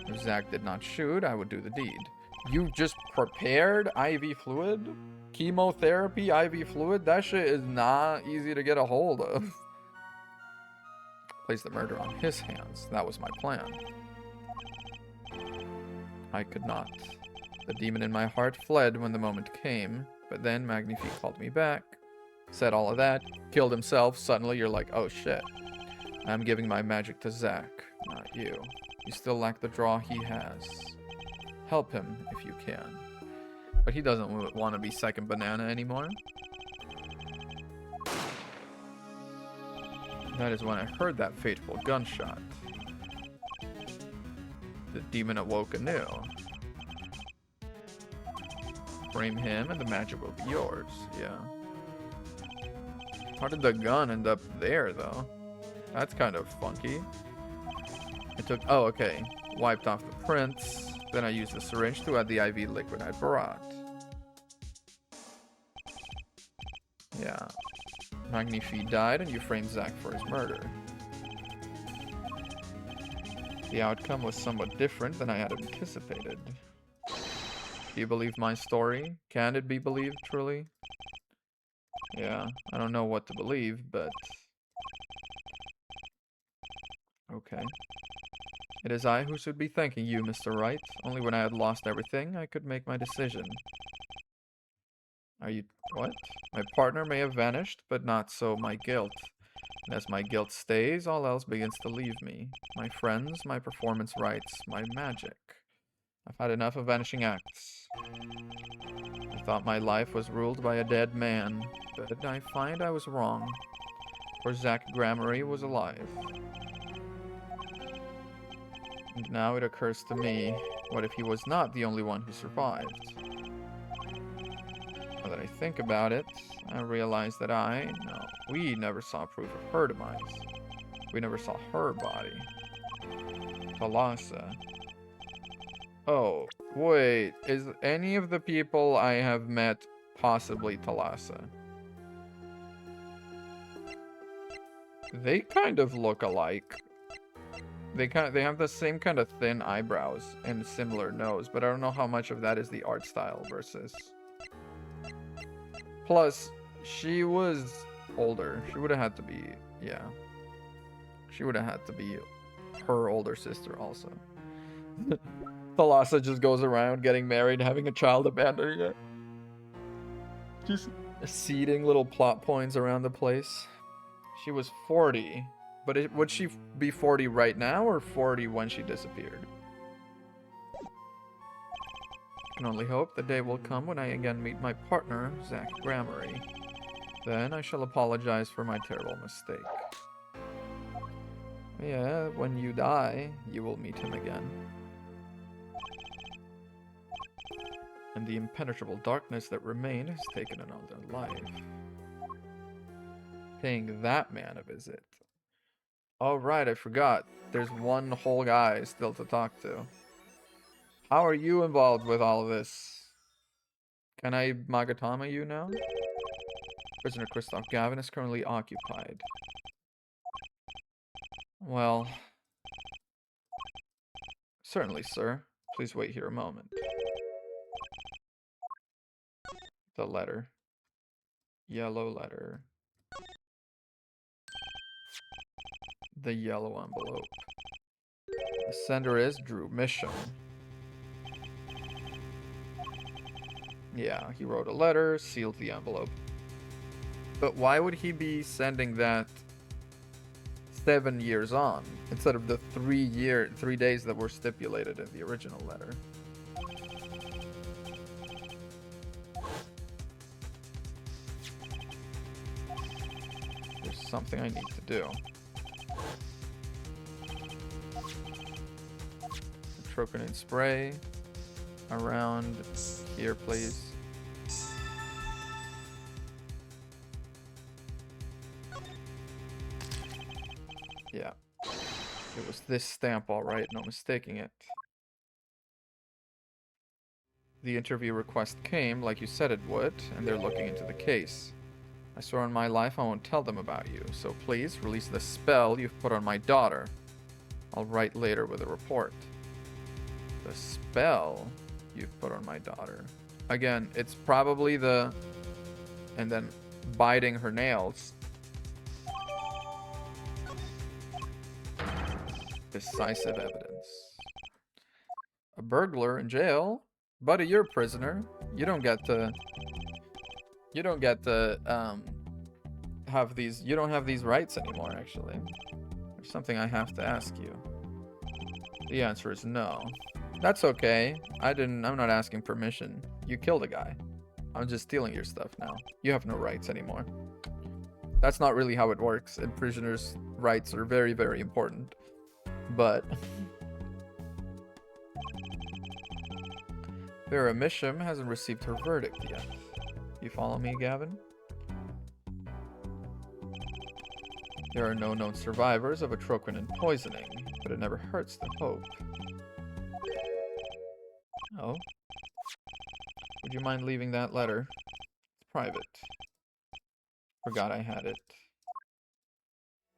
If Zack did not shoot, I would do the deed. You just prepared IV fluid? Chemotherapy, IV fluid? That shit is not easy to get a hold of. Place the murder on his hands. That was my plan. I could not. The demon in my heart fled when the moment came, but then Magnifie called me back. Said all of that, killed himself. Suddenly you're like, oh shit. I'm giving my magic to Zack, not you. You still lack the draw he has. Help him if you can. But he doesn't want to be second banana anymore. That is when I heard that fateful gunshot. The demon awoke anew. Frame him and the magic will be yours, yeah. How did the gun end up there, though? That's kind of funky. I took... oh, okay. Wiped off the prints. Then I used the syringe to add the IV liquid I brought. Yeah. Magnifie died and you framed Zack for his murder. The outcome was somewhat different than I had anticipated. Do you believe my story? Can it be believed, truly? Yeah, I don't know what to believe, but... okay. It is I who should be thanking you, Mr. Wright. Only when I had lost everything, I could make my decision. Are you... what? My partner may have vanished, but not so my guilt. And as my guilt stays, all else begins to leave me. My friends, my performance rights, my magic. I've had enough of vanishing acts. I thought my life was ruled by a dead man, but I find I was wrong. For Zack Gramarye was alive. And now it occurs to me, what if he was not the only one who survived? Now that I think about it, I realize that we never saw proof of her demise. We never saw her body. Thalassa. Oh, wait, is any of the people I have met possibly Thalassa? They kind of look alike. They have the same kind of thin eyebrows and similar nose, but I don't know how much of that is the art style versus. Plus, she was older. She would have had to be, yeah. She would have had to be her older sister also. Thalassa just goes around getting married, having a child, abandoning it. Just seeding little plot points around the place. She was 40. But would she be 40 right now or 40 when she disappeared? I can only hope the day will come when I again meet my partner, Zack Gramarye. Then I shall apologize for my terrible mistake. Yeah, when you die, you will meet him again. And the impenetrable darkness that remained has taken another life. Paying that man a visit. Oh right, I forgot. There's one whole guy still to talk to. How are you involved with all of this? Can I Magatama you now? Prisoner Christoph Gavin is currently occupied. Well... certainly, sir. Please wait here a moment. The letter. Yellow letter. The yellow envelope. The sender is Drew Misham. Yeah, he wrote a letter, sealed the envelope. But why would he be sending that 7 years on instead of the 3 days that were stipulated in the original letter? There's something I need to do. Troponin spray around here, please. Yeah. It was this stamp, all right. No mistaking it. The interview request came like you said it would, and they're looking into the case. I swear on my life I won't tell them about you, so please release the spell you've put on my daughter. I'll write later with a report. The spell you've put on my daughter. Again, it's probably the... and then biting her nails. Decisive evidence. A burglar in jail? Buddy, you're a prisoner. You don't get to have these... you don't have these rights anymore, actually. There's something I have to ask you. The answer is no. That's okay. I'm not asking permission. You killed a guy. I'm just stealing your stuff now. You have no rights anymore. That's not really how it works, and prisoners' rights are very, very important. But... Vera Misham hasn't received her verdict yet. You follow me, Gavin? There are no known survivors of atroquinin poisoning, but it never hurts to hope. Oh? Would you mind leaving that letter? It's private. Forgot I had it.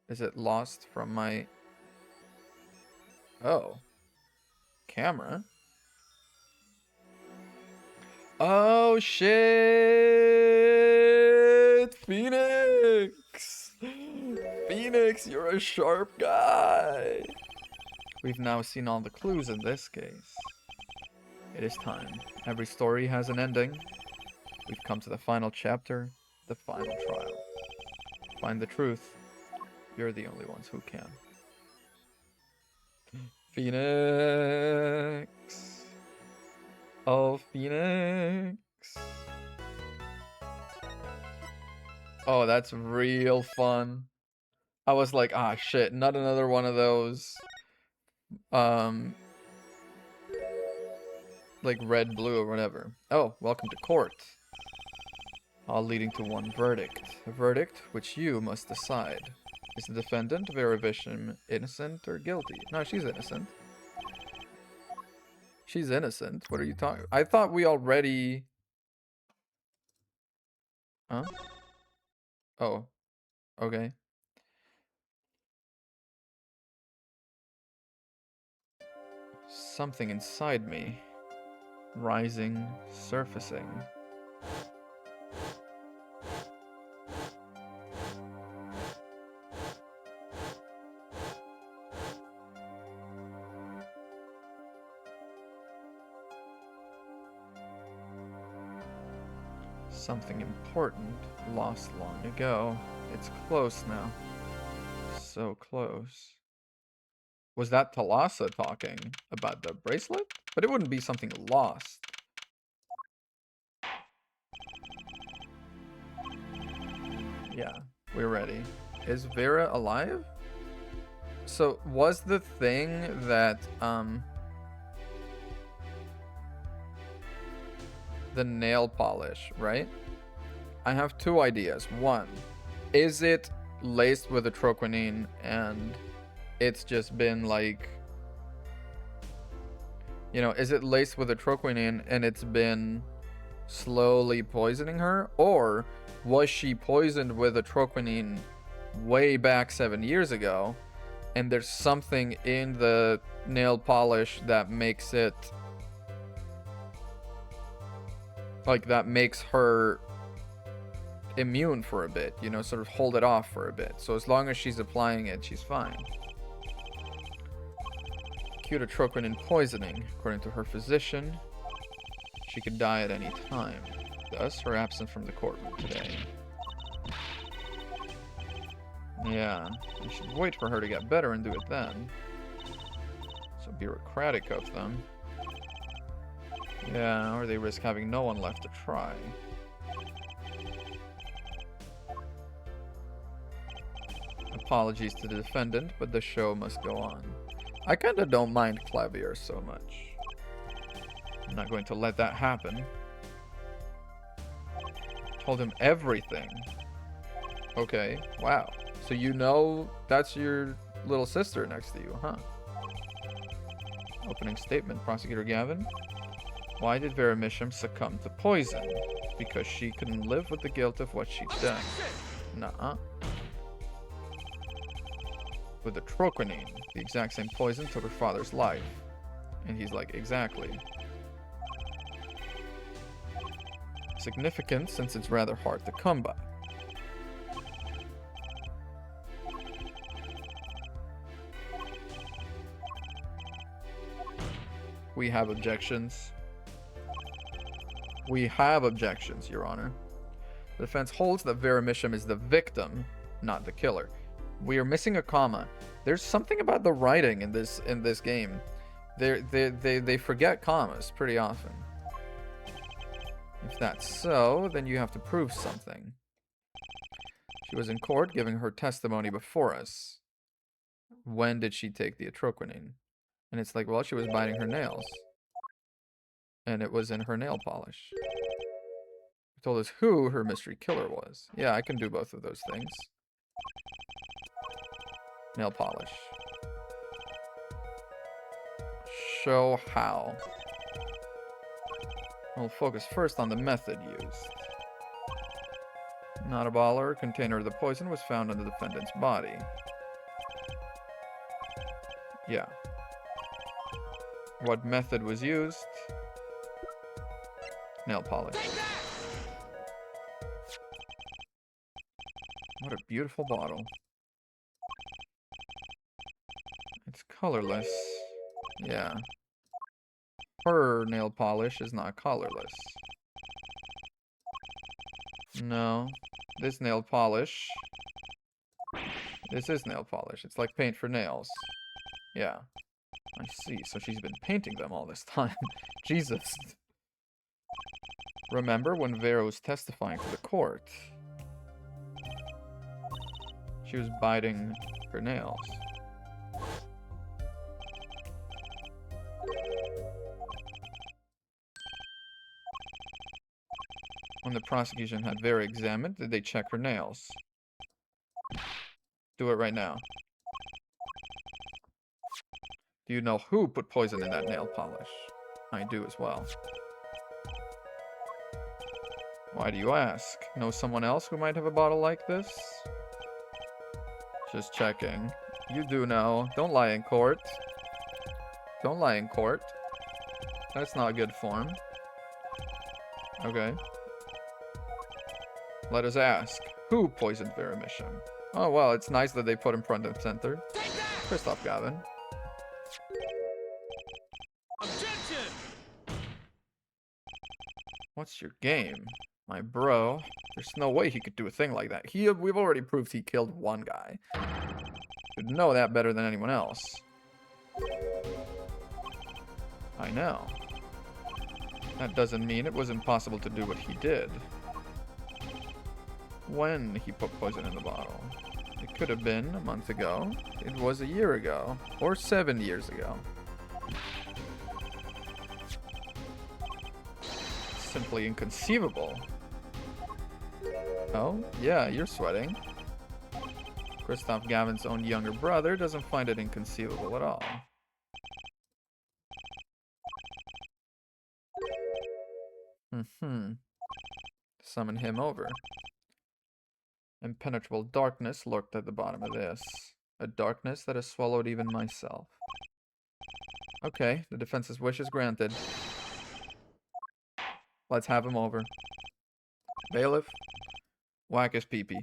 Is it lost from my... Oh. Camera? Oh, shit! Phoenix! Phoenix, you're a sharp guy! We've now seen all the clues in this case. It is time. Every story has an ending. We've come to the final chapter, the final trial. Find the truth. You're the only ones who can. Phoenix. Oh, Phoenix. Oh, that's real fun. I was like, ah, shit, not another one of those. Like red, blue, or whatever. Oh, welcome to court. All leading to one verdict. A verdict which you must decide. Is the defendant, Vera Misham, innocent or guilty? No, she's innocent. She's innocent. What are you talking? I thought we already... Huh? Oh. Okay. Something inside me. Rising, surfacing. Something important lost long ago. It's close now. So close. Was that Thalassa talking about the bracelet? But it wouldn't be something lost. Yeah, we're ready. Is Vera alive? So, was the thing that, the nail polish, right? I have two ideas. One, is it laced with atroquinin and it's just been like, you know, is it laced with atroquinin and it's been slowly poisoning her? Or was she poisoned with atroquinin way back 7 years ago and there's something in the nail polish that makes it, like, that makes her immune for a bit, you know, sort of hold it off for a bit. So as long as she's applying it, she's fine. Acute atroquinin poisoning. According to her physician, she could die at any time. Thus, her absence from the courtroom today. Yeah, you should wait for her to get better and do it then. So bureaucratic of them. Yeah, or they risk having no one left to try. Apologies to the defendant, but the show must go on. I kinda don't mind Clavier so much. I'm not going to let that happen. Told him everything. Okay, wow. So you know that's your little sister next to you, huh? Opening statement, Prosecutor Gavin. Why did Vera Misham succumb to poison? Because she couldn't live with the guilt of what she'd done. Nuh-uh. With the troquinine, the exact same poison took her father's life. And he's like, exactly. Significant since it's rather hard to come by. We have objections. We have objections, Your Honor. The defense holds that Vera Misham is the victim, not the killer. We are missing a comma. There's something about the writing in this game. They forget commas pretty often. If that's so, then you have to prove something. She was in court giving her testimony before us. When did she take the atroquinine? And it's like, well, she was biting her nails. And it was in her nail polish. She told us who her mystery killer was. Yeah, I can do both of those things. Nail polish. Show how. We'll focus first on the method used. Not a bottle or container of the poison was found on the defendant's body. Yeah. What method was used? Nail polish. What a beautiful bottle. It's colorless. Yeah. Her nail polish is not colorless. No. This nail polish. This is nail polish. It's like paint for nails. Yeah. I see. So she's been painting them all this time. Jesus. Remember when Vera was testifying to the court? She was biting her nails. When the prosecution had Vera examined, did they check her nails? Do it right now. Do you know who put poison in that nail polish? I do as well. Why do you ask? Know someone else who might have a bottle like this? Just checking. You do know. Don't lie in court. Don't lie in court. That's not good form. Okay. Let us ask. Who poisoned Vera Misham? Oh, well, it's nice that they put him front and center. Christoph Gavin. Objection! What's your game? My bro. There's no way he could do a thing like that. We've already proved he killed one guy. You'd know that better than anyone else. I know. That doesn't mean it was impossible to do what he did. When he put poison in the bottle. It could have been a month ago. It was a year ago. Or 7 years ago. Simply inconceivable. Oh, yeah, you're sweating. Christoph Gavin's own younger brother doesn't find it inconceivable at all. Summon him over. Impenetrable darkness lurked at the bottom of this. A darkness that has swallowed even myself. Okay, the defense's wish is granted. Let's have him over. Bailiff, whack his pee-pee.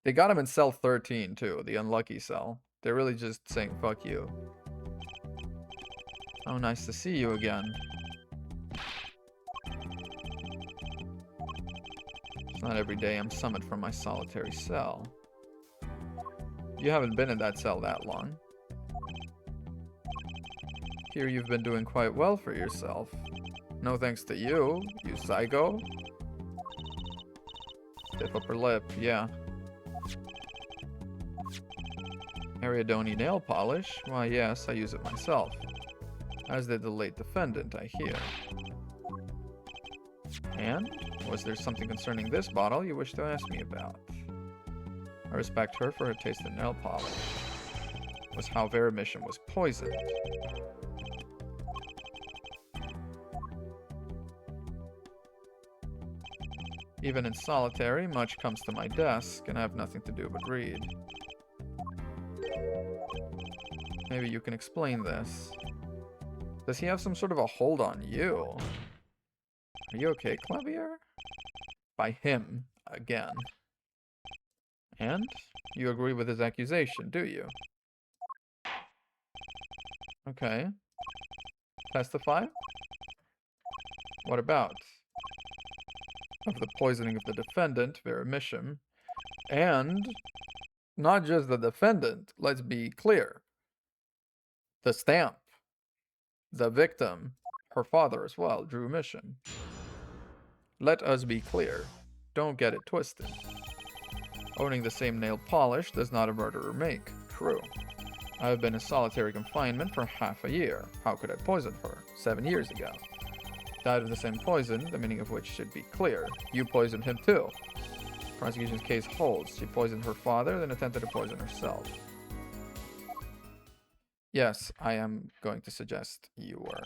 They got him in cell 13 too, the unlucky cell. They're really just saying fuck you. Oh, nice to see you again. It's not every day I'm summoned from my solitary cell. You haven't been in that cell that long. Here you've been doing quite well for yourself. No thanks to you, you psycho. Stiff upper lip, yeah. Ariadone nail polish? Why, yes, I use it myself. As did the late defendant, I hear. And? Was there something concerning this bottle you wish to ask me about? I respect her for her taste in nail polish. Was how Verimission was poisoned. Even in solitary, much comes to my desk, and I have nothing to do but read. Maybe you can explain this. Does he have some sort of a hold on you? Are you okay, Clavier? By him, again. And? You agree with his accusation, do you? Okay. Testify? What about? Of the poisoning of the defendant, Verimission. And not just the defendant, let's be clear. The stamp. The victim, her father as well, Drew Mission. Let us be clear. Don't get it twisted. Owning the same nail polish does not a murderer make. True. I have been in solitary confinement for half a year. How could I poison her? 7 years ago. Died of the same poison, the meaning of which should be clear. You poisoned him too. Prosecution's case holds. She poisoned her father, then attempted to poison herself. Yes, I am going to suggest you were.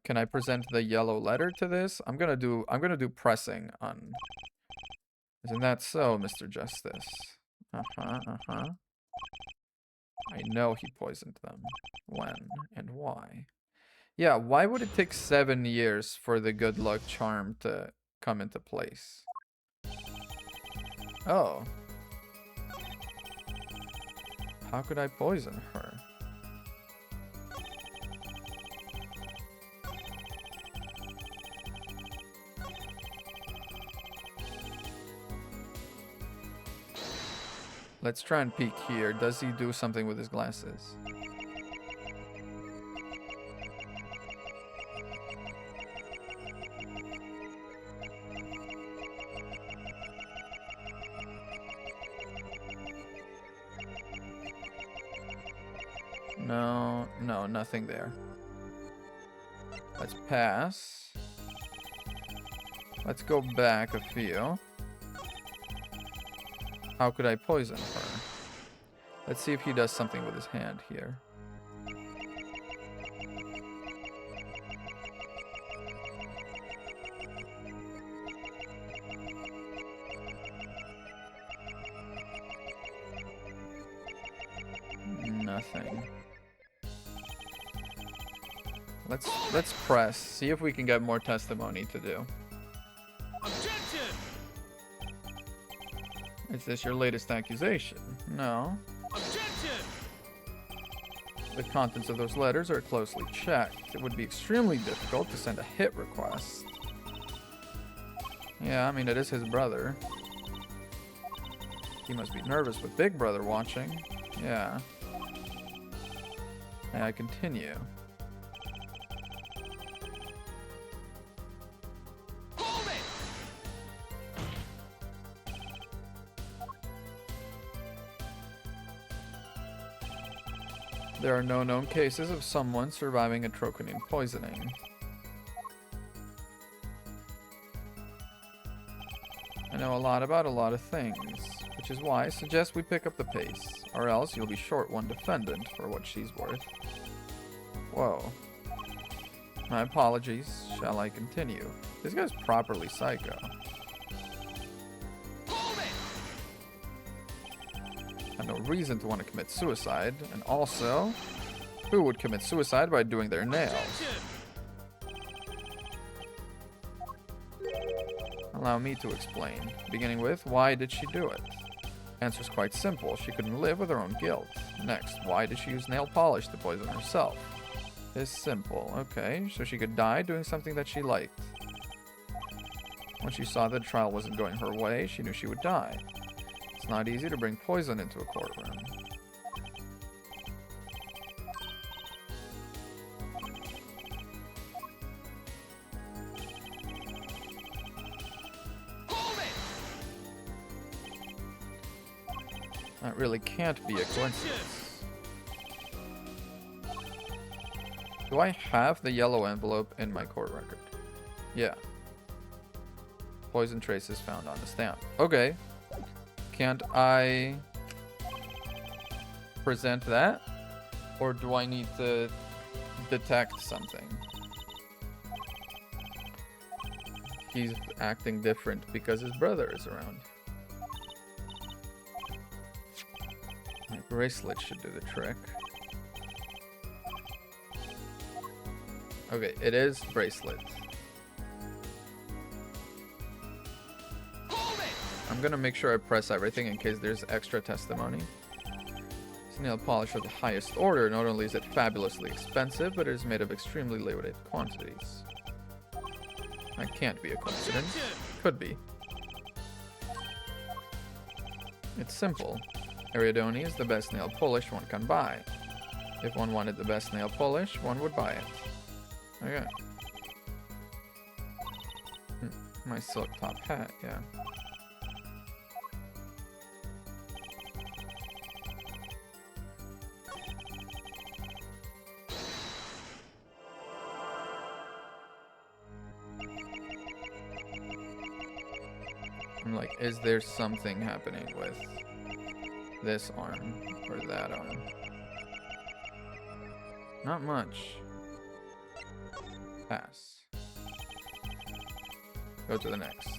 Can I present the yellow letter to this? I'm gonna do pressing on. Isn't that so, Mr. Justice? I know he poisoned them. When and why? Yeah, why would it take 7 years for the good luck charm to come into place? Oh. How could I poison her? Let's try and peek here. Does he do something with his glasses? No, nothing there. Let's pass. Let's go back a few. How could I poison her? Let's see if he does something with his hand here. Nothing. Let's press. See if we can get more testimony to do. Objection! Is this your latest accusation? No. Objection! The contents of those letters are closely checked. It would be extremely difficult to send a hit request. Yeah, I mean, it is his brother. He must be nervous with Big Brother watching. Yeah. May I continue? Hold it! There are no known cases of someone surviving a trochonin poisoning. I know a lot about a lot of things, which is why I suggest we pick up the pace, or else you'll be short one defendant for what she's worth. Whoa. My apologies. Shall I continue? This guy's properly psycho. Hold it! I have no reason to want to commit suicide, and also, who would commit suicide by doing their nails? Objection! Allow me to explain, beginning with, why did she do it? Answer's quite simple, she couldn't live with her own guilt. Next, why did she use nail polish to poison herself? It's simple, okay, so she could die doing something that she liked. When she saw that the trial wasn't going her way, she knew she would die. It's It's not easy to bring poison into a courtroom. Hold it! That really can't be a Objection! coincidence. Do I have the yellow envelope in my court record? Yeah. Poison traces found on the stamp. Okay. Can't I present that? Or do I need to detect something? He's acting different because his brother is around. My bracelet should do the trick. Okay, it is bracelet. Hold it! I'm gonna make sure I press everything in case there's extra testimony. This nail polish of the highest order. Not only is it fabulously expensive, but it is made of extremely limited quantities. That can't be a coincidence. Objection! Could be. It's simple. Ariadone is the best nail polish one can buy. If one wanted the best nail polish, one would buy it. Okay. My silk top hat, yeah. I'm like, is there something happening with this arm or that arm? Not much. Pass. Go to the next.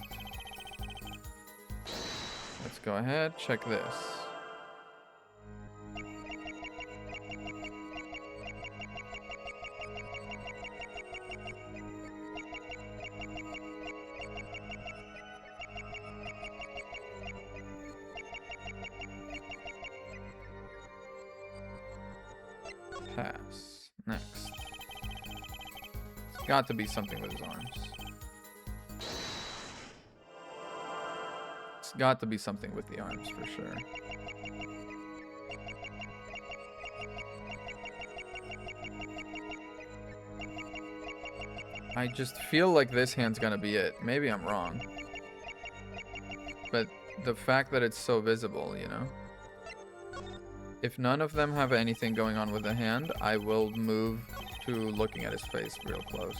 Let's go ahead, check this. Pass. Next. It's got to be something with his arms. It's got to be something with the arms for sure. I just feel like this hand's gonna be it. Maybe I'm wrong. But the fact that it's so visible, you know? If none of them have anything going on with the hand, I will move to looking at his face real close.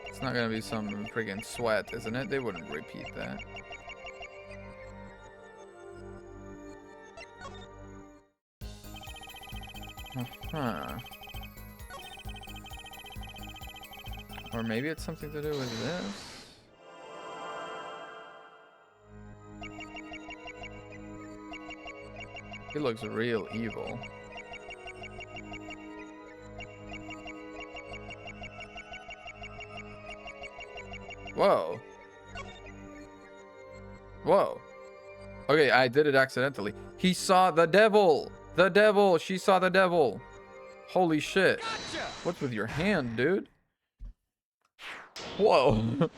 It's not gonna be some friggin' sweat, isn't it? They wouldn't repeat that. Huh. Or maybe it's something to do with this. He looks real evil. Whoa. Whoa. Okay, I did it accidentally. He saw the devil! The devil! She saw the devil! Holy shit. Gotcha! What's with your hand, dude? Whoa.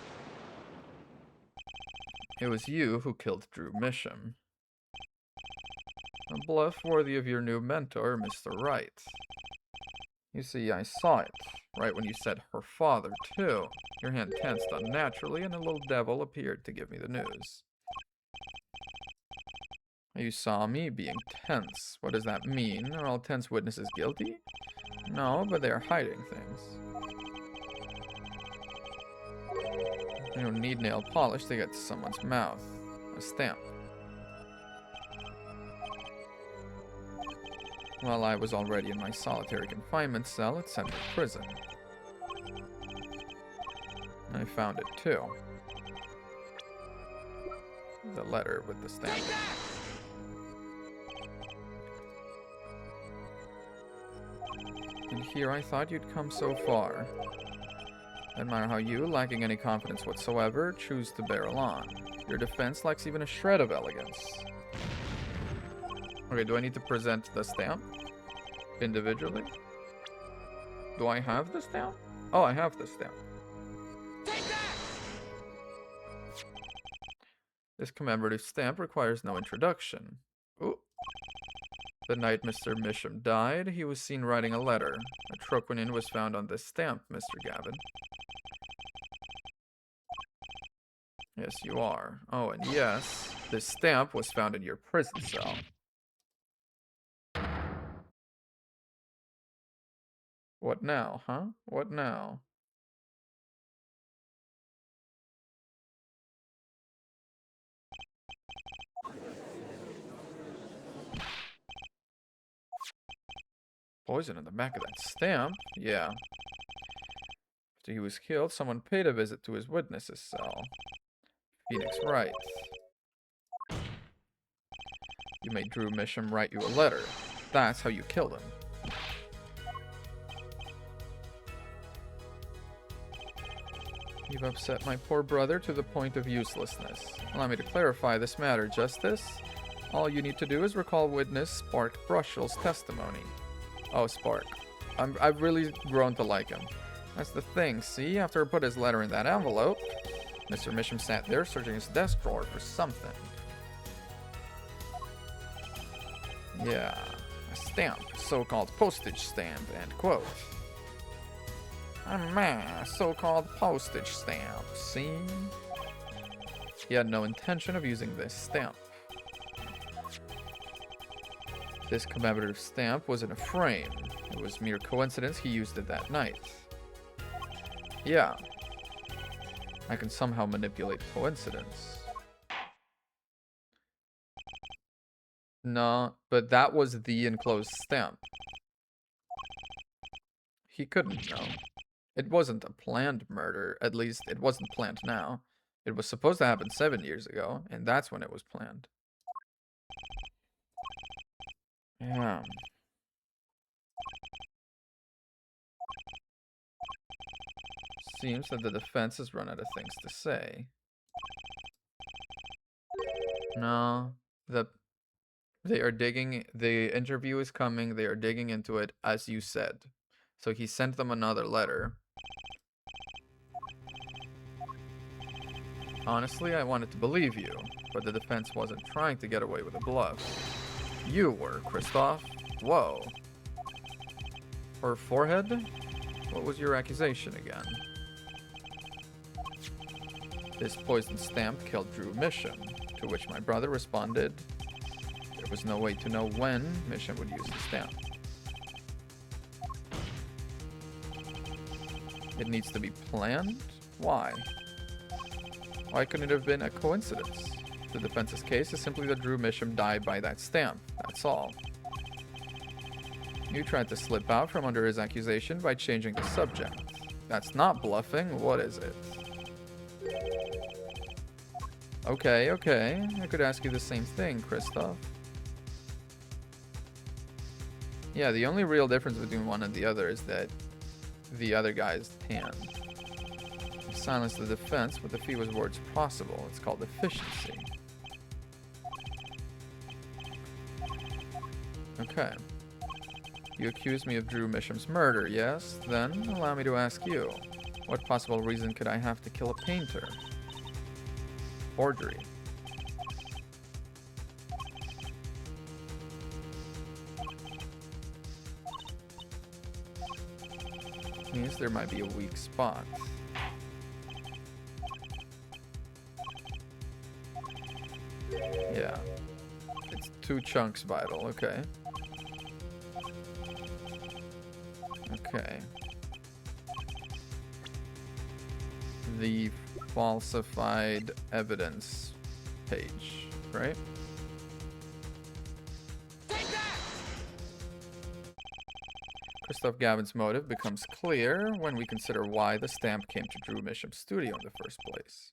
It was you who killed Drew Misham. A bluff worthy of your new mentor, Mr. Wright. You see, I saw it. Right when you said her father, too. Your hand tensed unnaturally, and a little devil appeared to give me the news. You saw me being tense. What does that mean? Are all tense witnesses guilty? No, but they are hiding things. You don't need nail polish to get to someone's mouth. A stamp. While I was already in my solitary confinement cell at Central Prison. I found it too. The letter with the stamp. Take that! And here I thought you'd come so far. Admire how you, lacking any confidence whatsoever, choose to barrel on. Your defense lacks even a shred of elegance. Okay, do I need to present the stamp individually? Do I have the stamp? Oh, I have the stamp. Take that! This commemorative stamp requires no introduction. Ooh. The night Mr. Misham died, he was seen writing a letter. A troquinin was found on this stamp, Mr. Gavin. Yes, you are. Oh, and yes, this stamp was found in your prison cell. What now, huh? What now? Poison in the back of that stamp? Yeah. After he was killed, someone paid a visit to his witness's cell. Phoenix Wright. You made Drew Misham write you a letter. That's how you killed him. You've upset my poor brother to the point of uselessness. Allow me to clarify this matter, Justice. All you need to do is recall witness Spark Brushell's testimony. Oh, Spark. I've really grown to like him. That's the thing, see? After I put his letter in that envelope, Mr. Misham sat there searching his desk drawer for something. Yeah, a stamp, so-called postage stamp, end quote. A so-called postage stamp, see? He had no intention of using this stamp. This commemorative stamp was in a frame. It was mere coincidence he used it that night. Yeah. I can somehow manipulate coincidence. No, but that was the enclosed stamp. He couldn't know. It wasn't a planned murder. At least, it wasn't planned now. It was supposed to happen 7 years ago, and that's when it was planned. Yeah. Seems that the defense has run out of things to say. No, they are digging. The interview is coming. They are digging into it, as you said. So he sent them another letter. Honestly, I wanted to believe you, but the defense wasn't trying to get away with a bluff. You were, Kristoff. Whoa. Her forehead? What was your accusation again? This poisoned stamp killed Drew Misham, to which my brother responded, there was no way to know when Misham would use the stamp. It needs to be planned? Why? Why couldn't it have been a coincidence? The defense's case is simply that Drew Misham died by that stamp, that's all. You tried to slip out from under his accusation by changing the subject. That's not bluffing, what is it? Okay, I could ask you the same thing, Kristoff. Yeah, the only real difference between one and the other is that the other guy is tan. You silenced the defense with the fewest words possible. It's called efficiency. Okay. You accuse me of Drew Misham's murder, yes? Then allow me to ask you, what possible reason could I have to kill a painter? Forgery. Means there might be a weak spot. Yeah. It's 2 chunks vital, okay. Okay. The falsified evidence page, right? Take that! Kristoff Gavin's motive becomes clear when we consider why the stamp came to Drew Misham's studio in the first place.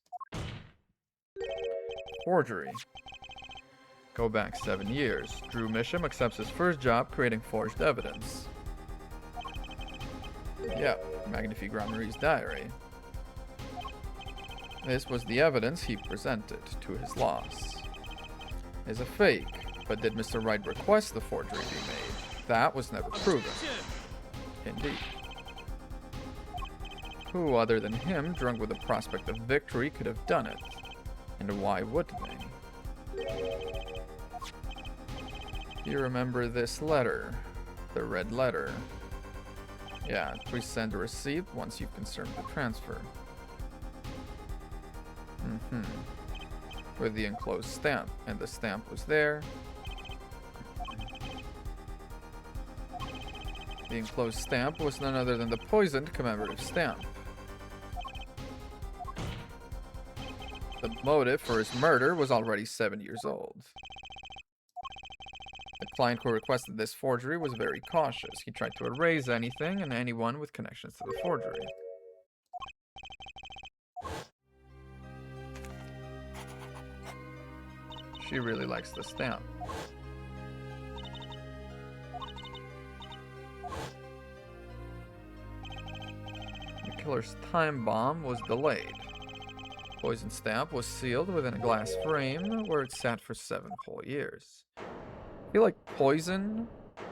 Forgery. Go back 7 years. Drew Misham accepts his first job creating forged evidence. Yeah, Magnifique Grand Marie's diary. This was the evidence he presented to his loss. Is a fake, but did Mr. Wright request the forgery be made? That was never proven. Indeed. Who other than him, drunk with the prospect of victory, could have done it? And why would they? You remember this letter? The red letter. Yeah, please send a receipt once you've confirmed the transfer. With the enclosed stamp, and the stamp was there. The enclosed stamp was none other than the poisoned commemorative stamp. The motive for his murder was already 7 years old. The client who requested this forgery was very cautious. He tried to erase anything and anyone with connections to the forgery. She really likes the stamp. The killer's time bomb was delayed. Poison stamp was sealed within a glass frame where it sat for 7 whole years. I feel like poison,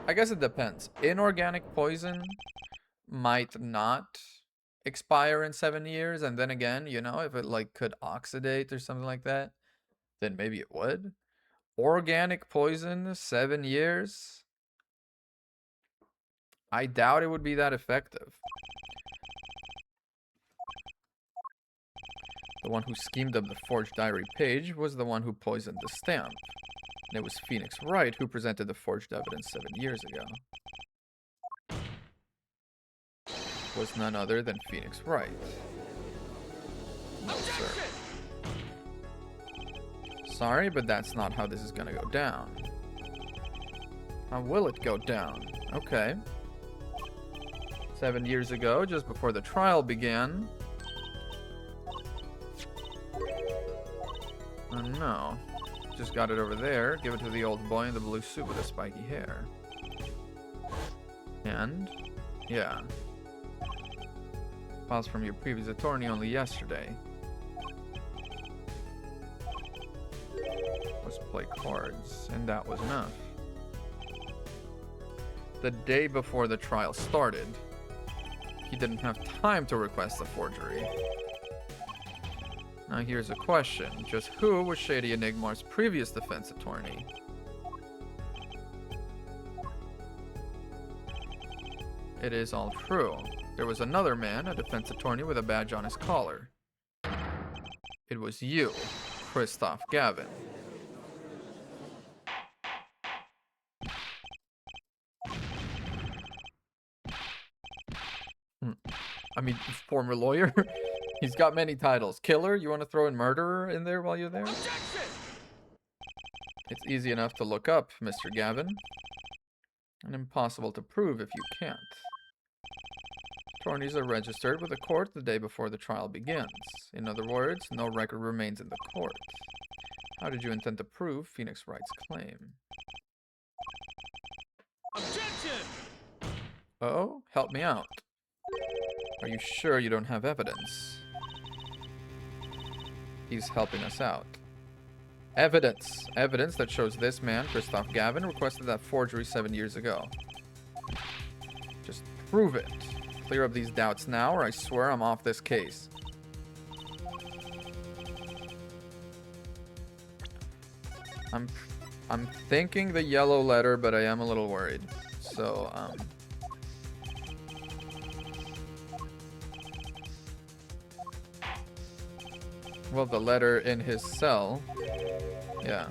I guess it depends. Inorganic poison might not expire in 7 years, and then again, you know, if it like could oxidate or something like that, then maybe it would. Organic poison, 7 years? I doubt it would be that effective. The one who schemed up the forged diary page was the one who poisoned the stamp. And it was Phoenix Wright who presented the forged evidence 7 years ago. Was none other than Phoenix Wright. No, sir. Sorry, but that's not how this is gonna go down. How will it go down? Okay. 7 years ago, just before the trial began. Oh no. Just got it over there. Give it to the old boy in the blue suit with the spiky hair. And? Yeah. Files from your previous attorney only yesterday. Was play cards, and that was enough. The day before the trial started, he didn't have time to request the forgery. Now here's a question. Just who was Shady Enigmar's previous defense attorney? It is all true. There was another man, a defense attorney with a badge on his collar. It was you, Christoph Gavin. I mean, former lawyer. He's got many titles. Killer? You want to throw in murderer in there while you're there? Objection! It's easy enough to look up, Mr. Gavin. And impossible to prove if you can't. Attorneys are registered with the court the day before the trial begins. In other words, no record remains in the court. How did you intend to prove Phoenix Wright's claim? Objection! Oh, help me out. Are you sure you don't have evidence? He's helping us out. Evidence. Evidence that shows this man, Christoph Gavin, requested that forgery 7 years ago. Just prove it. Clear up these doubts now, or I swear I'm off this case. I'm thinking the yellow letter, but I am a little worried. So, well, the letter in his cell, yeah,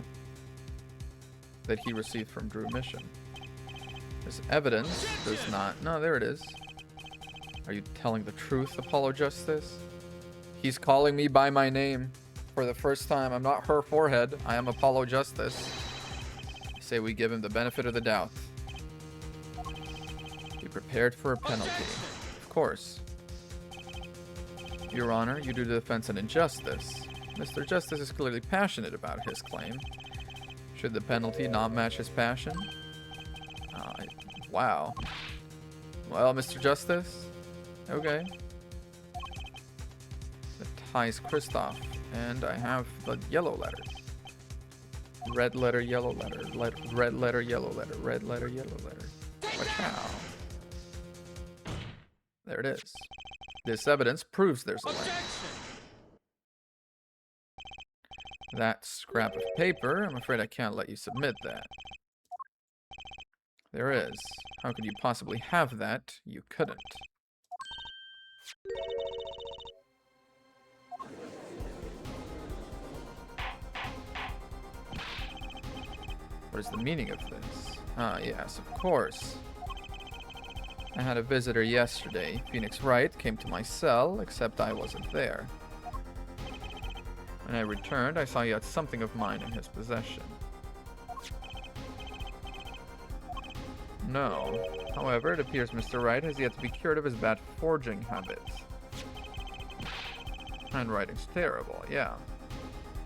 that he received from Drew Mission. This evidence does not, no, there it is. Are you telling the truth, Apollo Justice? He's calling me by my name for the first time. I'm not her forehead. I am Apollo Justice. I say we give him the benefit of the doubt. Be prepared for a penalty. Of course. Your Honor, you do the defense an injustice. Mr. Justice is clearly passionate about his claim. Should the penalty not match his passion? Wow. Well, Mr. Justice? Okay. The Heist Kristoff. And I have the yellow letters. Red letter, yellow letter, red letter, yellow letter, red letter, yellow letter. Wachow. There it is. This evidence proves there's a link. Objection! That scrap of paper, I'm afraid I can't let you submit that. There is. How could you possibly have that? You couldn't. What is the meaning of this? Ah, yes, of course. I had a visitor yesterday. Phoenix Wright came to my cell, except I wasn't there. When I returned, I saw he had something of mine in his possession. No. However, it appears Mr. Wright has yet to be cured of his bad forging habits. Handwriting's terrible, yeah.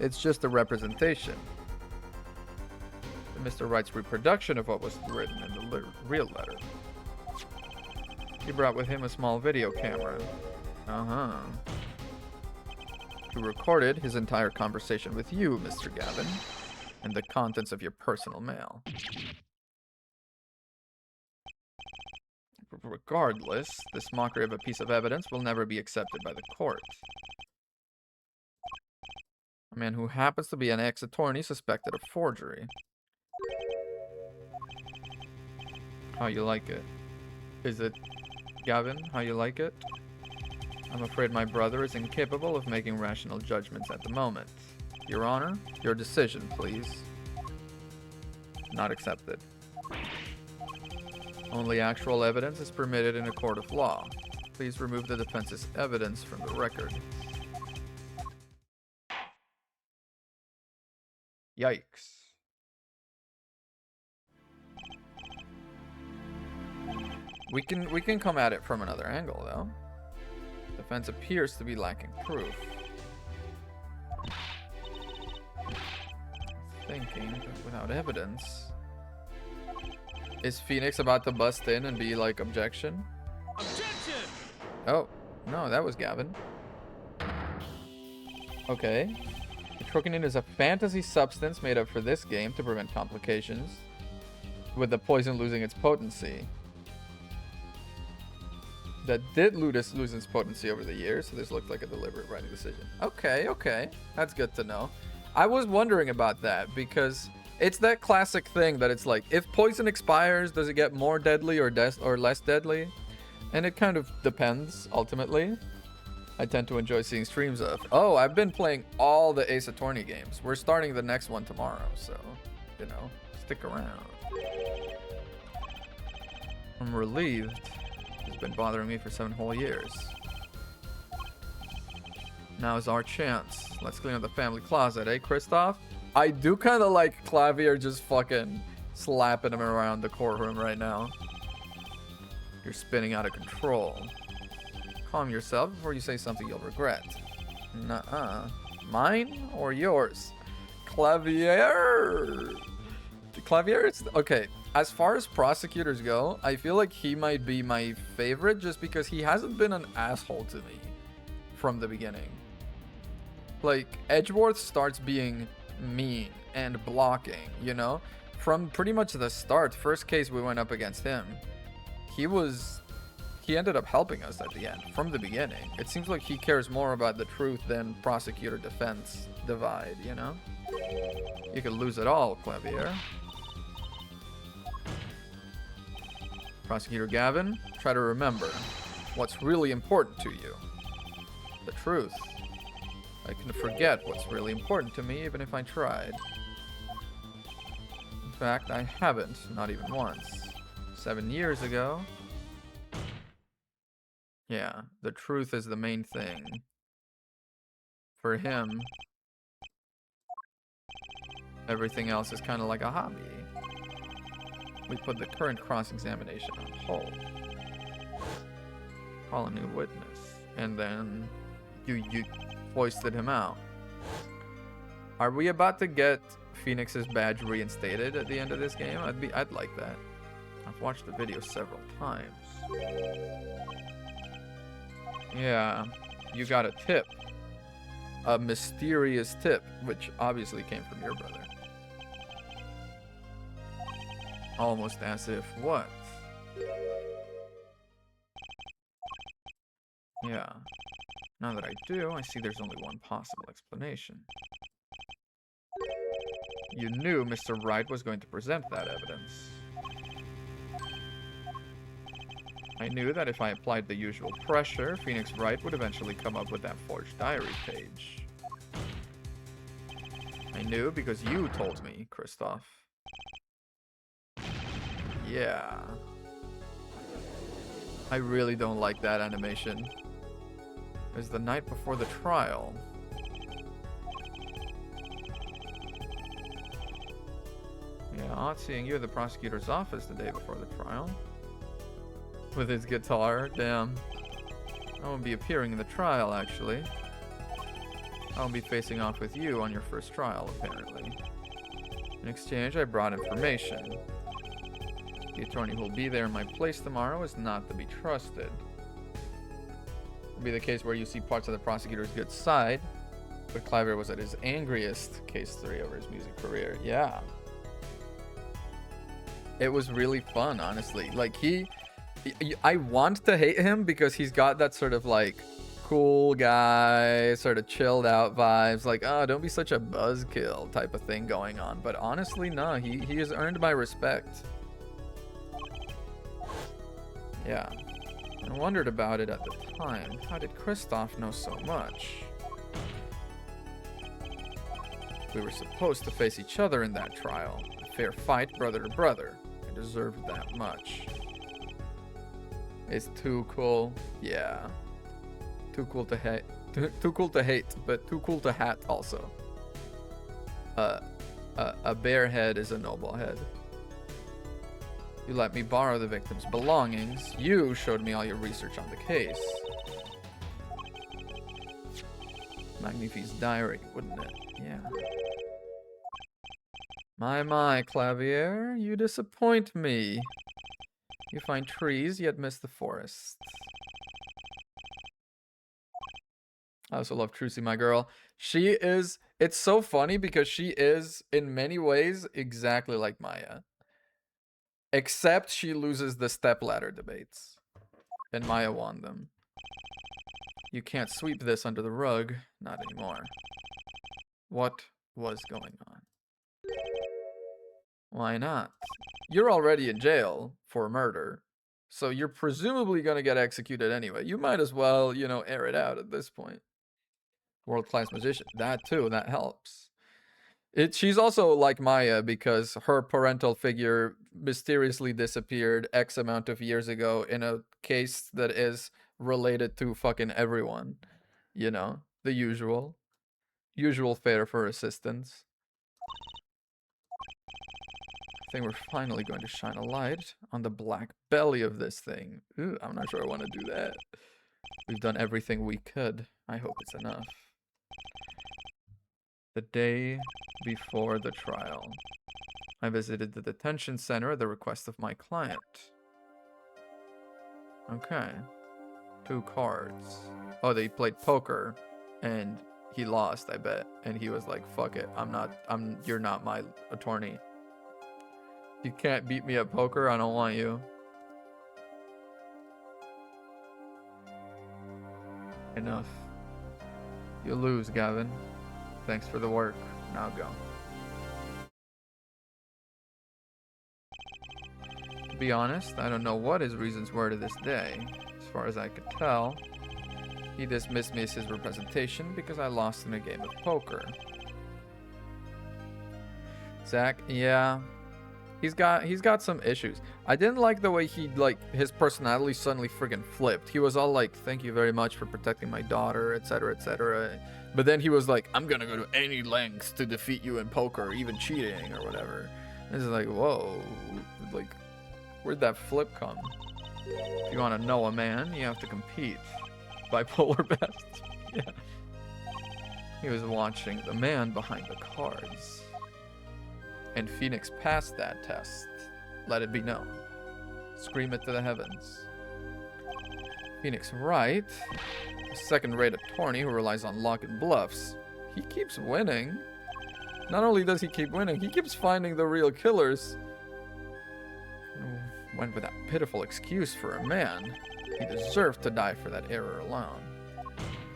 It's just a representation. Mr. Wright's reproduction of what was written in the real letter. He brought with him a small video camera. Uh-huh. He recorded his entire conversation with you, Mr. Gavin, and the contents of your personal mail. Regardless, this mockery of a piece of evidence will never be accepted by the court. A man who happens to be an ex-attorney suspected of forgery. How you like it? Is it, Gavin, how you like it? I'm afraid my brother is incapable of making rational judgments at the moment. Your Honor, your decision, please. Not accepted. Only actual evidence is permitted in a court of law. Please remove the defense's evidence from the record. Yikes. We can come at it from another angle, though. Defense appears to be lacking proof. Thinking, but without evidence. Is Phoenix about to bust in and be like, objection? Objection! Oh, no, that was Gavin. Okay. Trocanin is a fantasy substance made up for this game to prevent complications, with the poison losing its potency. That did lose its potency over the years, so this looked like a deliberate writing decision. Okay, okay. That's good to know. I was wondering about that, because it's that classic thing that it's like, if poison expires, does it get more deadly or less deadly? And it kind of depends, ultimately. I tend to enjoy seeing streams of. Oh, I've been playing all the Ace Attorney games. We're starting the next one tomorrow, so, you know, stick around. I'm relieved. It's been bothering me for 7 whole years. Now is our chance. Let's clean up the family closet, eh, Kristoff? I do kind of like Clavier just fucking slapping him around the courtroom right now. You're spinning out of control. Calm yourself before you say something you'll regret. Nuh-uh. Mine or yours? Clavier! Clavier is... Okay, as far as prosecutors go, I feel like he might be my favorite just because he hasn't been an asshole to me from the beginning. Like, Edgeworth starts being mean and blocking, you know? From pretty much the start, first case we went up against him, he ended up helping us at the end, from the beginning. It seems like he cares more about the truth than prosecutor-defense divide, you know? You could lose it all, Clavier. Prosecutor Gavin, try to remember what's really important to you. The truth. I can forget what's really important to me even if I tried. In fact, I haven't, not even once. 7 years ago. Yeah, the truth is the main thing. For him, everything else is kind of like a hobby. We put the current cross-examination on hold. Call a new witness. And then you hoisted him out. Are we about to get Phoenix's badge reinstated at the end of this game? I'd like that. I've watched the video several times. Yeah, you got a tip. a mysterious tip, which obviously came from your brother. Almost as if what? Yeah. Now that I do, I see there's only one possible explanation. You knew Mr. Wright was going to present that evidence. I knew that if I applied the usual pressure, Phoenix Wright would eventually come up with that forged diary page. I knew because you told me, Kristoff. Yeah. I really don't like that animation. It was the night before the trial. Yeah, odd seeing you at the prosecutor's office the day before the trial. With his guitar, damn. I won't be appearing in the trial, actually. I won't be facing off with you on your first trial, apparently. In exchange, I brought information. The attorney who will be there in my place tomorrow is not to be trusted. It'll be the case where you see parts of the prosecutor's good side, but Cliver was at his angriest, case 3 over his music career. Yeah. It was really fun, honestly. Like, I want to hate him because he's got that sort of like cool guy, sort of chilled out vibes, like, oh, don't be such a buzzkill type of thing going on. But honestly, no, he has earned my respect. Yeah. I wondered about it at the time. How did Kristoff know so much? We were supposed to face each other in that trial. A fair fight, brother to brother. I deserved that much. It's too cool. Yeah. Too cool to hate. Too cool to hate, but too cool to hat also. A bare head is a noble head. You let me borrow the victim's belongings. You showed me all your research on the case. Magnifi's diary, wouldn't it? Yeah. My, Clavier, you disappoint me. You find trees, yet miss the forest. I also love Trucy, my girl. She is, it's so funny because she is, in many ways, exactly like Maya. Except she loses the stepladder debates. And Maya won them. You can't sweep this under the rug. Not anymore. What was going on? Why not? You're already in jail for murder. So you're presumably going to get executed anyway. You might as well, you know, air it out at this point. World-class musician. That too, that helps. She's also like Maya because her parental figure mysteriously disappeared X amount of years ago in a case that is related to fucking everyone. You know, the usual. Usual fare for assistance. I think we're finally going to shine a light on the black belly of this thing. Ooh, I'm not sure I want to do that. We've done everything we could. I hope it's enough. The day before the trial, I visited the detention center at the request of my client. Okay. 2 cards. Oh, they played poker and he lost, I bet. And he was like, fuck it. You're not my attorney. You can't beat me at poker. I don't want you. Enough. You lose, Gavin. Thanks for the work. Now go. To be honest, I don't know what his reasons were to this day. As far as I could tell, he dismissed me as his representation because I lost in a game of poker. Zach, yeah. He's got some issues. I didn't like the way his personality suddenly friggin' flipped. He was all like, thank you very much for protecting my daughter, etc., etc. But then he was like, I'm gonna go to any lengths to defeat you in poker, even cheating or whatever. And it's like, whoa, like, where'd that flip come? If you want to know a man, you have to compete. Bipolar best. Yeah. He was watching the man behind the cards. And Phoenix passed that test. Let it be known. Scream it to the heavens. Phoenix Wright A second-rate attorney who relies on luck and bluffs. He keeps winning. Not only does he keep winning, he keeps finding the real killers. Went with that pitiful excuse for a man. He deserved to die for that error alone.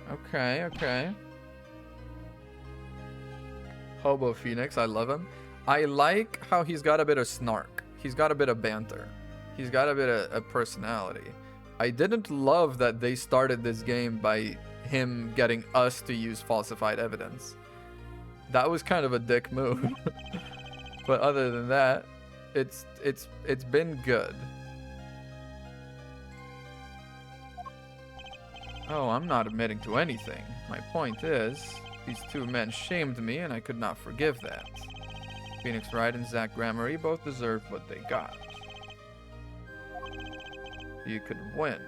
Okay, okay. Hobo Phoenix, I love him. I like how he's got a bit of snark. He's got a bit of banter. He's got a bit of personality. I didn't love that they started this game by him getting us to use falsified evidence. That was kind of a dick move. But other than that, it's been good. Oh, I'm not admitting to anything. My point is, these two men shamed me and I could not forgive that. Phoenix Wright and Zach Gramarye both deserved what they got. You could win.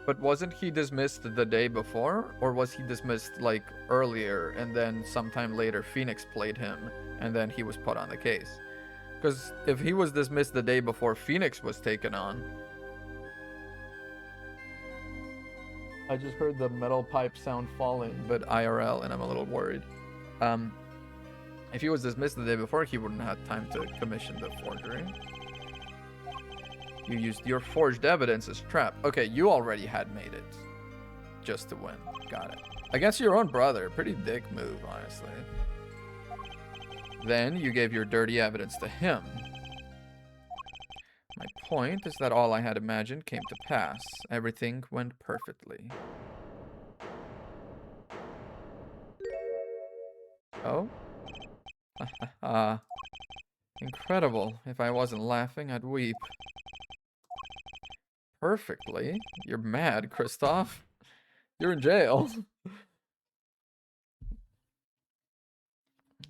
But wasn't he dismissed the day before? Or was he dismissed like earlier and then sometime later Phoenix played him and then he was put on the case? Because if he was dismissed the day before Phoenix was taken on... I just heard the metal pipe sound falling, but IRL, and I'm a little worried. If he was dismissed the day before, he wouldn't have time to commission the forgery. You used your forged evidence as trap. Okay, you already had made it. Just to win. Got it. Against your own brother. Pretty dick move, honestly. Then you gave your dirty evidence to him. My point is that all I had imagined came to pass. Everything went perfectly. Oh? Incredible. If I wasn't laughing, I'd weep. Perfectly? You're mad, Kristoff. You're in jail.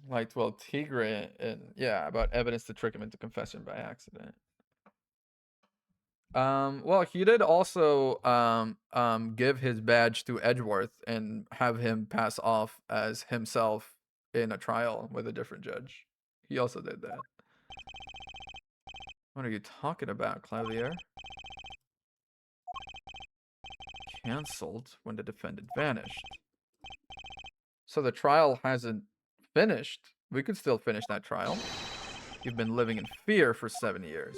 Like, well, Tigre and yeah, about evidence to trick him into confession by accident. Well, he did also give his badge to Edgeworth and have him pass off as himself in a trial with a different judge. He also did that. What are you talking about, Clavier? Cancelled when the defendant vanished. So the trial hasn't finished. We could still finish that trial. You've been living in fear for 7 years.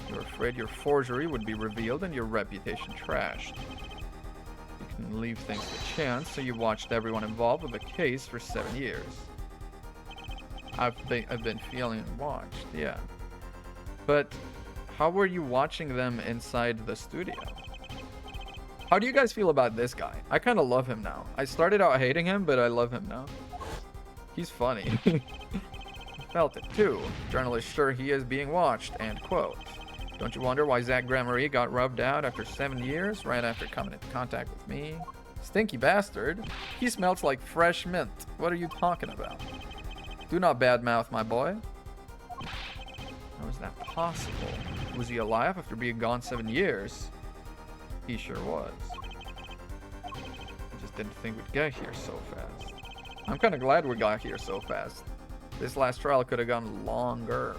You're afraid your forgery would be revealed and your reputation trashed. You can leave things to chance, so you watched everyone involved with the case for 7 years. I've been feeling watched, yeah. But how were you watching them inside the studio? How do you guys feel about this guy? I kind of love him now. I started out hating him, but I love him now. He's funny. Felt it too. Journalist sure he is being watched, and quote. Don't you wonder why Zach Gramarye got rubbed out after 7 years, right after coming into contact with me? Stinky bastard. He smells like fresh mint. What are you talking about? Do not badmouth my boy. How is that possible? Was he alive after being gone 7 years? He sure was. I just didn't think we'd get here so fast. I'm kind of glad we got here so fast. This last trial could have gone longer.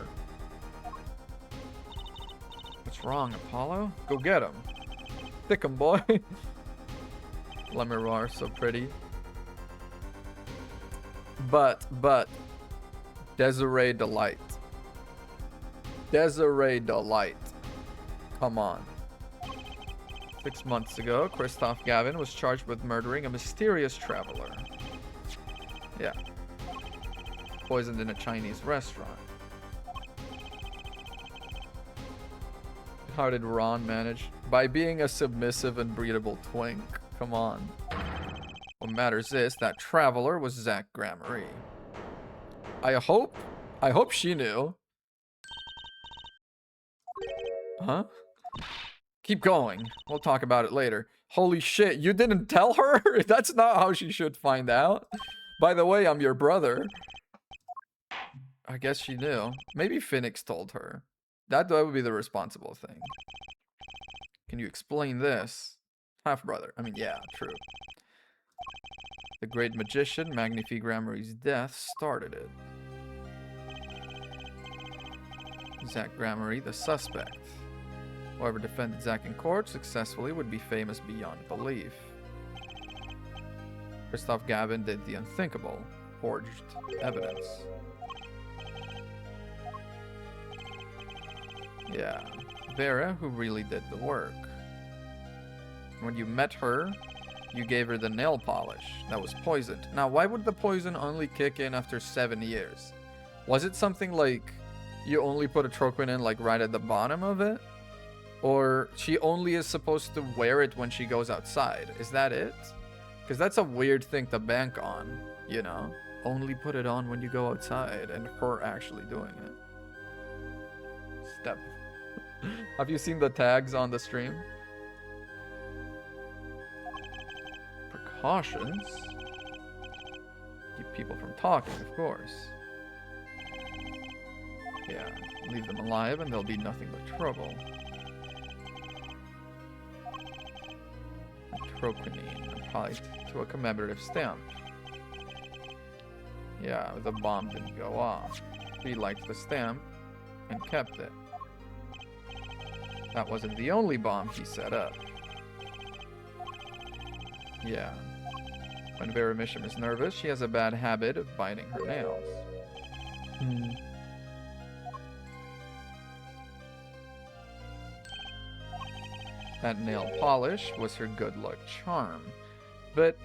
What's wrong, Apollo? Go get him. Thick him, boy. Lemuroir, so pretty. But, Desiree Delight. Desiree Delight. Come on. 6 months ago, Kristoff Gavin was charged with murdering a mysterious traveler. Yeah. Poisoned in a Chinese restaurant. How did Ron manage? By being a submissive and breedable twink. Come on. What matters is that traveler was Zach Gramarye. I hope she knew. Huh? Keep going. We'll talk about it later. Holy shit, you didn't tell her? That's not how she should find out. By the way, I'm your brother. I guess she knew. Maybe Phoenix told her. That would be the responsible thing. Can you explain this? Half-brother. I mean, yeah, true. The great magician, Magnifique Gramarye's death started it. Zach Gramarye, the suspect. Whoever defended Zack in court successfully would be famous beyond belief. Christoph Gavin did the unthinkable, forged evidence. Yeah, Vera, who really did the work. When you met her, you gave her the nail polish that was poisoned. Now, why would the poison only kick in after 7 years? Was it something like you only put a troquin in like right at the bottom of it? Or she only is supposed to wear it when she goes outside? Is that it? Because that's a weird thing to bank on, you know? Only put it on when you go outside, and her actually doing it. Step. Have you seen the tags on the stream? Precautions? Keep people from talking, of course. Yeah, leave them alive and there'll be nothing but trouble. Troquinine, probably to a commemorative stamp. Yeah, the bomb didn't go off. He liked the stamp and kept it. That wasn't the only bomb he set up. Yeah. When Vera Misham is nervous, she has a bad habit of biting her nails. That nail polish was her good luck charm. But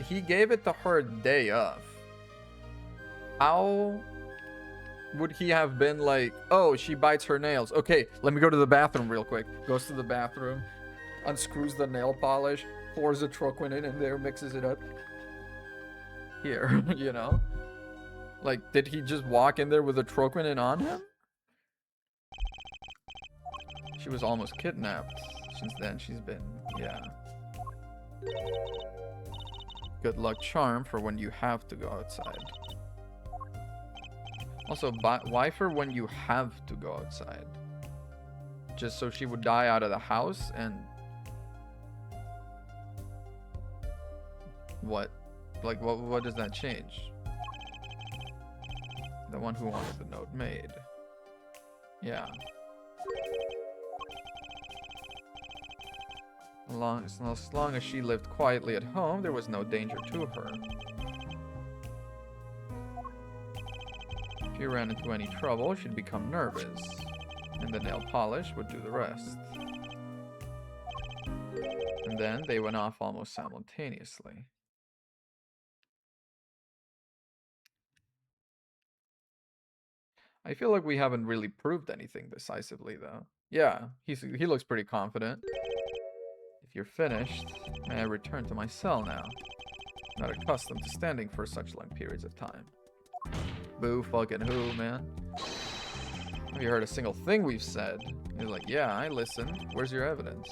he gave it to her day of. How would he have been like, oh, she bites her nails. Okay, let me go to the bathroom real quick. Goes to the bathroom, unscrews the nail polish, pours a troquin in there, mixes it up. Here, you know? Like, did he just walk in there with a troquin on him? She was almost kidnapped. Since then, she's been, yeah. Good luck charm for when you have to go outside. Also, why for when you have to go outside? Just so she would die out of the house and... What? Like, what does that change? The one who wants the note made. Yeah. As long as she lived quietly at home, there was no danger to her. If you ran into any trouble, she'd become nervous, and the nail polish would do the rest. And then they went off almost simultaneously. I feel like we haven't really proved anything decisively, though. Yeah, he looks pretty confident. If you're finished, may I return to my cell now? I'm not accustomed to standing for such long periods of time. Boo fucking who, man? Have you heard a single thing we've said? He's like, yeah, I listened. Where's your evidence?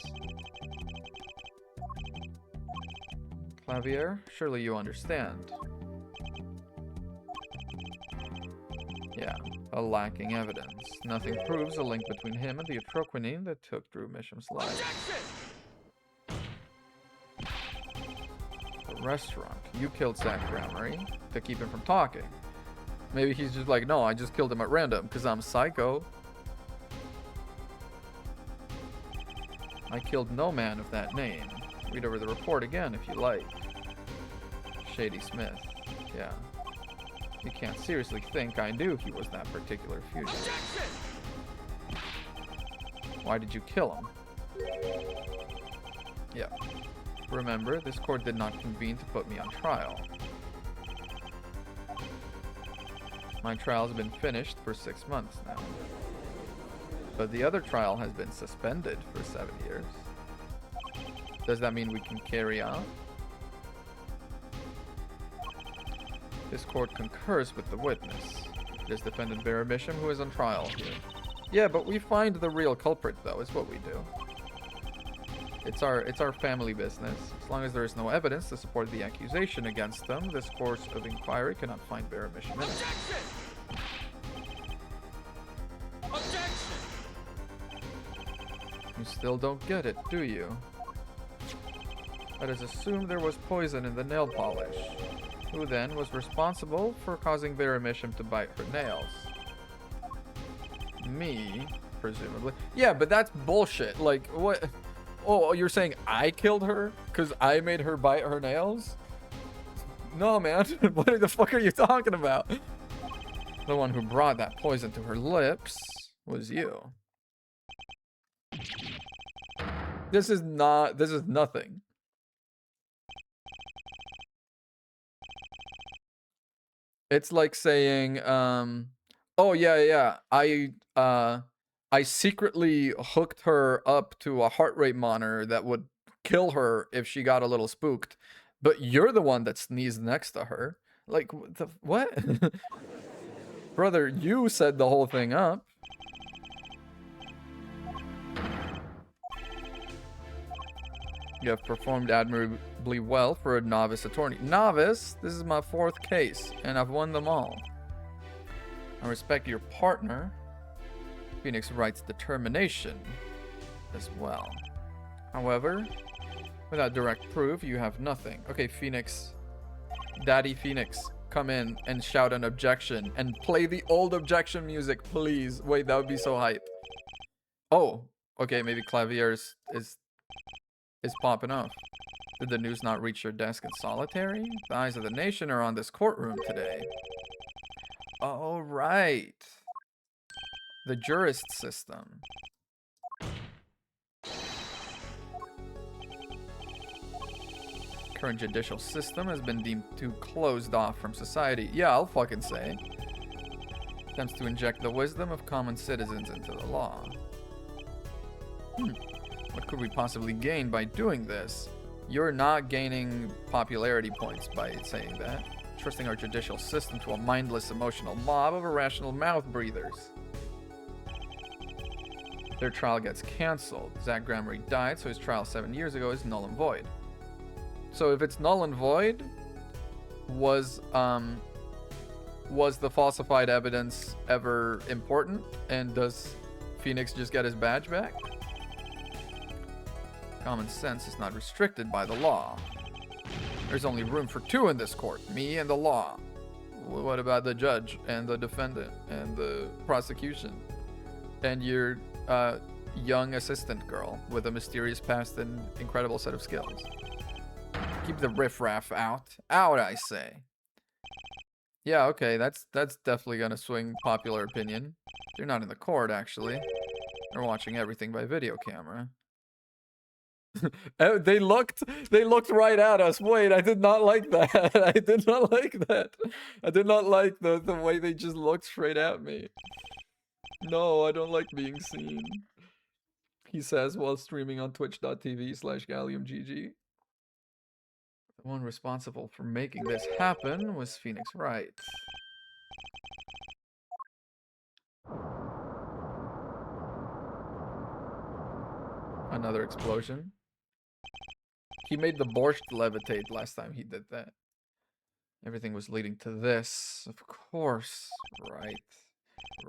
Clavier, surely you understand. Yeah, a lacking evidence. Nothing proves a link between him and the atroquinine that took Drew Misham's life. The restaurant. You killed Zack Gramarye to keep him from talking. Maybe he's just like, no, I just killed him at random because I'm psycho. I killed no man of that name. Read over the report again if you like. Shady Smith. Yeah. You can't seriously think I knew he was that particular fugitive. Why did you kill him? Yeah. Remember, this court did not convene to put me on trial. My trial has been finished for 6 months now. But the other trial has been suspended for 7 years. Does that mean we can carry on? This court concurs with the witness. It is defendant Vera Misham who is on trial here. Yeah, but we find the real culprit, though, is what we do. It's our family business. As long as there is no evidence to support the accusation against them, this course of inquiry cannot find Vera Misham innocent. Objection! You still don't get it, do you? Let us assume there was poison in the nail polish. Who then was responsible for causing Vera Misham to bite her nails? Me, presumably. Yeah, but that's bullshit. Like, what? Oh, you're saying I killed her because I made her bite her nails? No, man. What the fuck are you talking about? The one who brought that poison to her lips was you. This is nothing. It's like saying, oh yeah, I secretly hooked her up to a heart rate monitor that would kill her if she got a little spooked, but you're the one that sneezed next to her. Like, what? Brother, you set the whole thing up. You have performed admirably well for a novice attorney. Novice? This is my 4th case, and I've won them all. I respect your partner. Phoenix Wright's determination as well. However, without direct proof, you have nothing. Okay, Phoenix. Daddy Phoenix, come in and shout an objection and play the old objection music, please. Wait, that would be so hype. Oh, okay, maybe Clavier is popping off. Did the news not reach your desk in solitary? The eyes of the nation are on this courtroom today. Oh, right. The jurist system. Current judicial system has been deemed too closed off from society. Yeah, I'll fucking say. Attempts to inject the wisdom of common citizens into the law. What could we possibly gain by doing this? You're not gaining popularity points by saying that. Trusting our judicial system to a mindless, emotional mob of irrational mouth breathers. Their trial gets cancelled. Zach Gramery died, so his trial 7 years ago is null and void. So if it's null and void, was the falsified evidence ever important? And does Phoenix just get his badge back? Common sense is not restricted by the law. There's only room for 2 in this court, me and the law. What about the judge and the defendant and the prosecution? And your young assistant girl with a mysterious past and incredible set of skills. Keep the riffraff out. Out, I say. Yeah, okay, that's definitely gonna swing popular opinion. They're not in the court, actually. They're watching everything by video camera. They looked right at us. Wait, I did not like that. I did not like that. I did not like the way they just looked straight at me. No, I don't like being seen. He says while streaming on twitch.tv/GalliumGG. The one responsible for making this happen was Phoenix Wright. Another explosion. He made the borscht levitate last time he did that. Everything was leading to this. Of course. Right.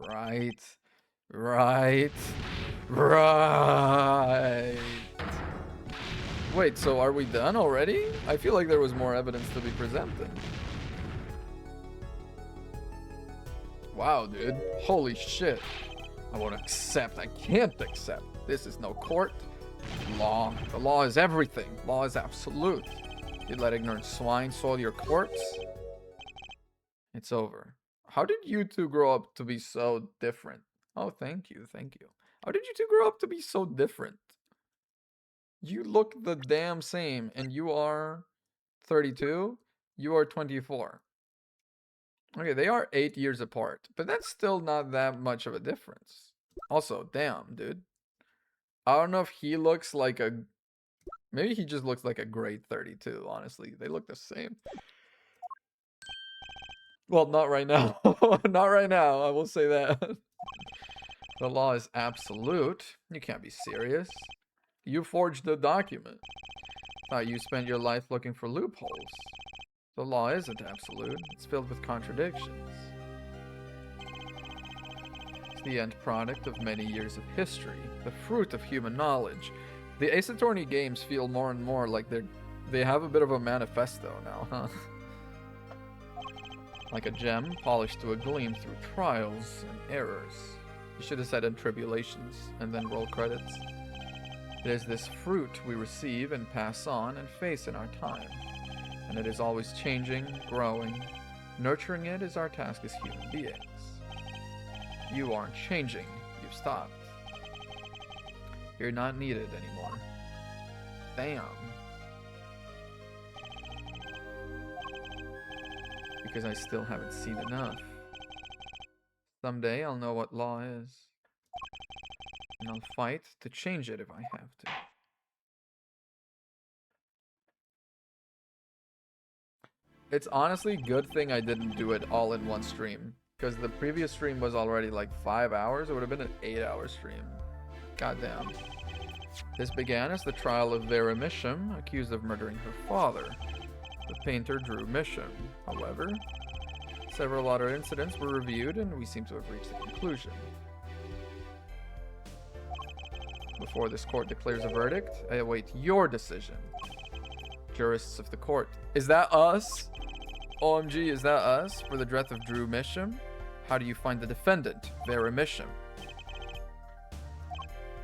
Right. Right. Right. Wait, so are we done already? I feel like there was more evidence to be presented. Wow, dude. Holy shit. I won't accept. I can't accept. This is no court. Law. The law is everything. Law is absolute. You let ignorant swine soil your courts. It's over. How did you two grow up to be so different? Oh, thank you. Thank you. How did you two grow up to be so different? You look the damn same, and you are 32. You are 24. Okay, they are 8 years apart, but that's still not that much of a difference. Also, damn, dude. I don't know if he looks like a... Maybe he just looks like a grade 32, honestly. They look the same. Well, not right now. Not right now, I will say that. The law is absolute. You can't be serious. You forged the document. Thought you spent your life looking for loopholes. The law isn't absolute. It's filled with contradictions. It's the end product of many years of history, the fruit of human knowledge. The Ace Attorney games feel more and more like they have a bit of a manifesto now, huh? Like a gem polished to a gleam through trials and errors. You should have said in tribulations and then roll credits. It is this fruit we receive and pass on and face in our time. And it is always changing, growing. Nurturing it is our task as human beings. You aren't changing. You've stopped. You're not needed anymore. Damn. Because I still haven't seen enough. Someday I'll know what law is. And I'll fight to change it if I have to. It's honestly a good thing I didn't do it all in one stream. Because the previous stream was already like 5 hours. It would have been an 8-hour stream. Goddamn. This began as the trial of Vera Misham, accused of murdering her father, the painter Drew Misham. However, several other incidents were reviewed and we seem to have reached a conclusion. Before this court declares a verdict, I await your decision. Jurists of the court. Is that us? OMG, is that us? For the death of Drew Misham? How do you find the defendant, Vera Misham?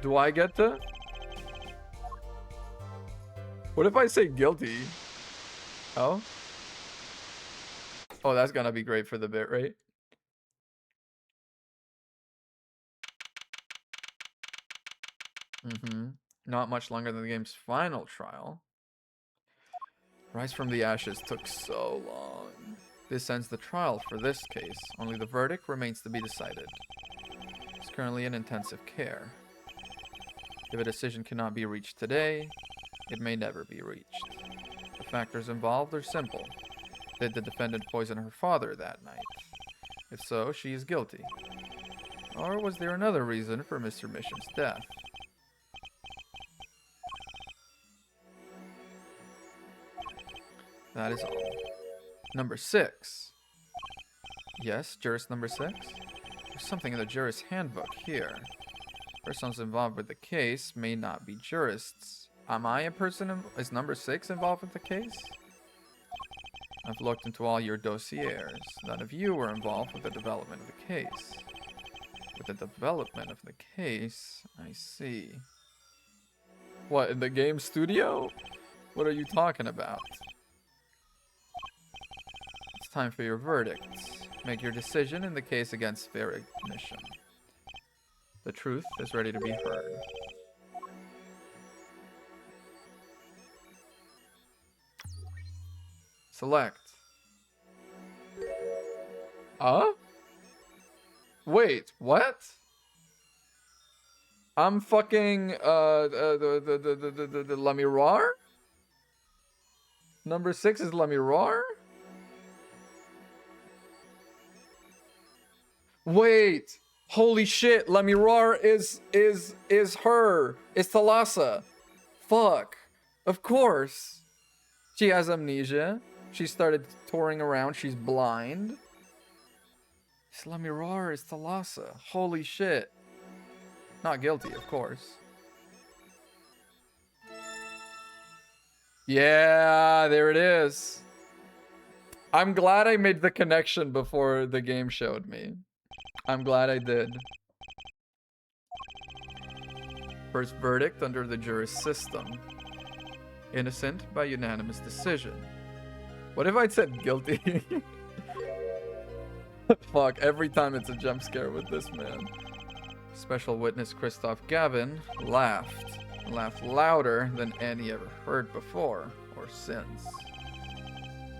Do I get to? What if I say guilty? Oh? Oh, that's gonna be great for the bit, right? Not much longer than the game's final trial. Rise from the Ashes took so long. This ends the trial for this case. Only the verdict remains to be decided. It's currently in intensive care. If a decision cannot be reached today, it may never be reached. The factors involved are simple. Did the defendant poison her father that night? If so, she is guilty. Or was there another reason for Mr. Misham's death? That is all. Number 6. Yes, jurist number 6? There's something in the jurist handbook here. Persons involved with the case may not be jurists. Am I a person? Is number 6 involved with the case? I've looked into all your dossiers. None of you were involved with the development of the case. With the development of the case, I see. What, in the game studio? What are you talking about? It's time for your verdicts. Make your decision in the case against Vera Misham. The truth is ready to be heard. Select. Wait, what? I'm fucking the La Miroir? Number 6 is La Miroir? Wait. Holy shit, La Miroir is her. It's Thalassa. Fuck. Of course. She has amnesia. She started touring around. She's blind. It's La Miroir is Thalassa. Holy shit. Not guilty, of course. Yeah, there it is. I'm glad I made the connection before the game showed me. I'm glad I did. First verdict under the jurist system. Innocent by unanimous decision. What if I'd said guilty? Fuck, every time it's a jump scare with this man. Special witness Christoph Gavin laughed. Laughed louder than any ever heard before or since.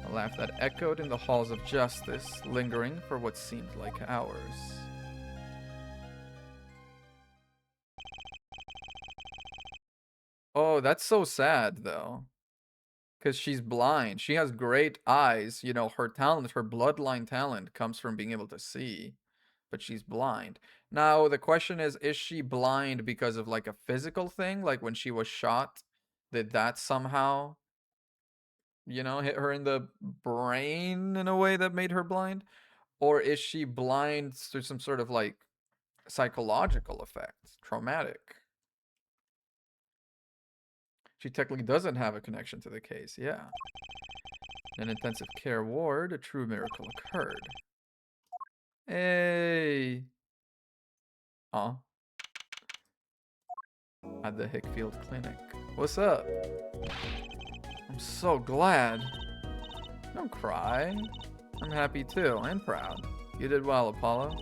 A laugh that echoed in the halls of justice, lingering for what seemed like hours. Oh, that's so sad, though. Because she's blind. She has great eyes. You know, her talent, her bloodline talent comes from being able to see. But she's blind. Now, the question is she blind because of, like, a physical thing? Like, when she was shot, did that somehow, you know, hit her in the brain in a way that made her blind? Or is she blind through some sort of, like, psychological effect? Traumatic? She technically doesn't have a connection to the case, yeah. In an intensive care ward, a true miracle occurred. Hey! Aw. At the Hickfield Clinic. What's up? I'm so glad. Don't cry. I'm happy too, and proud. You did well, Apollo.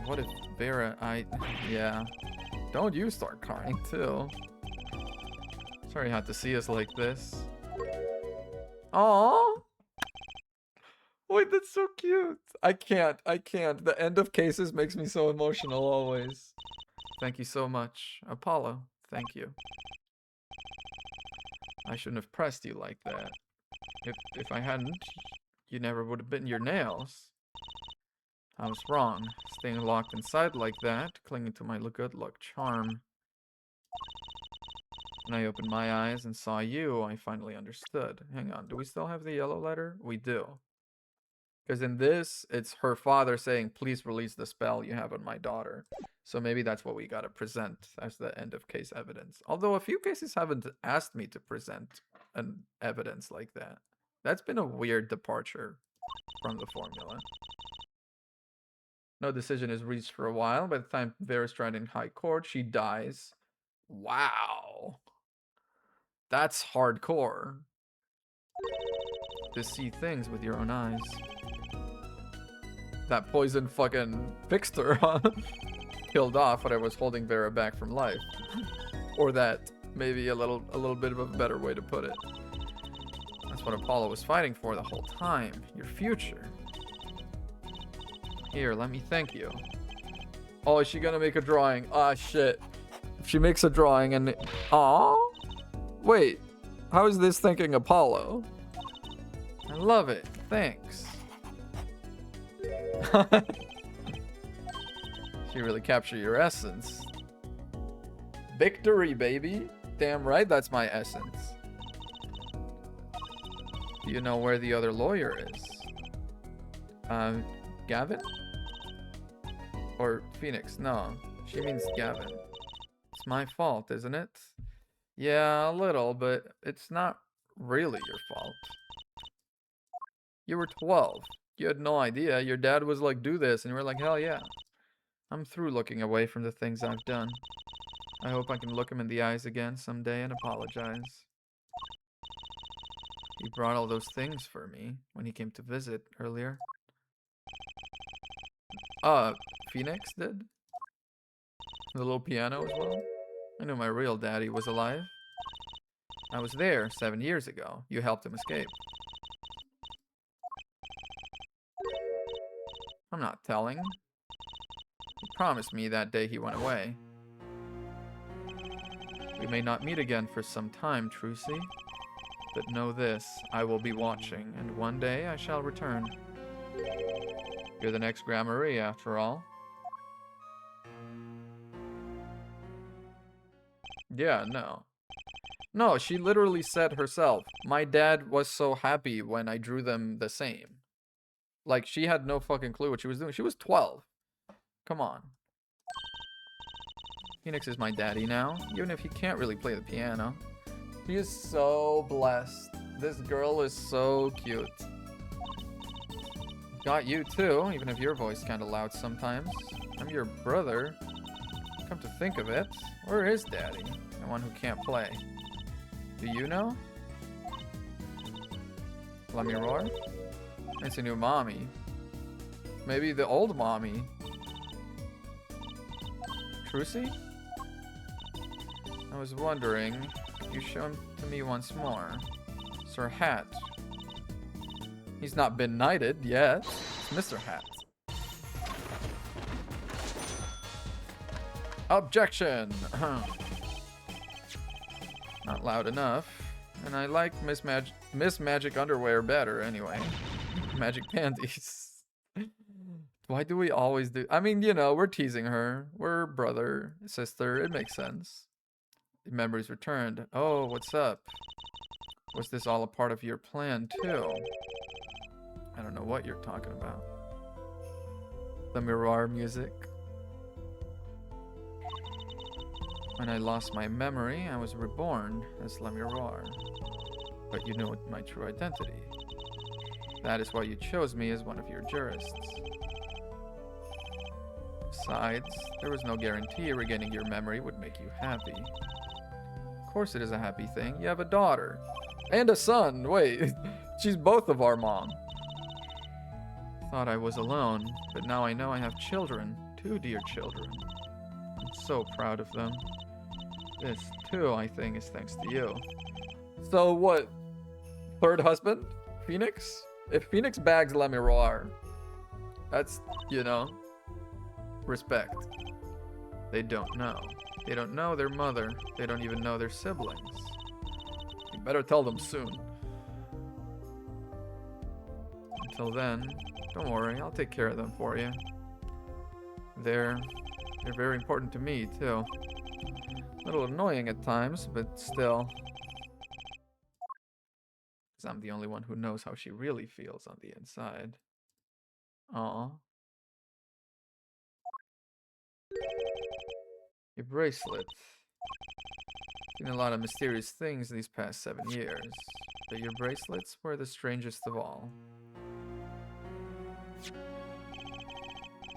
What if Vera, yeah. Don't you start crying too. Sorry you had to see us like this. Aww. Wait, that's so cute. I can't. The end of cases makes me so emotional always. Thank you so much. Apollo, thank you. I shouldn't have pressed you like that. If I hadn't, you never would have bitten your nails. I was wrong. Staying locked inside like that, clinging to my good luck charm. When I opened my eyes and saw you, I finally understood. Hang on, do we still have the yellow letter? We do. Because in this, it's her father saying, please release the spell you have on my daughter. So maybe that's what we gotta present as the end of case evidence. Although a few cases haven't asked me to present an evidence like that. That's been a weird departure from the formula. No decision is reached for a while. By the time Vera's tried in high court, she dies. Wow. That's hardcore. To see things with your own eyes. That poison fucking fixed her, huh? Killed off what I was holding Vera back from life. Or that, maybe a little bit of a better way to put it. That's what Apollo was fighting for the whole time. Your future. Here, let me thank you. Oh, is she gonna make a drawing? Ah, shit. If she makes a drawing and... Aww? Wait. How is this thanking Apollo? I love it. Thanks. She really captured your essence. Victory, baby. Damn right, that's my essence. Do you know where the other lawyer is? Gavin? Or Phoenix? No, she means Gavin. It's my fault, isn't it? Yeah, a little, but it's not really your fault. You were 12. You had no idea. Your dad was like, do this, and you were like, hell yeah. I'm through looking away from the things I've done. I hope I can look him in the eyes again someday and apologize. He brought all those things for me when he came to visit earlier. Phoenix did? The little piano as well? I knew my real daddy was alive. I was there 7 years ago. You helped him escape. I'm not telling. He promised me that day he went away. We may not meet again for some time, Trucy. But know this, I will be watching, and one day I shall return. You're the next Grandma Marie, after all. Yeah, no. No, she literally said herself, my dad was so happy when I drew them the same. Like, she had no fucking clue what she was doing. She was 12. Come on. Phoenix is my daddy now, even if he can't really play the piano. He is so blessed. This girl is so cute. Got you too, even if your voice kinda loud sometimes. I'm your brother. Come to think of it, where is Daddy? The one who can't play. Do you know? Let me roar? It's a new mommy. Maybe the old mommy. Trucy? I was wondering if you show him to me once more. Sir Hat. He's not been knighted yet. It's Mr. Hat. Objection! Not loud enough. And I like Miss Magic underwear better anyway. Magic panties. Why do we always do... I mean, you know, we're teasing her. We're brother, sister. It makes sense. The memories returned. Oh, what's up? Was this all a part of your plan, too? I don't know what you're talking about. The Mirar music. When I lost my memory, I was reborn as Lemirar. But you know my true identity. That is why you chose me as one of your jurists. Besides, there was no guarantee regaining your memory would make you happy. Of course it is a happy thing. You have a daughter. And a son. Wait, she's both of our mom. Thought I was alone, but now I know I have children. 2 dear children. I'm so proud of them. This, too, I think, is thanks to you. So what? Third husband? Phoenix? If Phoenix bags Le Miroir, that's, you know, respect. They don't know. They don't know their mother. They don't even know their siblings. You better tell them soon. Until then, don't worry, I'll take care of them for you. They're very important to me, too. A little annoying at times, but still. Because I'm the only one who knows how she really feels on the inside. Aw. Your bracelet. Seen a lot of mysterious things these past 7 years, but your bracelets were the strangest of all.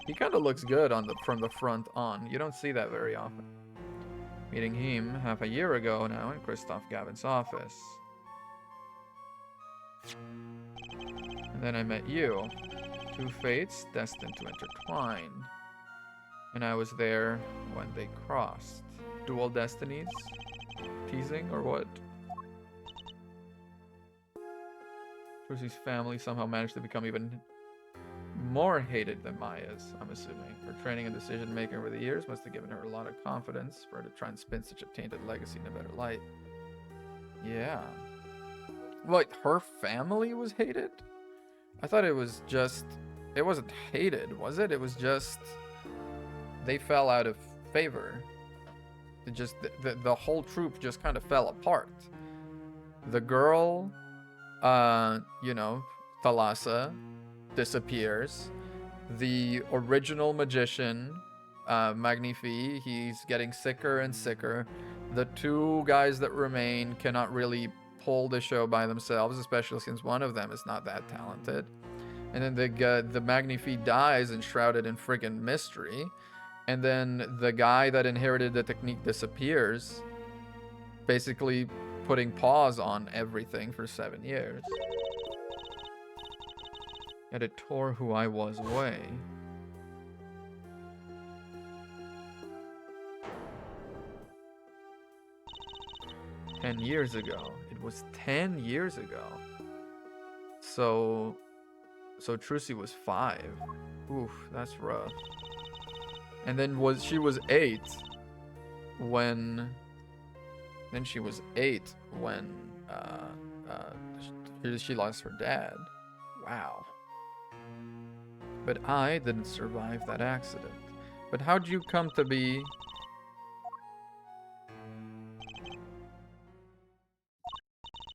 He kind of looks good on from the front on. You don't see that very often. Meeting him half a year ago now in Christoph Gavin's office. And then I met you. 2 fates destined to intertwine. And I was there when they crossed. Dual destinies? Teasing or what? Trucy's family somehow managed to become even more hated than Maya's, I'm assuming. Her training and decision making over the years must have given her a lot of confidence for her to try and spin such a tainted legacy in a better light. Yeah. Like, her family was hated? I thought it was just... It wasn't hated, was it? It was just... They fell out of favor. It just... The whole troop just kind of fell apart. The girl... you know, Thalassa... disappears. The original magician, Magnifi, he's getting sicker and sicker. The 2 guys that remain cannot really pull the show by themselves, especially since one of them is not that talented. And then the Magnifi dies enshrouded in friggin' mystery. And then the guy that inherited the technique disappears, basically putting pause on everything for 7 years. Yet it tore who I was away. "10 years ago." It was 10 years ago. So Trucy was 5. Oof, that's rough. And then she was 8 when... Then she was 8 when she lost her dad. Wow. But I didn't survive that accident. But how'd you come to be...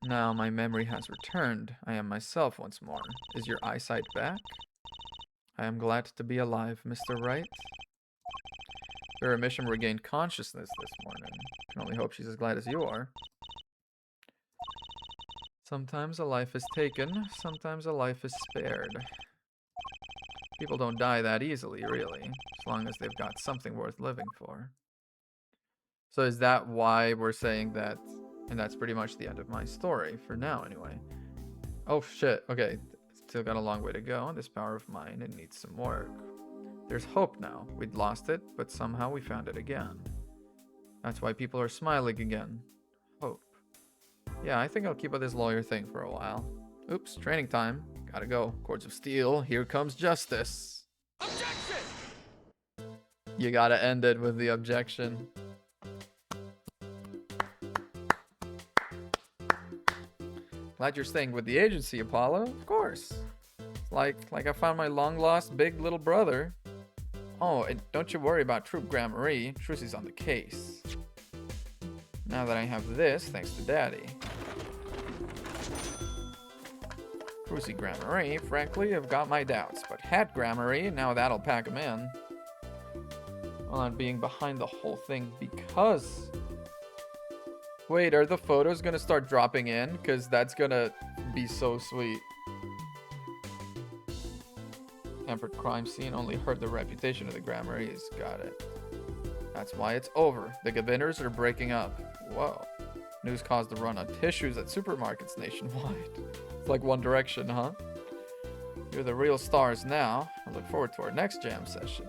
Now my memory has returned. I am myself once more. Is your eyesight back? I am glad to be alive, Mr. Wright. Vera Misham regained consciousness this morning. Can only hope she's as glad as you are. Sometimes a life is taken, sometimes a life is spared. People don't die that easily, really, as long as they've got something worth living for. So is that why we're saying that? And that's pretty much the end of my story, for now anyway. Oh shit, okay. Still got a long way to go. This power of mine, it needs some work. There's hope now. We'd lost it, but somehow we found it again. That's why people are smiling again. Hope. Yeah, I think I'll keep up this lawyer thing for a while. Oops, training time. Gotta go. Cords of steel. Here comes justice. Objection! You gotta end it with the objection. Glad you're staying with the agency, Apollo. Of course. Like I found my long-lost big little brother. Oh, and don't you worry about Troop Grand Marie. Trucy's on the case. Now that I have this, thanks to Daddy. Trucy Grand Marie, frankly, I've got my doubts. But Hat Grand Marie, now that'll pack him in. Well, I'm being behind the whole thing because... Wait, are the photos gonna start dropping in? Because that's gonna be so sweet. Hampered crime scene only hurt the reputation of the Gramarys. Got it. That's why it's over. The Gaviners are breaking up. Whoa. News caused a run on tissues at supermarkets nationwide. It's like One Direction, huh? You're the real stars now. I look forward to our next jam session.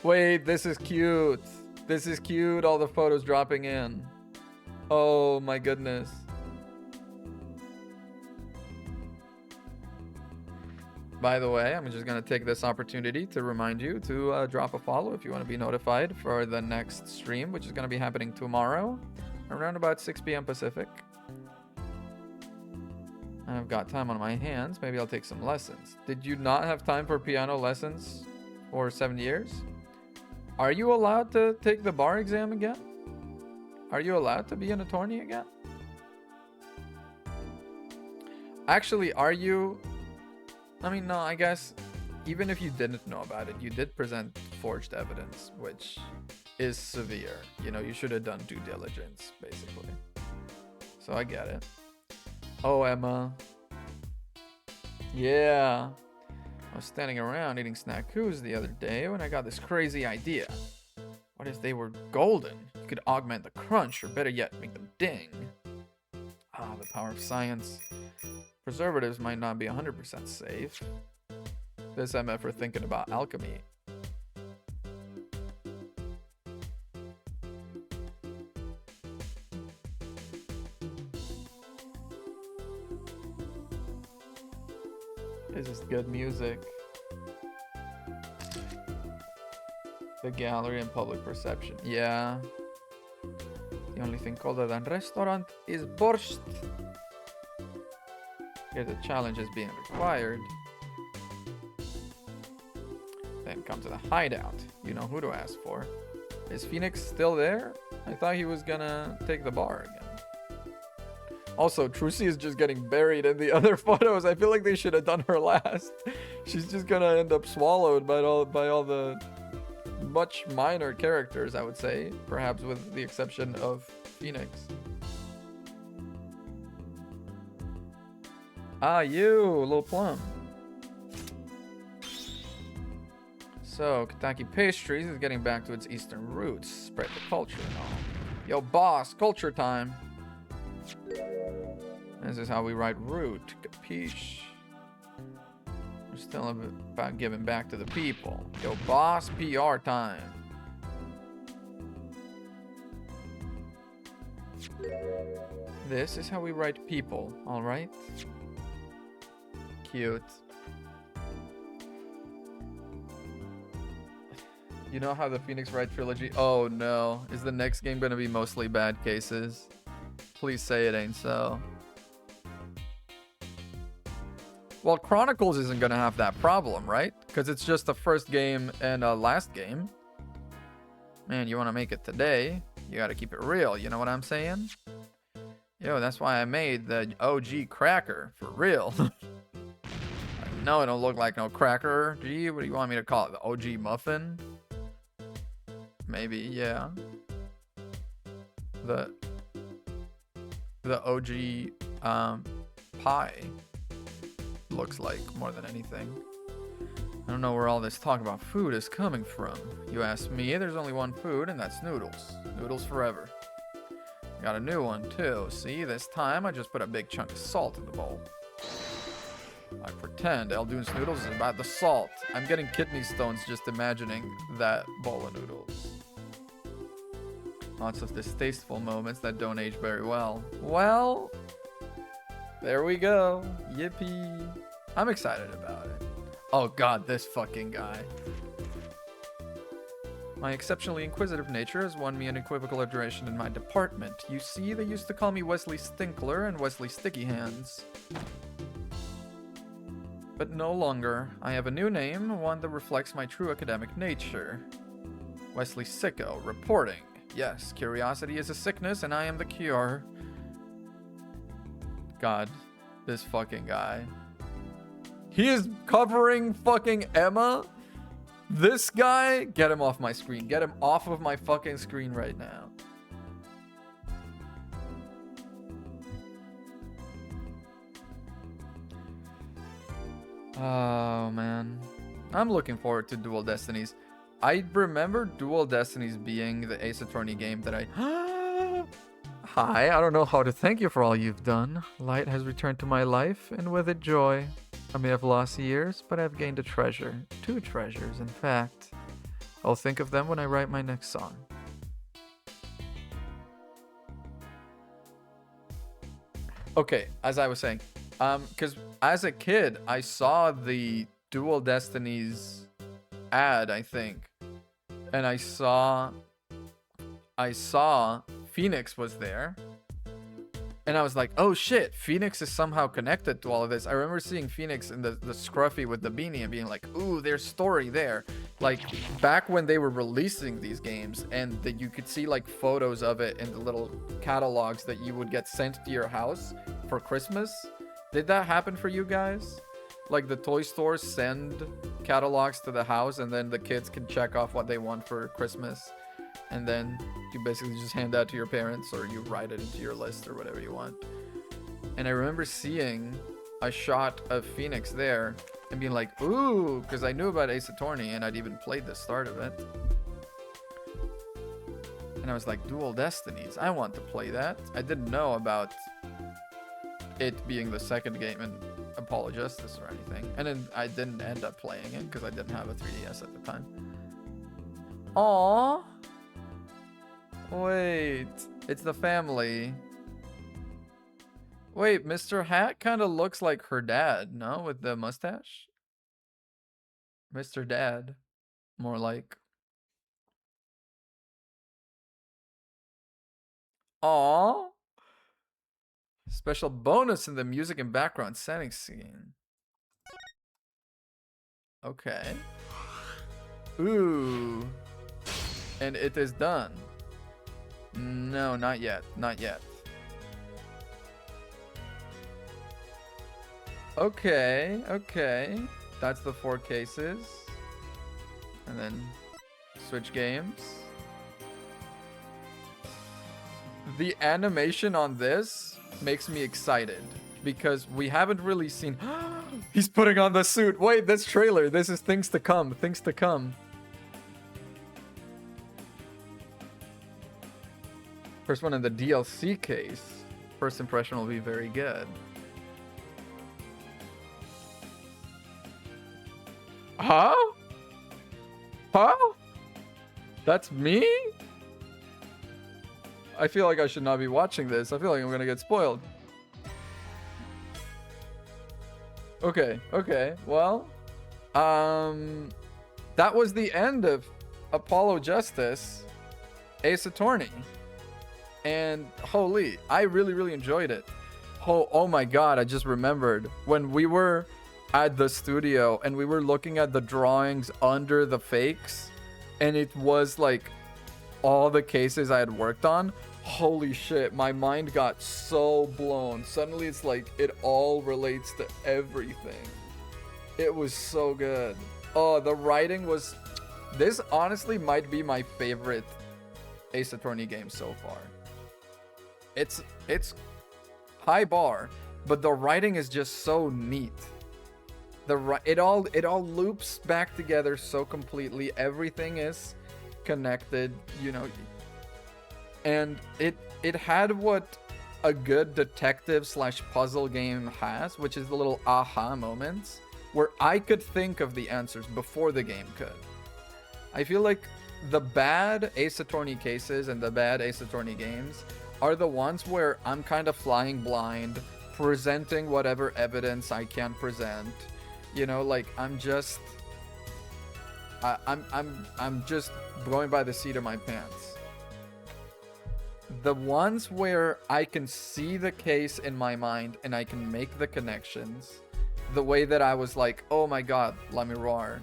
Wait, this is cute. This is cute. All the photos dropping in. Oh my goodness. By the way, I'm just going to take this opportunity to remind you to drop a follow if you want to be notified for the next stream, which is going to be happening tomorrow around about 6 p.m. Pacific. I've got time on my hands. Maybe I'll take some lessons. Did you not have time for piano lessons for 7 years? Are you allowed to take the bar exam again? Are you allowed to be an attorney again? Actually, are you... I mean, no, I guess even if you didn't know about it, you did present forged evidence, which is severe. You know, you should have done due diligence, basically. So I get it. Oh, Emma. Yeah. I was standing around eating snackoos the other day when I got this crazy idea. What if they were golden? You could augment the crunch, or better yet, make them ding. Ah, the power of science. Preservatives might not be 100% safe. This MF for thinking about alchemy. This is good music. The gallery and public perception. Yeah. The only thing colder than restaurant is borscht. Here the challenge is being required. Then come to the hideout. You know who to ask for. Is Phoenix still there? I thought he was gonna take the bar again. Also, Trucy is just getting buried in the other photos. I feel like they should have done her last. She's just gonna end up swallowed by all the much minor characters, I would say. Perhaps with the exception of Phoenix. Ah, you, little plum. So, Kentucky Pastries is getting back to its eastern roots. Spread the culture and all. Yo, boss, culture time. This is how we write root. Capiche. We're still about giving back to the people. Yo, boss, PR time. This is how we write people, alright? Cute. You know how the Phoenix Wright trilogy... Oh no. Is the next game gonna be mostly bad cases? Please say it ain't so. Well, Chronicles isn't gonna have that problem, right? Because it's just the first game and last game. Man, you wanna make it today, you gotta keep it real, you know what I'm saying? Yo, that's why I made the OG cracker, for real. No, it don't look like no cracker. Gee, what do you want me to call it? The OG muffin? Maybe, yeah. The OG pie looks like more than anything. I don't know where all this talk about food is coming from. You ask me, there's only one food, and that's noodles. Noodles forever. Got a new one too. See, this time I just put a big chunk of salt in the bowl. I pretend Eldoon's noodles is about the salt. I'm getting kidney stones just imagining that bowl of noodles. Lots of distasteful moments that don't age very well. Well, there we go. Yippee. I'm excited about it. Oh god, this fucking guy. My exceptionally inquisitive nature has won me an equivocal adoration in my department. You see, they used to call me Wesley Stinkler and Wesley Sticky Hands. But no longer. I have a new name, one that reflects my true academic nature. Wesley Sicko, reporting. Yes, curiosity is a sickness and I am the cure. God, this fucking guy. He is covering fucking Emma? This guy? Get him off my screen. Get him off of my fucking screen right now. Oh man, I'm looking forward to Dual Destinies. I remember Dual Destinies being the Ace Attorney game that I. Hi, I don't know how to thank you for all you've done. Light has returned to my life, and with it joy. I may have lost years, but I've gained a treasure. 2 treasures, in fact. I'll think of them when I write my next song. Okay, as I was saying, because as a kid, I saw the Dual Destinies ad, I think, and I saw Phoenix was there, and I was like, oh shit, Phoenix is somehow connected to all of this. I remember seeing Phoenix in the scruffy with the beanie and being like, ooh, there's story there. Like back when they were releasing these games, and that you could see like photos of it in the little catalogs that you would get sent to your house for Christmas. Did that happen for you guys? Like the toy stores send catalogs to the house, and then the kids can check off what they want for Christmas, and then you basically just hand that to your parents, or you write it into your list or whatever you want. And I remember seeing a shot of Phoenix there and being like, ooh, because I knew about Ace Attorney and I'd even played the start of it. And I was like, Dual Destinies, I want to play that. I didn't know about it being the second game in Apollo Justice or anything. And then I didn't end up playing it because I didn't have a 3DS at the time. Aww. Wait, it's the family. Wait, Mr. Hat kind of looks like her dad, no? With the mustache? Mr. Dad, more like. Aww. Special bonus in the music and background setting scene. Okay. Ooh. And it is done. No, not yet. Not yet. Okay, okay. That's the 4 cases. And then switch games. The animation on this makes me excited because we haven't really seen. He's putting on the suit. Wait, this trailer. This is things to come. Things to come. First one in the DLC case. First impression will be very good. Huh? Huh? That's me? I feel like I should not be watching this. I feel like I'm gonna get spoiled. Okay, okay. Well, that was the end of Apollo Justice, Ace Attorney. And holy, I really enjoyed it. Oh my god, I just remembered when we were at the studio and we were looking at the drawings under the fakes, and it was like all the cases I had worked on. Holy shit, my mind got so blown. Suddenly it's like it all relates to everything. It was so good. Oh, the writing was... This honestly might be my favorite Ace Attorney game so far. It's high bar, but the writing is just so neat. It all loops back together so completely. Everything is connected, you know. And it had what a good detective / puzzle game has, which is the little aha moments where I could think of the answers before the game could. I feel like the bad Ace Attorney cases and the bad Ace Attorney games are the ones where I'm kind of flying blind, presenting whatever evidence I can present. You know, like I'm just going by the seat of my pants. The ones where I can see the case in my mind and I can make the connections, the way that I was like, oh my god, La Miroir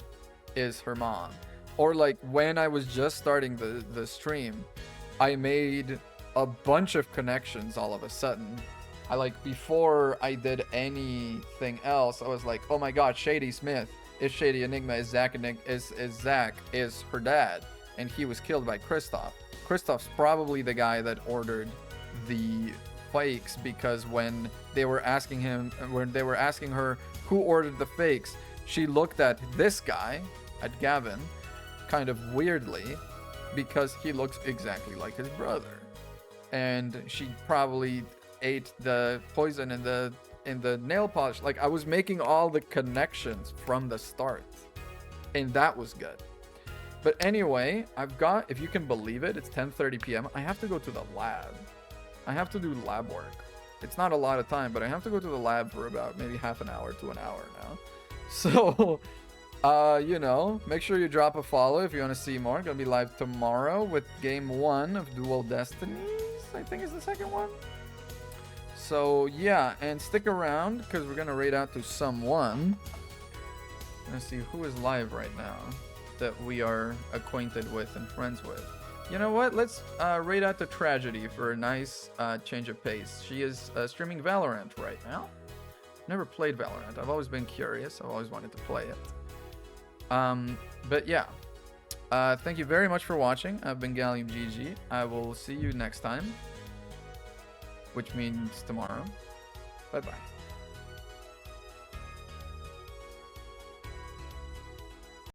is her mom. Or like when I was just starting the stream, I made a bunch of connections all of a sudden. I like, before I did anything else, I was like, oh my god, Shady Smith is Shady Enigma, is Zach is her dad, and he was killed by Kristoff. Kristoff's probably the guy that ordered the fakes because when they were asking her who ordered the fakes, she looked at this guy, at Gavin, kind of weirdly because he looks exactly like his brother. And she probably ate the poison in the nail polish. Like, I was making all the connections from the start. And that was good. But anyway, I've got, if you can believe it, it's 10:30 p.m. I have to go to the lab. I have to do lab work. It's not a lot of time, but I have to go to the lab for about maybe half an hour to an hour now. So, you know, make sure you drop a follow if you want to see more. Gonna be live tomorrow with game 1 of Dual Destinies, I think is the second one. So, yeah, and stick around because we're gonna raid out to someone. Let's see who is live right now that we are acquainted with and friends with. You know what? Let's raid out to Tragedy for a nice change of pace. She is streaming Valorant right now. Never played Valorant. I've always been curious. I've always wanted to play it. But yeah. Thank you very much for watching. I've been Gallium GG. I will see you next time. Which means tomorrow. Bye-bye.